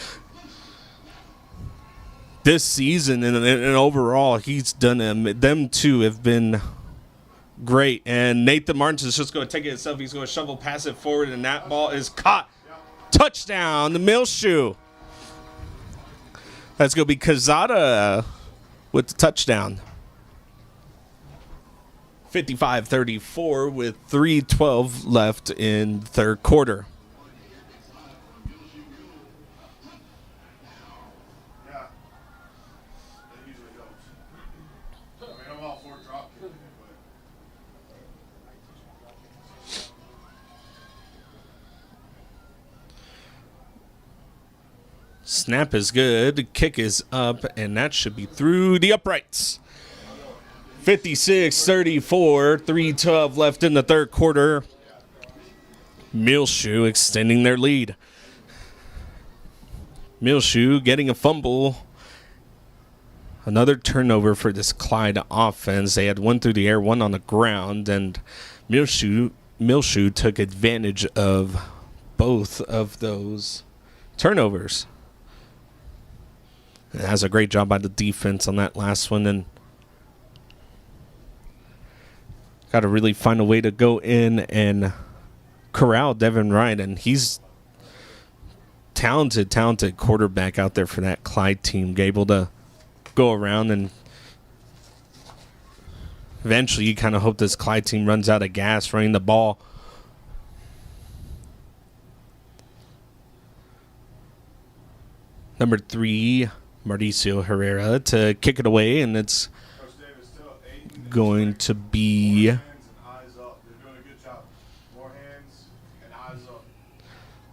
this season, and overall he's done them two have been great. And Nathan Martins is just going to take it himself. He's going to shovel, pass it forward, and that ball is caught. Touchdown, the Muleshoe. That's going to be Cazada with the touchdown. 55-34 with 3:12 left in the third quarter. Snap is good. Kick is up, and that should be through the uprights. 56-34, 3:12 left in the third quarter. Muleshoe extending their lead. Muleshoe getting a fumble. Another turnover for this Clyde offense. They had one through the air, one on the ground, and Muleshoe took advantage of both of those turnovers. It has a great job by the defense on that last one, and got to really find a way to go in and corral Devin Wright, and he's talented quarterback out there for that Clyde team. Able to go around, and eventually you kind of hope this Clyde team runs out of gas running the ball. Number 3, Mauricio Herrera to kick it away, and it's going to be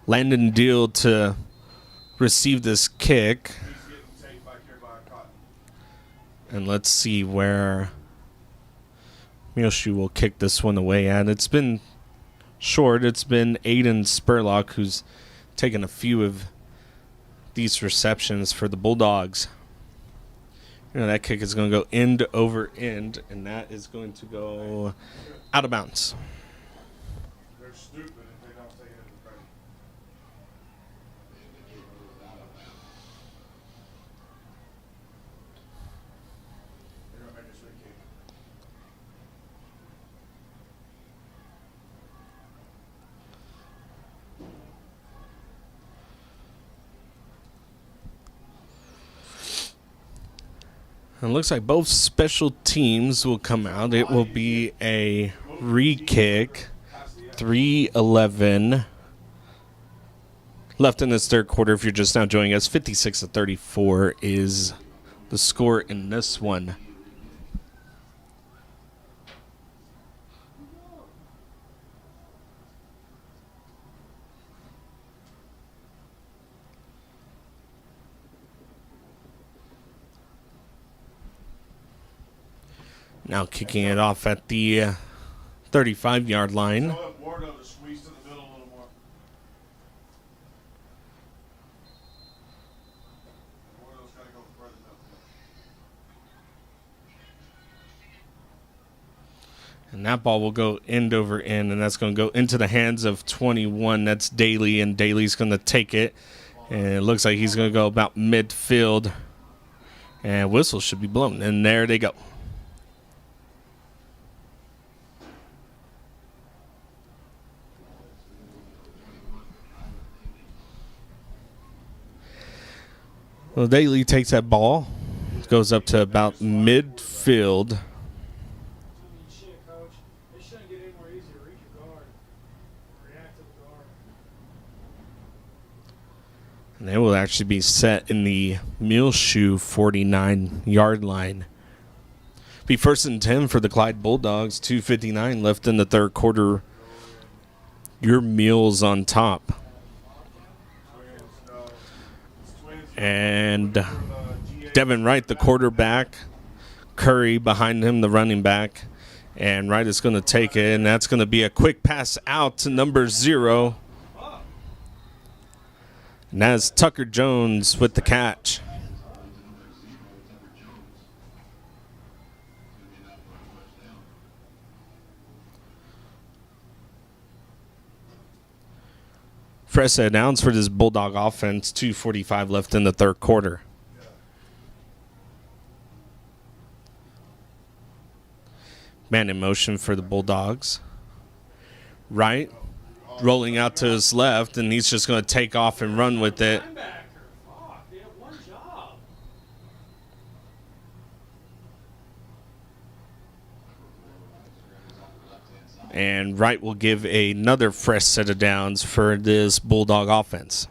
Landon Deal to receive this kick. And let's see where Muleshoe will kick this one away at. It's been short. It's been Aiden Spurlock who's taken a few of these receptions for the Bulldogs. You know, that kick is going to go end over end, and that is going to go out of bounds. They're stupid if they don't take it in the credit. They're going to make this free kick. It looks like both special teams will come out. It will be a re-kick. 3:11 left in this third quarter. If you're just now joining us, 56-34 is the score in this one. Now kicking it off at the 35-yard line. Wardo to squeeze to the middle a little more. Wardo's got to go further up. And that ball will go end over end, and that's going to go into the hands of 21. That's Daly, and Daly's going to take it. And it looks like he's going to go about midfield. And whistle should be blown. And there they go. Well, Daly takes that ball, goes up to about midfield. And they will actually be set in the Muleshoe 49-yard line. Be 1st and 10 for the Clyde Bulldogs. 2:59 left in the third quarter. Your Mules on top. And Devin Wright, the quarterback. Curry behind him, the running back. And Wright is going to take it, and that's going to be a quick pass out to number 0. And that's Tucker Jones with the catch. Fresh set of downs for this Bulldog offense. 2:45 left in the third quarter. Man in motion for the Bulldogs. Right. Rolling out to his left, and he's just going to take off and run with it. And Wright will give another fresh set of downs for this Bulldog offense.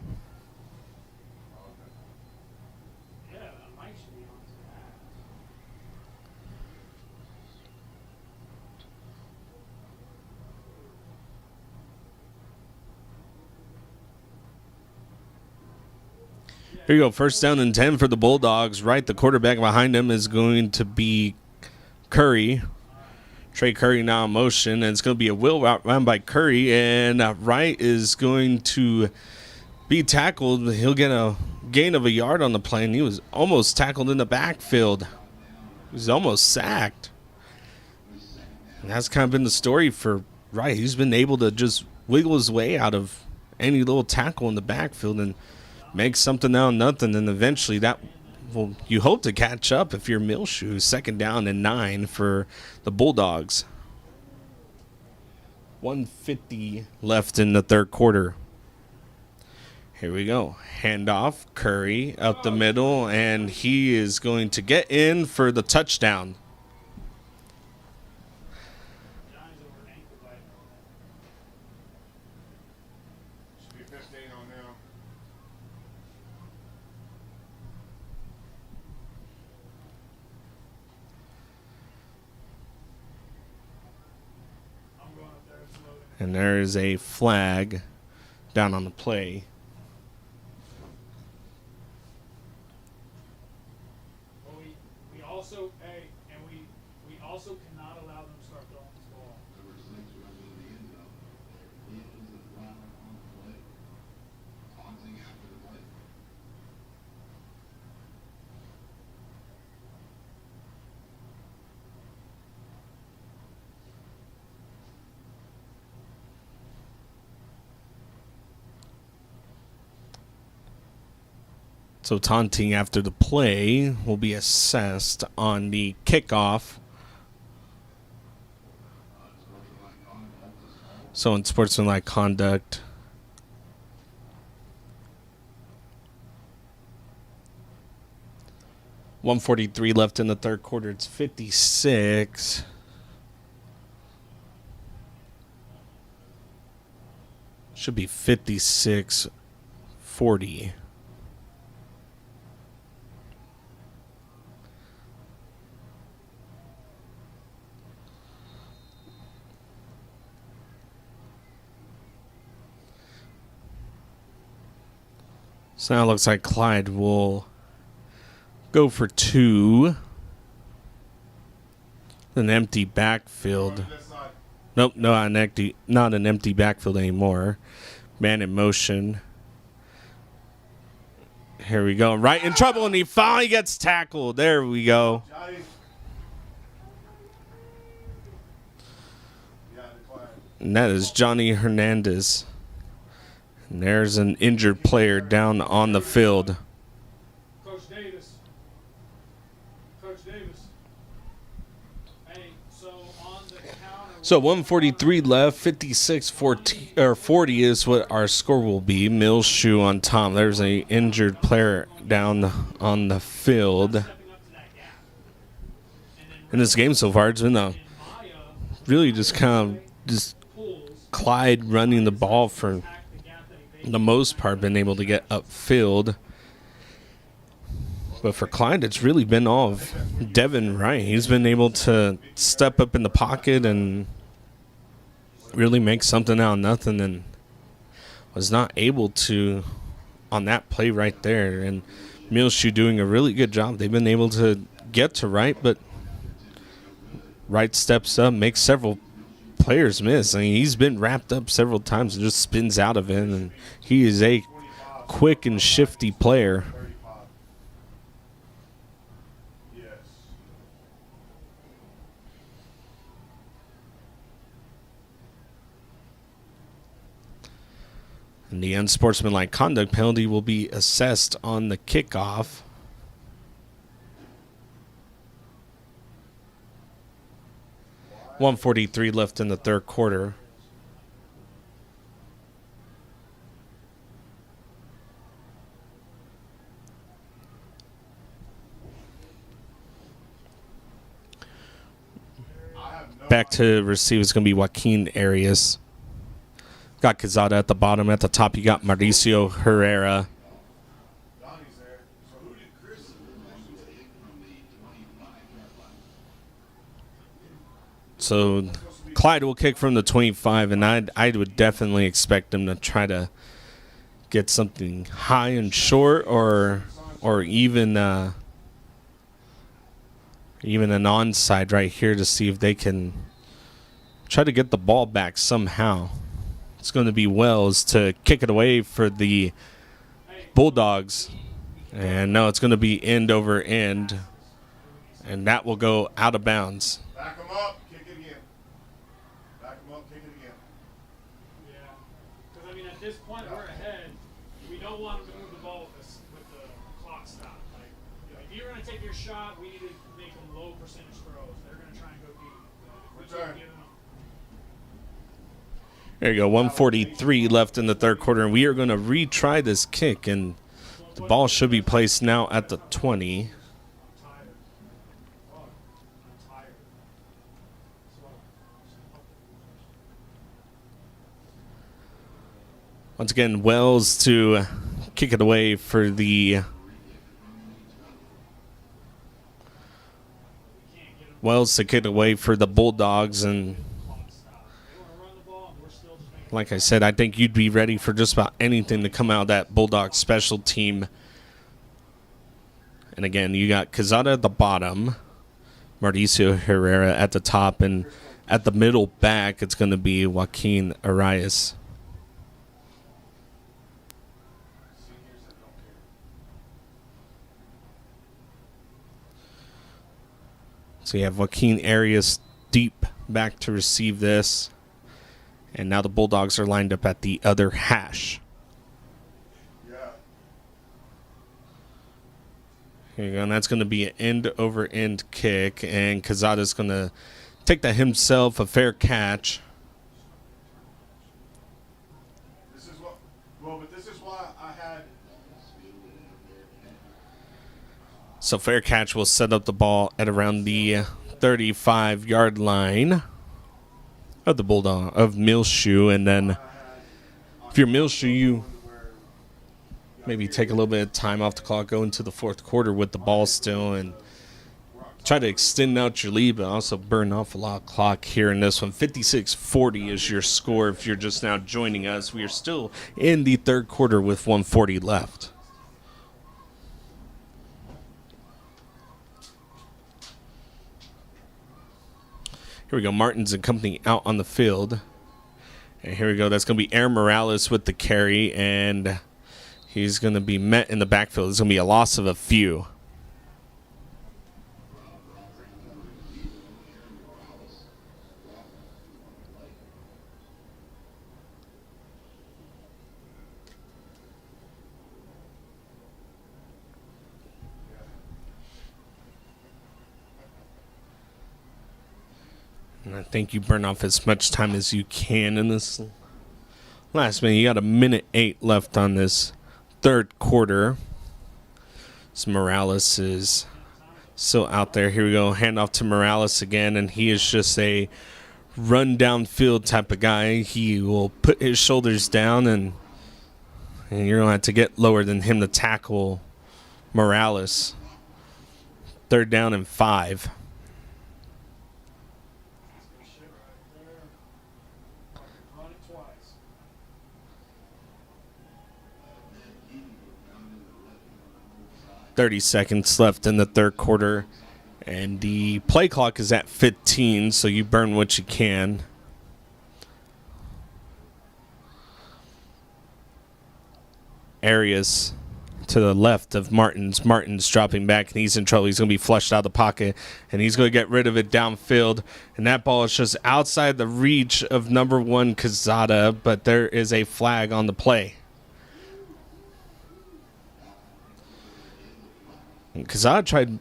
Here you go, first down and 10 for the Bulldogs. Right, the quarterback behind him is going to be Curry. Trey Curry now in motion, and it's going to be a wheel route run by Curry, and Wright is going to be tackled. He'll get a gain of a yard on the play, and he was almost tackled in the backfield. He was almost sacked. And that's kind of been the story for Wright. He's been able to just wiggle his way out of any little tackle in the backfield and make something out of nothing, and eventually that will, you hope to catch up if you're Muleshoe. Second down and 9 for the Bulldogs. 1:50 left in the third quarter. Here we go. Handoff, Curry up the middle, and he is going to get in for the touchdown. Should be 15 on them. And there is a flag down on the play. Well, we also we also cannot allow them to start throwing this ball. So taunting after the play will be assessed on the kickoff. So in sportsmanlike conduct, .143 left in the third quarter. It's 56. Should be 56-40. So now it looks like Clyde will go for 2. An empty backfield. Nope, not an empty backfield anymore. Man in motion. Here we go. Right in trouble, and he finally gets tackled. There we go. And that is Johnny Hernandez. And there's an injured player down on the field. Coach Davis. Hey, so on the counter. So 143 left, 56-40 is what our score will be. Muleshoe on top. There's an injured player down on the field. In this game so far, it's been really just kind of just Clyde running the ball for the most part, been able to get upfield. But for Clyde, it's really been all of Devin Wright. He's been able to step up in the pocket and really make something out of nothing, and was not able to on that play right there. And Muleshoe doing a really good job. They've been able to get to Wright, but Wright steps up, makes several players miss. I mean, he's been wrapped up several times and just spins out of it, and he is a quick and shifty player. And the unsportsmanlike conduct penalty will be assessed on the kickoff. .143 left in the third quarter. Back to receive is going to be Joaquin Arias. Got Quezada at the bottom. At the top, you got Mauricio Herrera. So Clyde will kick from the 25, and I would definitely expect him to try to get something high and short, or even an onside right here to see if they can try to get the ball back somehow. It's going to be Wells to kick it away for the Bulldogs. And no, it's going to be end over end. And that will go out of bounds. Back them up, kick it again. Back them up, kick it again. Yeah. Because, I mean, at this point, we're ahead. We don't want them to move the ball with the clock stop. Like, you know, if you're going to take your shot, we need to make them low percentage throws. They're going to try and go deep. Return. There you go, 1:43 left in the third quarter, and we are going to retry this kick, and the ball should be placed now at the 20. Once again, Wells to kick it away for the Bulldogs, and like I said, I think you'd be ready for just about anything to come out of that Bulldog special team. And again, you got Quezada at the bottom, Mauricio Herrera at the top, and at the middle back, it's going to be Joaquin Arias. So you have Joaquin Arias deep back to receive this. And now the Bulldogs are lined up at the other hash. Yeah. Here you go, and that's going to be an end-over-end kick, and Quezada's going to take that himself, a fair catch. This is why I had. So fair catch will set up the ball at around the 35-yard line of the Bulldog of Muleshoe, and then if you're Muleshoe, you maybe take a little bit of time off the clock, go into the fourth quarter with the ball still, and try to extend out your lead, but also burn off a lot of clock here in this one. 56-40 is your score if you're just now joining us. We are still in the third quarter with 1:40 left. Here we go, Martins and company out on the field. And here we go, that's going to be Aaron Morales with the carry, and he's going to be met in the backfield. There's going to be a loss of a few. And I think you burn off as much time as you can in this last minute. You got 1:08 left on this third quarter. So Morales is still out there. Here we go. Hand off to Morales again, and he is just a run downfield type of guy. He will put his shoulders down, and you're going to have to get lower than him to tackle Morales. 3rd down and 5. Run it twice. 30 seconds left in the third quarter, and the play clock is at 15, so you burn what you can. Arias to the left of Martins. Martins dropping back, and he's in trouble. He's going to be flushed out of the pocket, and he's going to get rid of it downfield. And that ball is just outside the reach of number 1 Quezada, but there is a flag on the play. Because I tried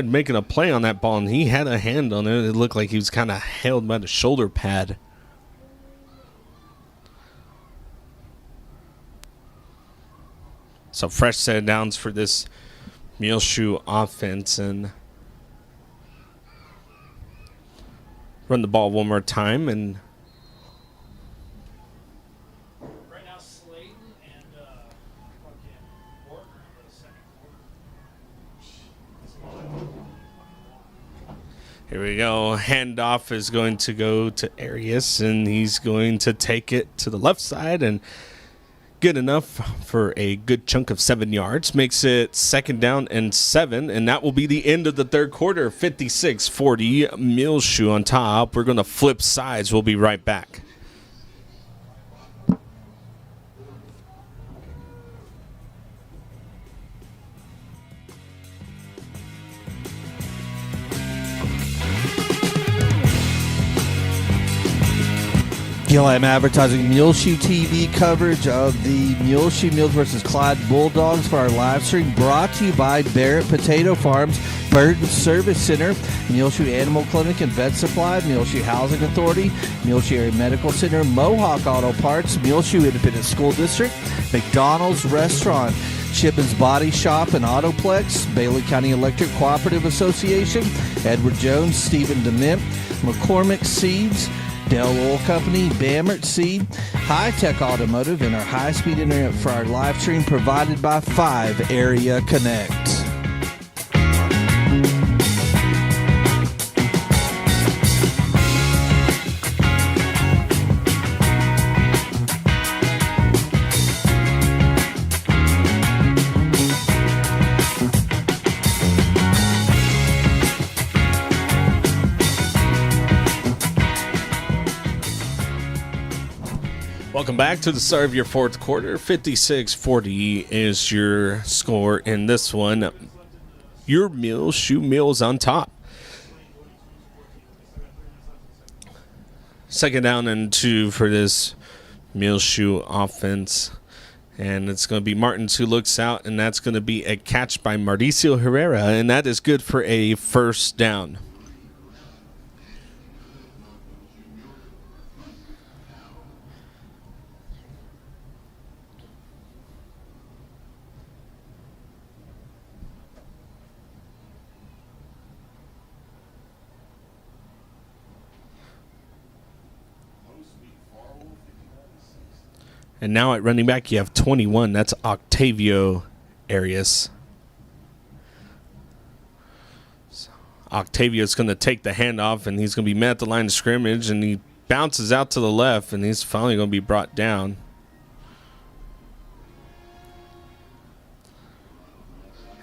making a play on that ball, and he had a hand on it. It looked like he was kind of held by the shoulder pad. So fresh set of downs for this Muleshoe offense, and run the ball one more time. And Right now, Slayton and Burton are in the second quarter. here we go. Handoff is going to go to Arias, and he's going to take it to the left side, and good enough for a good chunk of 7 yards. Makes it 2nd down and 7, and that will be the end of the third quarter. 56-40, Muleshoe on top. We're going to flip sides. We'll be right back. Gil Lamb Advertising Muleshoe TV coverage of the Muleshoe Mules versus Clyde Bulldogs for our live stream, brought to you by Barrett Potato Farms, Burton Service Center, Muleshoe Animal Clinic and Vet Supply, Muleshoe Housing Authority, Muleshoe Area Medical Center, Mohawk Auto Parts, Muleshoe Independent School District, McDonald's Restaurant, Shipman's Body Shop and Autoplex, Bailey County Electric Cooperative Association, Edward Jones, Stephen Dement, McCormick Seeds, Dell Oil Company, Bamert Seed, Hi-Tek Automotive, and our high-speed internet for our live stream provided by 5 Area Connect. Welcome back to the start of your fourth quarter. 56-40 is your score in this one. Your Muleshoe Mules on top. 2nd down and 2 for this Muleshoe offense. And it's going to be Martins who looks out, and that's going to be a catch by Mauricio Herrera, and that is good for a 1st down. And now at running back, you have 21. That's Octavio Arias. So Octavio's going to take the handoff, and he's going to be met at the line of scrimmage, and he bounces out to the left, and he's finally going to be brought down.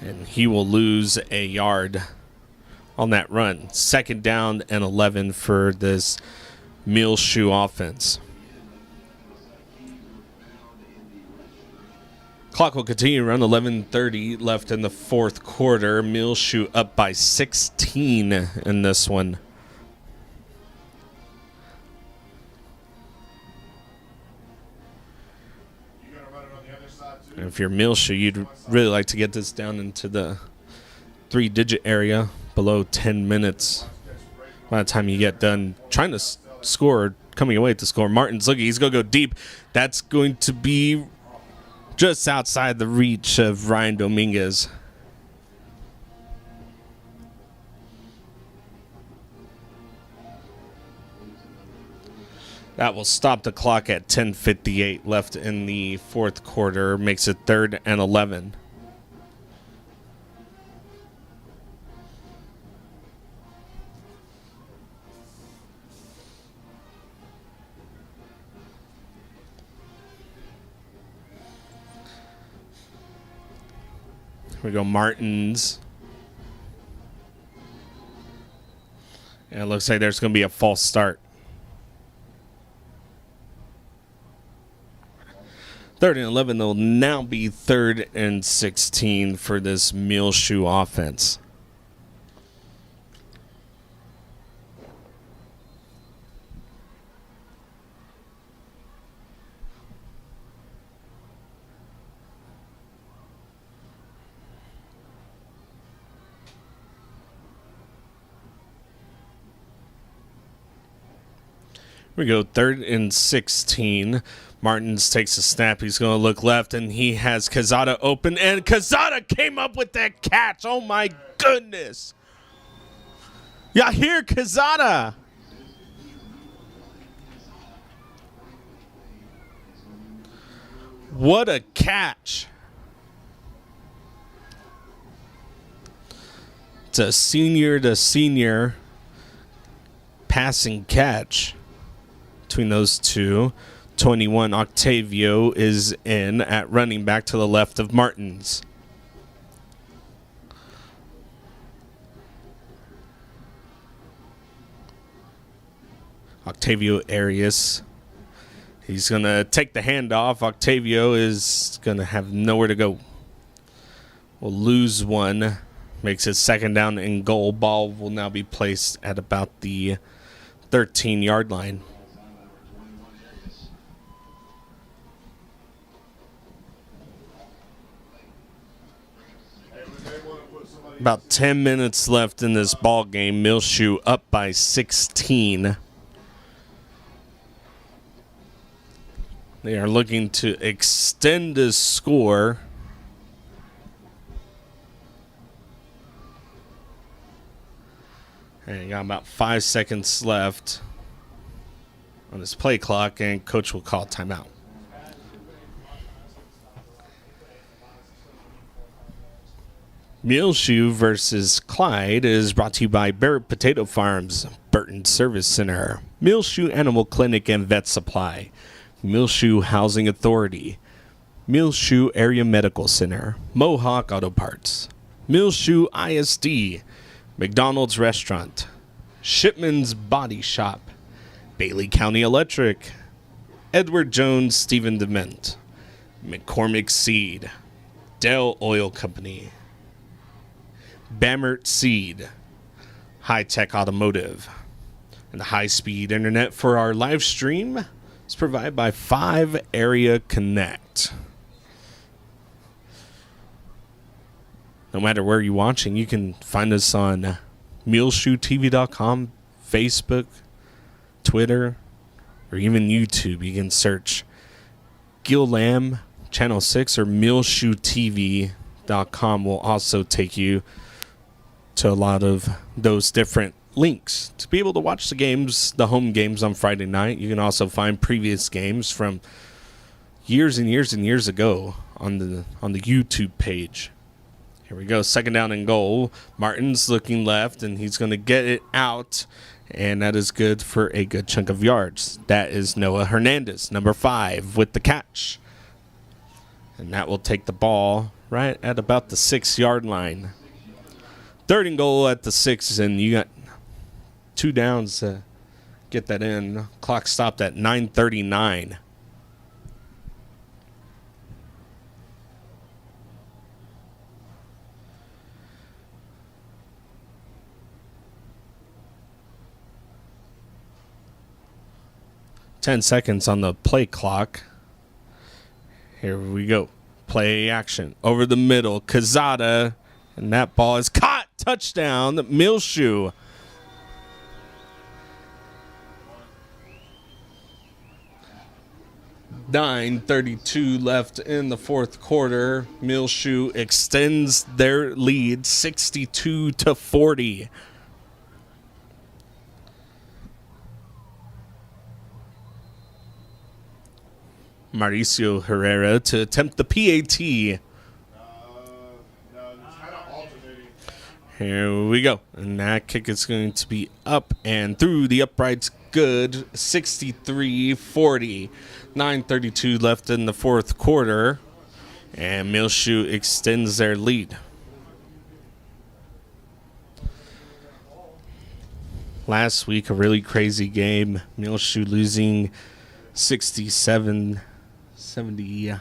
And he will lose a yard on that run. 2nd down and 11 for this Muleshoe offense. Clock will continue around 11:30 left in the fourth quarter. Muleshoe up by 16 in this one. And if you're Muleshoe, you'd really like to get this down into the 3-digit area, below 10 minutes. By the time you get done trying to score, coming away to score. Martin's looking, he's going to go deep. That's going to be just outside the reach of Ryan Dominguez. That will stop the clock at 10:58 left in the fourth quarter. Makes it 3rd and 11. Here we go, Martins. And it looks like there's going to be a false start. 3rd and 11 will now be 3rd and 16 for this Muleshoe offense. We go 3rd and 16. Martins takes a snap. He's going to look left, and he has Quezada open, and Quezada came up with that catch. Oh, my goodness. Yahir Quezada. What a catch. It's a senior to senior passing catch between those two. 21 Octavio is in at running back to the left of Martins. Octavio Arias. He's going to take the handoff. Octavio is going to have nowhere to go. Will lose one. Makes it 2nd down and goal. Ball will now be placed at about the 13-yard line. About 10 minutes left in this ball game. Muleshoe up by 16. They are looking to extend this score. And you got about 5 seconds left on this play clock, and coach will call timeout. Muleshoe versus Clyde is brought to you by Barrett Potato Farms, Burton Service Center, Muleshoe Animal Clinic and Vet Supply, Muleshoe Housing Authority, Muleshoe Area Medical Center, Mohawk Auto Parts, Muleshoe ISD, McDonald's Restaurant, Shipman's Body Shop, Bailey County Electric, Edward Jones Stephen Dement, McCormick Seed, Dell Oil Company, Bamert Seed, Hi-Tek Automotive, and the high-speed internet for our live stream is provided by 5 Area Connect. No matter where you're watching, you can find us on MuleshoeTV.com, Facebook, Twitter, or even YouTube. You can search Gil Lamb Channel 6 or MuleshoeTV.com will also take you to a lot of those different links to be able to watch the games, the home games on Friday night. You can also find previous games from years and years and years ago on the YouTube page. Here we go, 2nd down and goal. Martin's looking left, and he's going to get it out, and that is good for a good chunk of yards. That is Noah Hernandez, number 5, with the catch. And that will take the ball right at about the 6-yard line. 3rd and goal at the 6, and you got 2 downs to get that in. Clock stopped at 9:39. Ten seconds on the play clock. Here we go. Play action. Over the middle. Quezada. And that ball is caught. Touchdown. Muleshoe. .9:32 left in the 4th quarter. Muleshoe extends their lead 62-40. Mauricio Herrera to attempt the PAT. Here we go. And that kick is going to be up and through the uprights. Good. 63-40. 9:32 left in the 4th quarter. And Muleshoe extends their lead. Last week, a really crazy game. Muleshoe losing 67-70. It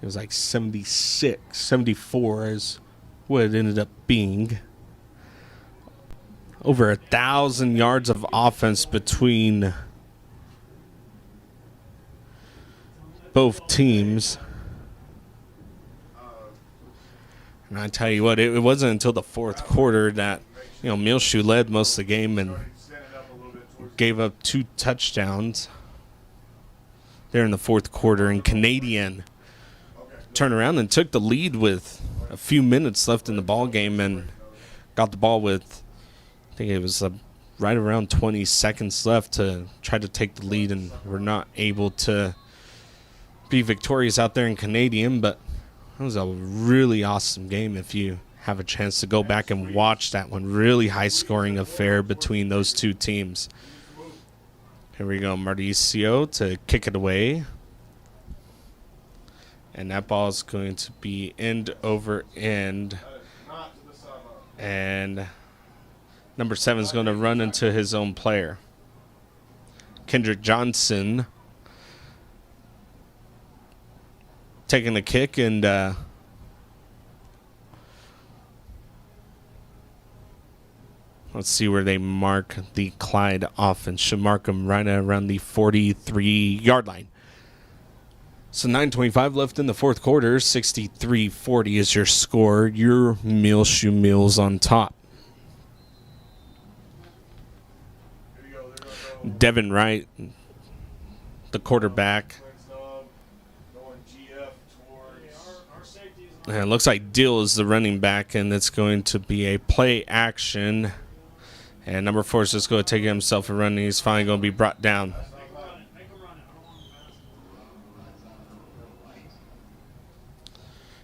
was like 76, 74 is what it ended up being. Over 1,000 yards of offense between both teams. And I tell you what, it wasn't until the 4th quarter that, Muleshoe led most of the game and gave up 2 touchdowns there in the fourth quarter, and Canadian turned around and took the lead with a few minutes left in the ball game and got the ball with, I think it was right around 20 seconds left to try to take the lead, and were not able to be victorious out there in Canadian. But it was a really awesome game if you have a chance to go back and watch that one. Really high-scoring affair between those two teams. Here we go, Mauricio to kick it away. And that ball is going to be end over end. And number 7 is going to run into his own player. Kendrick Johnson taking the kick, and let's see where they mark the Clyde offense. Should mark them right around the 43-yard line. So 9:25 left in the fourth quarter. 63-40 is your score. Your Muleshoe Mules on top. Devin Wright, the quarterback. And it looks like Dill is the running back, and it's going to be a play action. And number 4 is just going to take himself a run, and he's finally going to be brought down.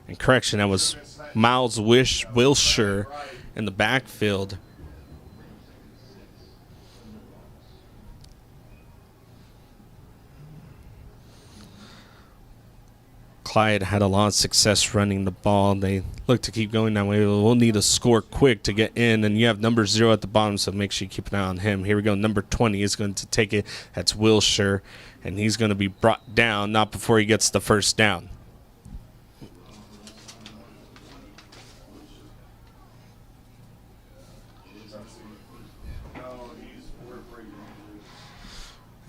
And correction, that was Miles Wilshire in the backfield. Clyde had a lot of success running the ball. They look to keep going that way. We'll need a score quick to get in, and you have number 0 at the bottom, so make sure you keep an eye on him. Here we go. Number 20 is going to take it. That's Wilshire, and he's going to be brought down, not before he gets the first down.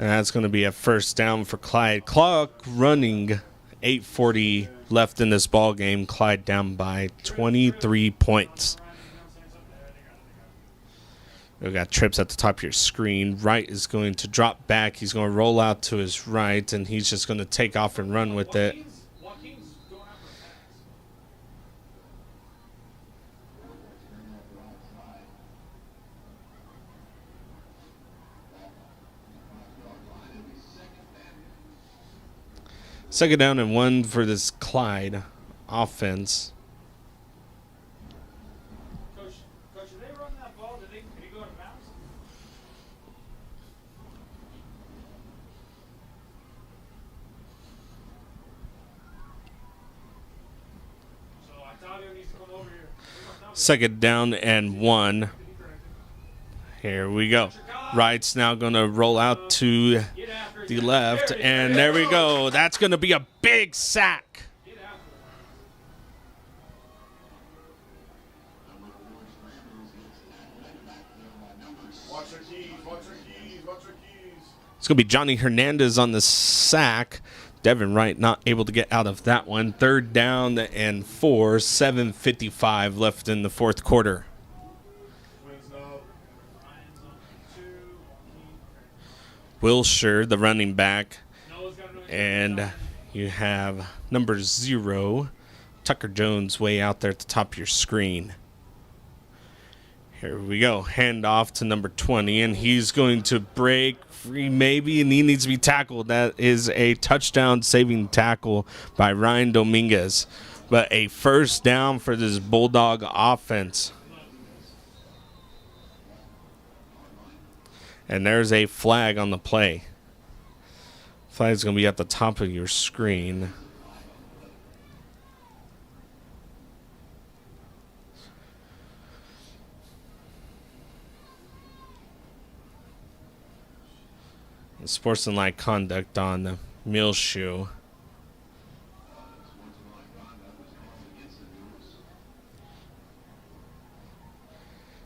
And that's going to be a first down for Clyde. Clock running, 8:40 left in this ball game. Clyde down by 23 points. We've got trips at the top of your screen. Wright is going to drop back. He's going to roll out to his right, and he's just going to take off and run with it. Second down and 1 for this Clyde offense. Coach, did they run that ball? Did he go out of bounds? So Octavio needs to come over here. Second down and 1. Here we go. Wright's now going to roll out to the left, and there we go. That's going to be a big sack. It's going to be Johnny Hernandez on the sack. Devin Wright not able to get out of that one. Third down and 4, 7:55 left in the fourth quarter. Wilshire, the running back, and you have number 0, Tucker Jones, way out there at the top of your screen. Here we go. Hand off to number 20, and he's going to break free maybe, and he needs to be tackled. That is a touchdown-saving tackle by Ryan Dominguez. But a first down for this Bulldog offense. And there's a flag on the play. Flag's going to be at the top of your screen. Sportsmanlike conduct on the Muleshoe.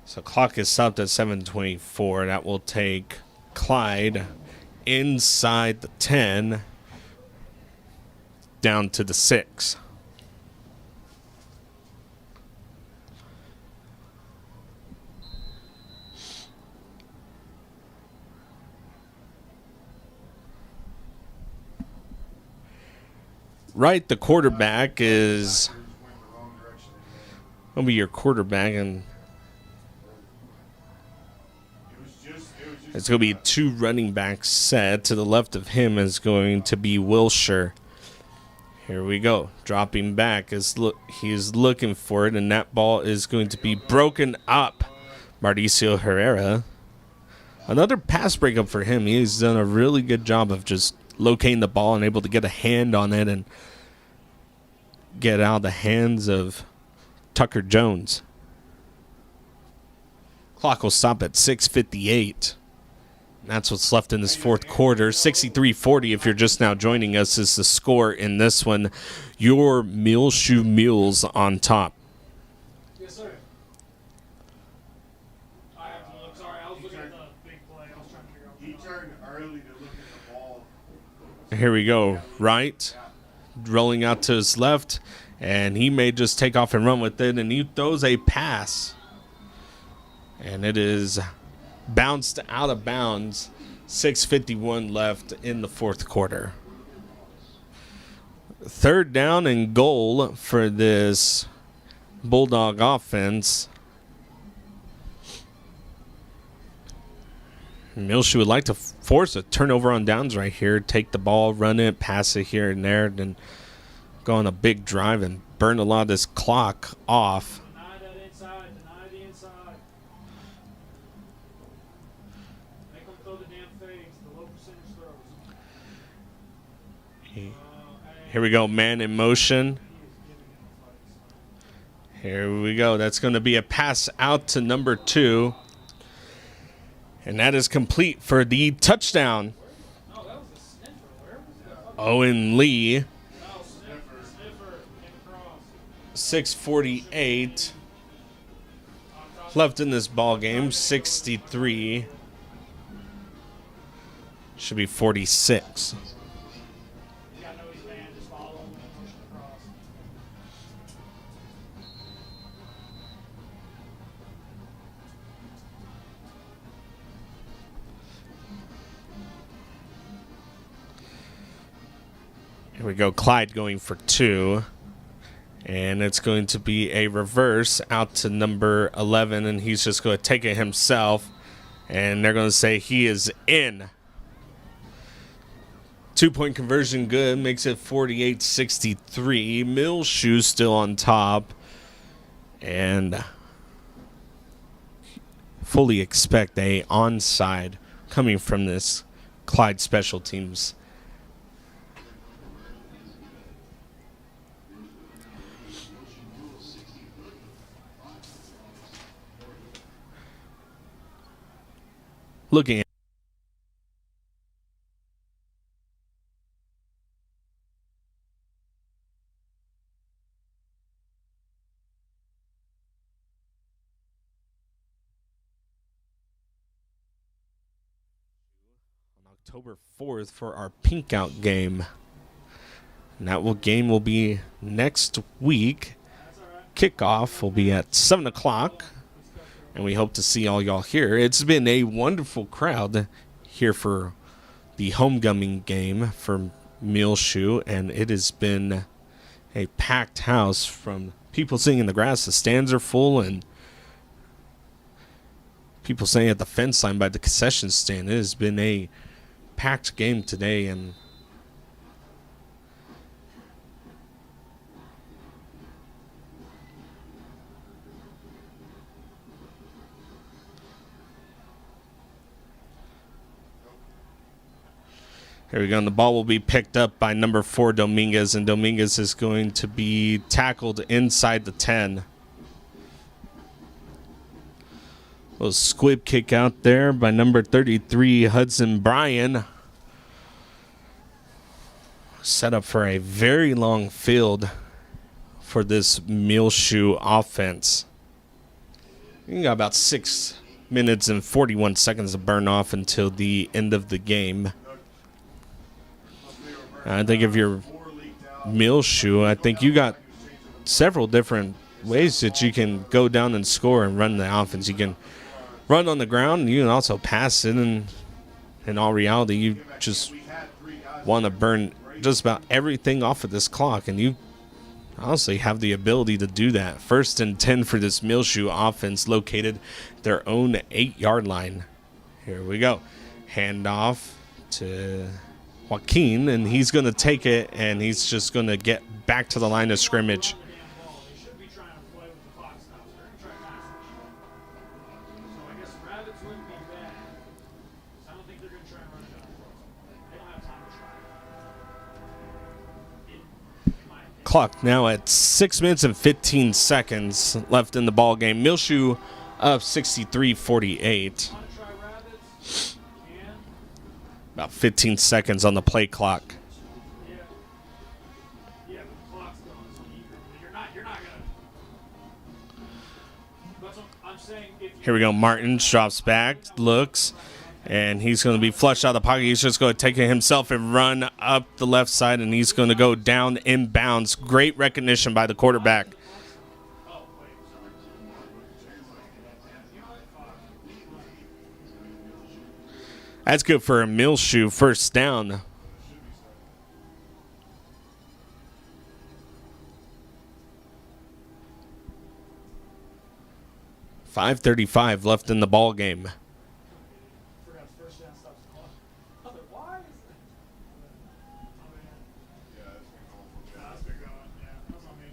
So clock is stopped at 7:24. That will take Clyde inside the 10 down to the 6. right, the quarterback is going to be your quarterback, and it's going to be 2 running backs set. To the left of him is going to be Wilshire. Here we go. Dropping back. He's looking for it, and that ball is going to be broken up. Mauricio Herrera. Another pass breakup for him. He's done a really good job of just locating the ball and able to get a hand on it and get out of the hands of Tucker Jones. Clock will stop at 6:58. That's what's left in this fourth quarter. 63-40, if you're just now joining us, is the score in this one. Your Muleshoe Mules on top. Yes, sir. I have to look. Sorry, I was looking at the big play. I was trying to figure out. He turned early to look at the ball. Here we go. Right. Rolling out to his left. And he may just take off and run with it. And he throws a pass. And it is bounced out of bounds. 6:51 left in the fourth quarter. Third down and goal for this Bulldog offense. Muleshoe would like to force a turnover on downs right here. Take the ball, run it, pass it here and there, then go on a big drive and burn a lot of this clock off. Deny that inside. Deny the inside. Make them throw the damn fades. The low percentage throws. Here we go, man in motion. Here we go. That's going to be a pass out to number 2. And that is complete for the touchdown. No, that was a sniffer. Where was that? Owen Lee. No, sniffer. Came across. 6:48 left in this ball game. 63. Should be 46. Yeah, I know he's man. Just follow him and push him across. Here we go. Clyde going for 2. And it's going to be a reverse out to number 11. And he's just going to take it himself. And they're going to say he is in. 2-point conversion good. Makes it 48-63. Muleshoe still on top. And fully expect a onside coming from this Clyde special teams. Looking at on October 4th for our Pink Out game. And that game will be next week. Kickoff will be at 7 o'clock. And we hope to see all y'all here. It's been a wonderful crowd here for the homecoming game for Muleshoe. And it has been a packed house from people sitting in the grass. The stands are full and people sitting at the fence line by the concession stand. It has been a packed game today. And here we go, and the ball will be picked up by number 4, Dominguez, and Dominguez is going to be tackled inside the 10. Little squib kick out there by number 33, Hudson Bryan. Set up for a very long field for this Muleshoe offense. You got about 6 minutes and 41 seconds to burn off until the end of the game. I think if you're Muleshoe, I think you got several different ways that you can go down and score and run the offense. You can run on the ground, and you can also pass it. And in all reality, you just want to burn just about everything off of this clock, and you honestly have the ability to do that. 1st and 10 for this Muleshoe offense, located their own 8-yard line. Here we go. Handoff to Joaquin, and he's going to take it, and he's just going to get back to the line of scrimmage. They should be trying to play with the clock stops. They're going to try passing. So I guess rabbits wouldn't be bad. I don't think they're going to try and run it down. They don't have time to try. In my opinion. Clock now at 6 minutes and 15 seconds left in the ball game. Muleshoe up 63-48. Want to try rabbits? You can. About 15 seconds on the play clock. Yeah. Yeah, but the clock's going, so you're not gonna. That's what I'm saying. If you Here we go. Martin drops back, looks, and he's going to be flushed out of the pocket. He's just going to take it himself and run up the left side, and he's going to go down inbounds. Great recognition by the quarterback. That's good for a Muleshoe first down. .535 left in the ball game. forgot the first down stops the clock. I was like, why is it? Oh, man. Yeah, that's been going. Yeah, that's on me.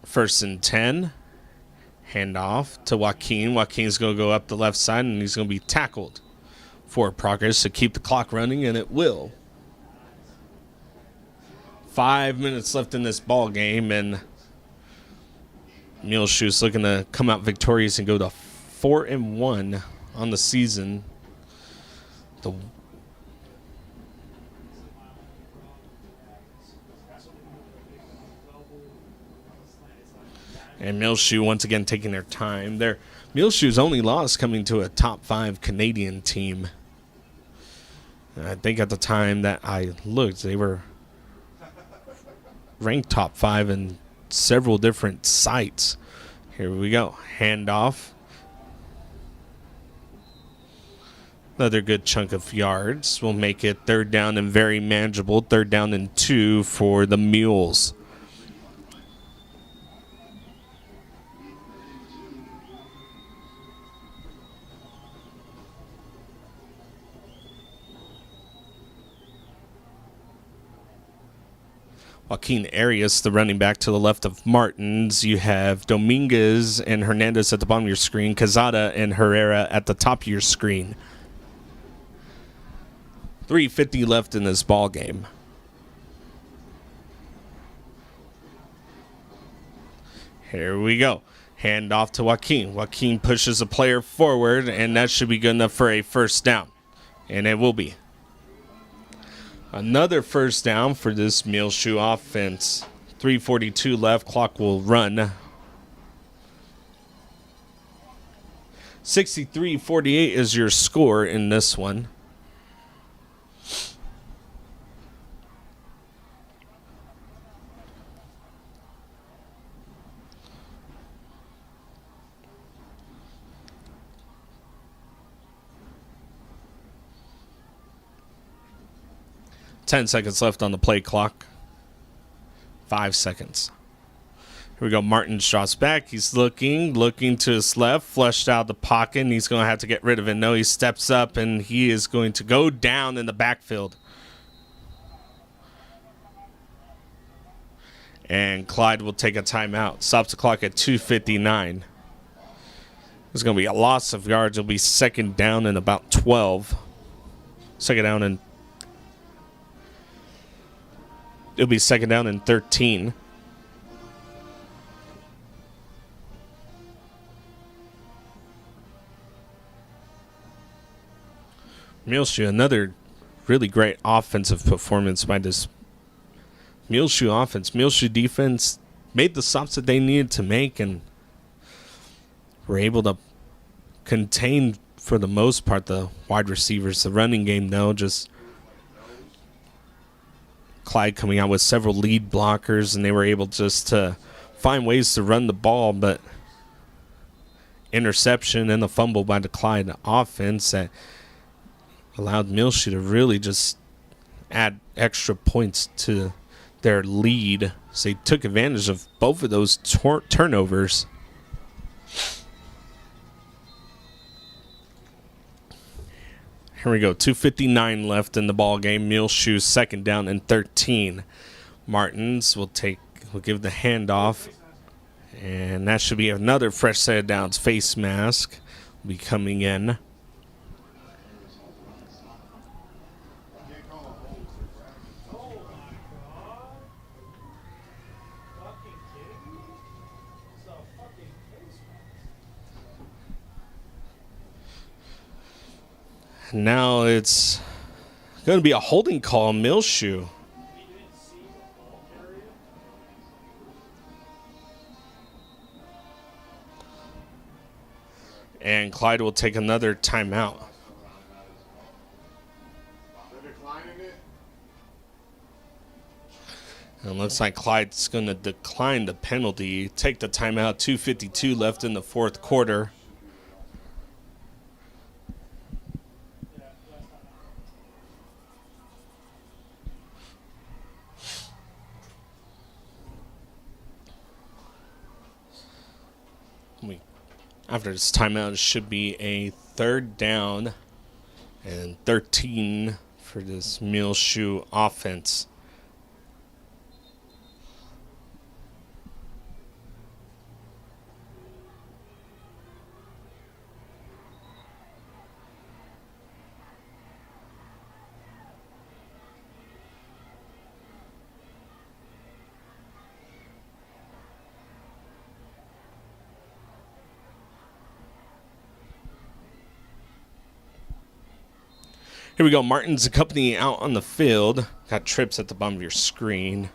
First and 10. Handoff to Joaquin. Joaquin's going to go up the left side, and he's going to be tackled for progress to keep the clock running, and it will. 5 minutes left in this ball game, and Muleshoe's looking to come out victorious and go to 4-1 on the season. And Muleshoe once again taking their time. Muleshoe's only loss coming to a top 5 Canadian team. I think at the time that I looked, they were ranked top 5 in several different sites. Here we go. Handoff. Another good chunk of yards will make it 3rd down and very manageable. 3rd down and 2 for the Mules. Joaquin Arias, the running back to the left of Martins. You have Dominguez and Hernandez at the bottom of your screen. Cazada and Herrera at the top of your screen. 3:50 left in this ball game. Here we go. Hand off to Joaquin. Joaquin pushes a player forward, and that should be good enough for a first down. And it will be. Another first down for this Muleshoe offense. 3:42 left. Clock will run. 63-48 is your score in this one. Ten seconds left on the play clock. 5 seconds. Here we go. Martin shots back. He's looking to his left, flushed out the pocket, and he's going to have to get rid of it. No, he steps up, and he is going to go down in the backfield. And Clyde will take a timeout. Stops the clock at 2:59. There's going to be a loss of yards. It'll be 2nd down and about 12. 2nd down and it'll be 2nd down and 13. Muleshoe, another really great offensive performance by this Muleshoe offense. Muleshoe defense made the stops that they needed to make and were able to contain, for the most part, the wide receivers. The running game, though, just Clyde coming out with several lead blockers, and they were able just to find ways to run the ball, but interception and the fumble by the Clyde offense that allowed Muleshoe to really just add extra points to their lead. So they took advantage of both of those turnovers. Here we go, 2:59 left in the ball game. Muleshoe second down and 13. Martins will give the handoff, and that should be another fresh set of downs. Face mask will be coming in. Now it's going to be a holding call on Muleshoe. And Clyde will take another timeout. And it looks like Clyde's going to decline the penalty, take the timeout. 2:52 left in the fourth quarter. After this timeout, it should be a third down and 13 for this Muleshoe offense. Here we go. Martin's company out on the field. Got trips at the bottom of your screen.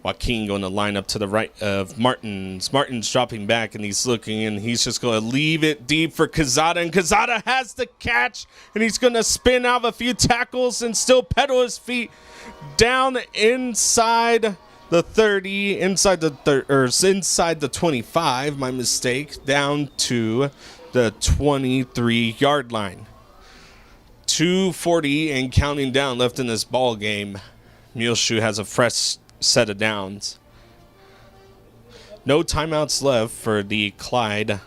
Joaquin going to line up to the right of Martins. Martins dropping back, and he's looking, and he's just going to leave it deep for Quezada. And Quezada has the catch, and he's going to spin out a few tackles and still pedal his feet down inside the 30, inside the 25, my mistake, down to the 23-yard line. 2:40 and counting down left in this ball game. Muleshoe has a fresh set of downs. No timeouts left for the Clyde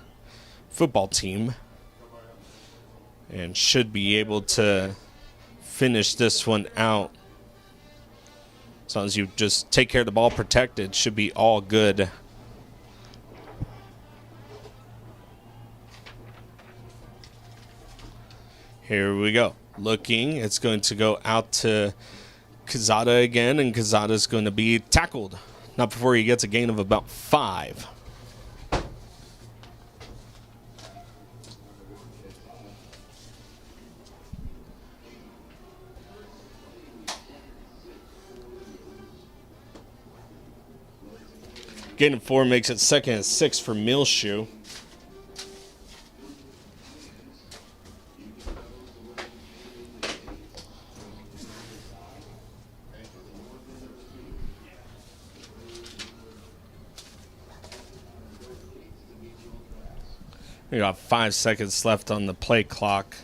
football team, and should be able to finish this one out. As long as you just take care of the ball, protect it, should be all good. Here we go. Looking, it's going to go out to Quezada again, and Quezada's going to be tackled. Not before he gets a gain of about 5. Gain of 4 makes it second and 6 for Muleshoe. We got 5 seconds left on the play clock.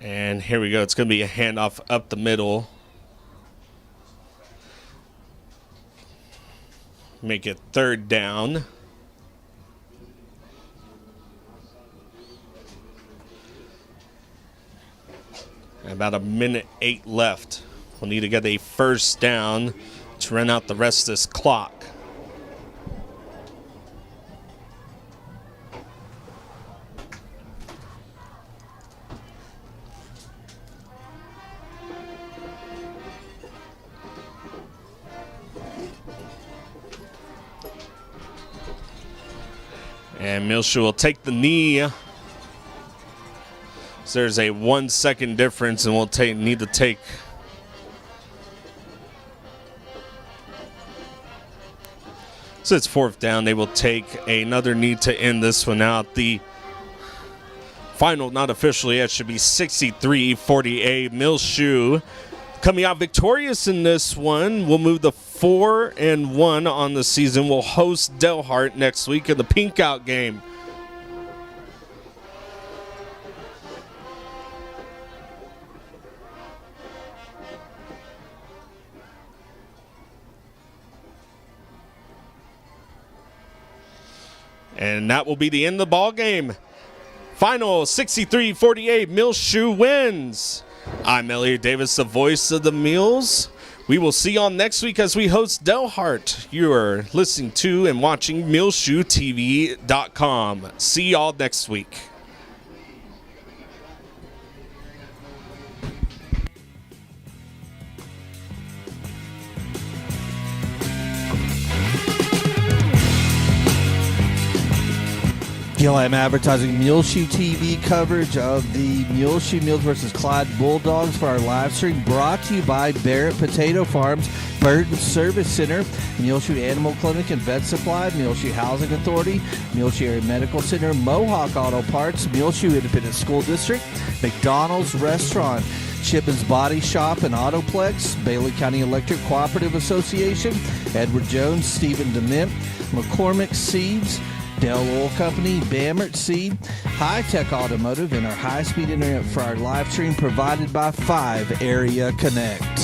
And here we go. It's going to be a handoff up the middle. Make it third down. About 1:08 left. We'll need to get a first down to run out the rest of this clock. And Muleshoe will take the knee. So there's a 1 second difference, and we'll need to take. So it's fourth down. They will take another knee to end this one out. The final, not officially yet, should be 63-48. Muleshoe Coming out victorious in this one, we'll move the 4-1 on the season. We'll host Delhart next week in the Pink Out game. And that will be the end of the ball game. Final 63-48, Muleshoe wins. I'm Elliott Davis, the voice of the Mules. We will see y'all next week as we host Delhart. You are listening to and watching MuleshoeTV.com. See y'all next week. Gil Lamb Advertising Muleshoe TV coverage of the Muleshoe Mules versus Clyde Bulldogs for our live stream, brought to you by Barrett Potato Farms, Burton Service Center, Muleshoe Animal Clinic and Vet Supply, Muleshoe Housing Authority, Muleshoe Area Medical Center, Mohawk Auto Parts, Muleshoe Independent School District, McDonald's Restaurant, Shipman's Body Shop and Autoplex, Bailey County Electric Cooperative Association, Edward Jones, Stephen Dement, McCormick Seeds, Dell Oil Company, Bamert Seed, Hi-Tek Automotive, and our high-speed internet for our live stream provided by 5 Area Connect.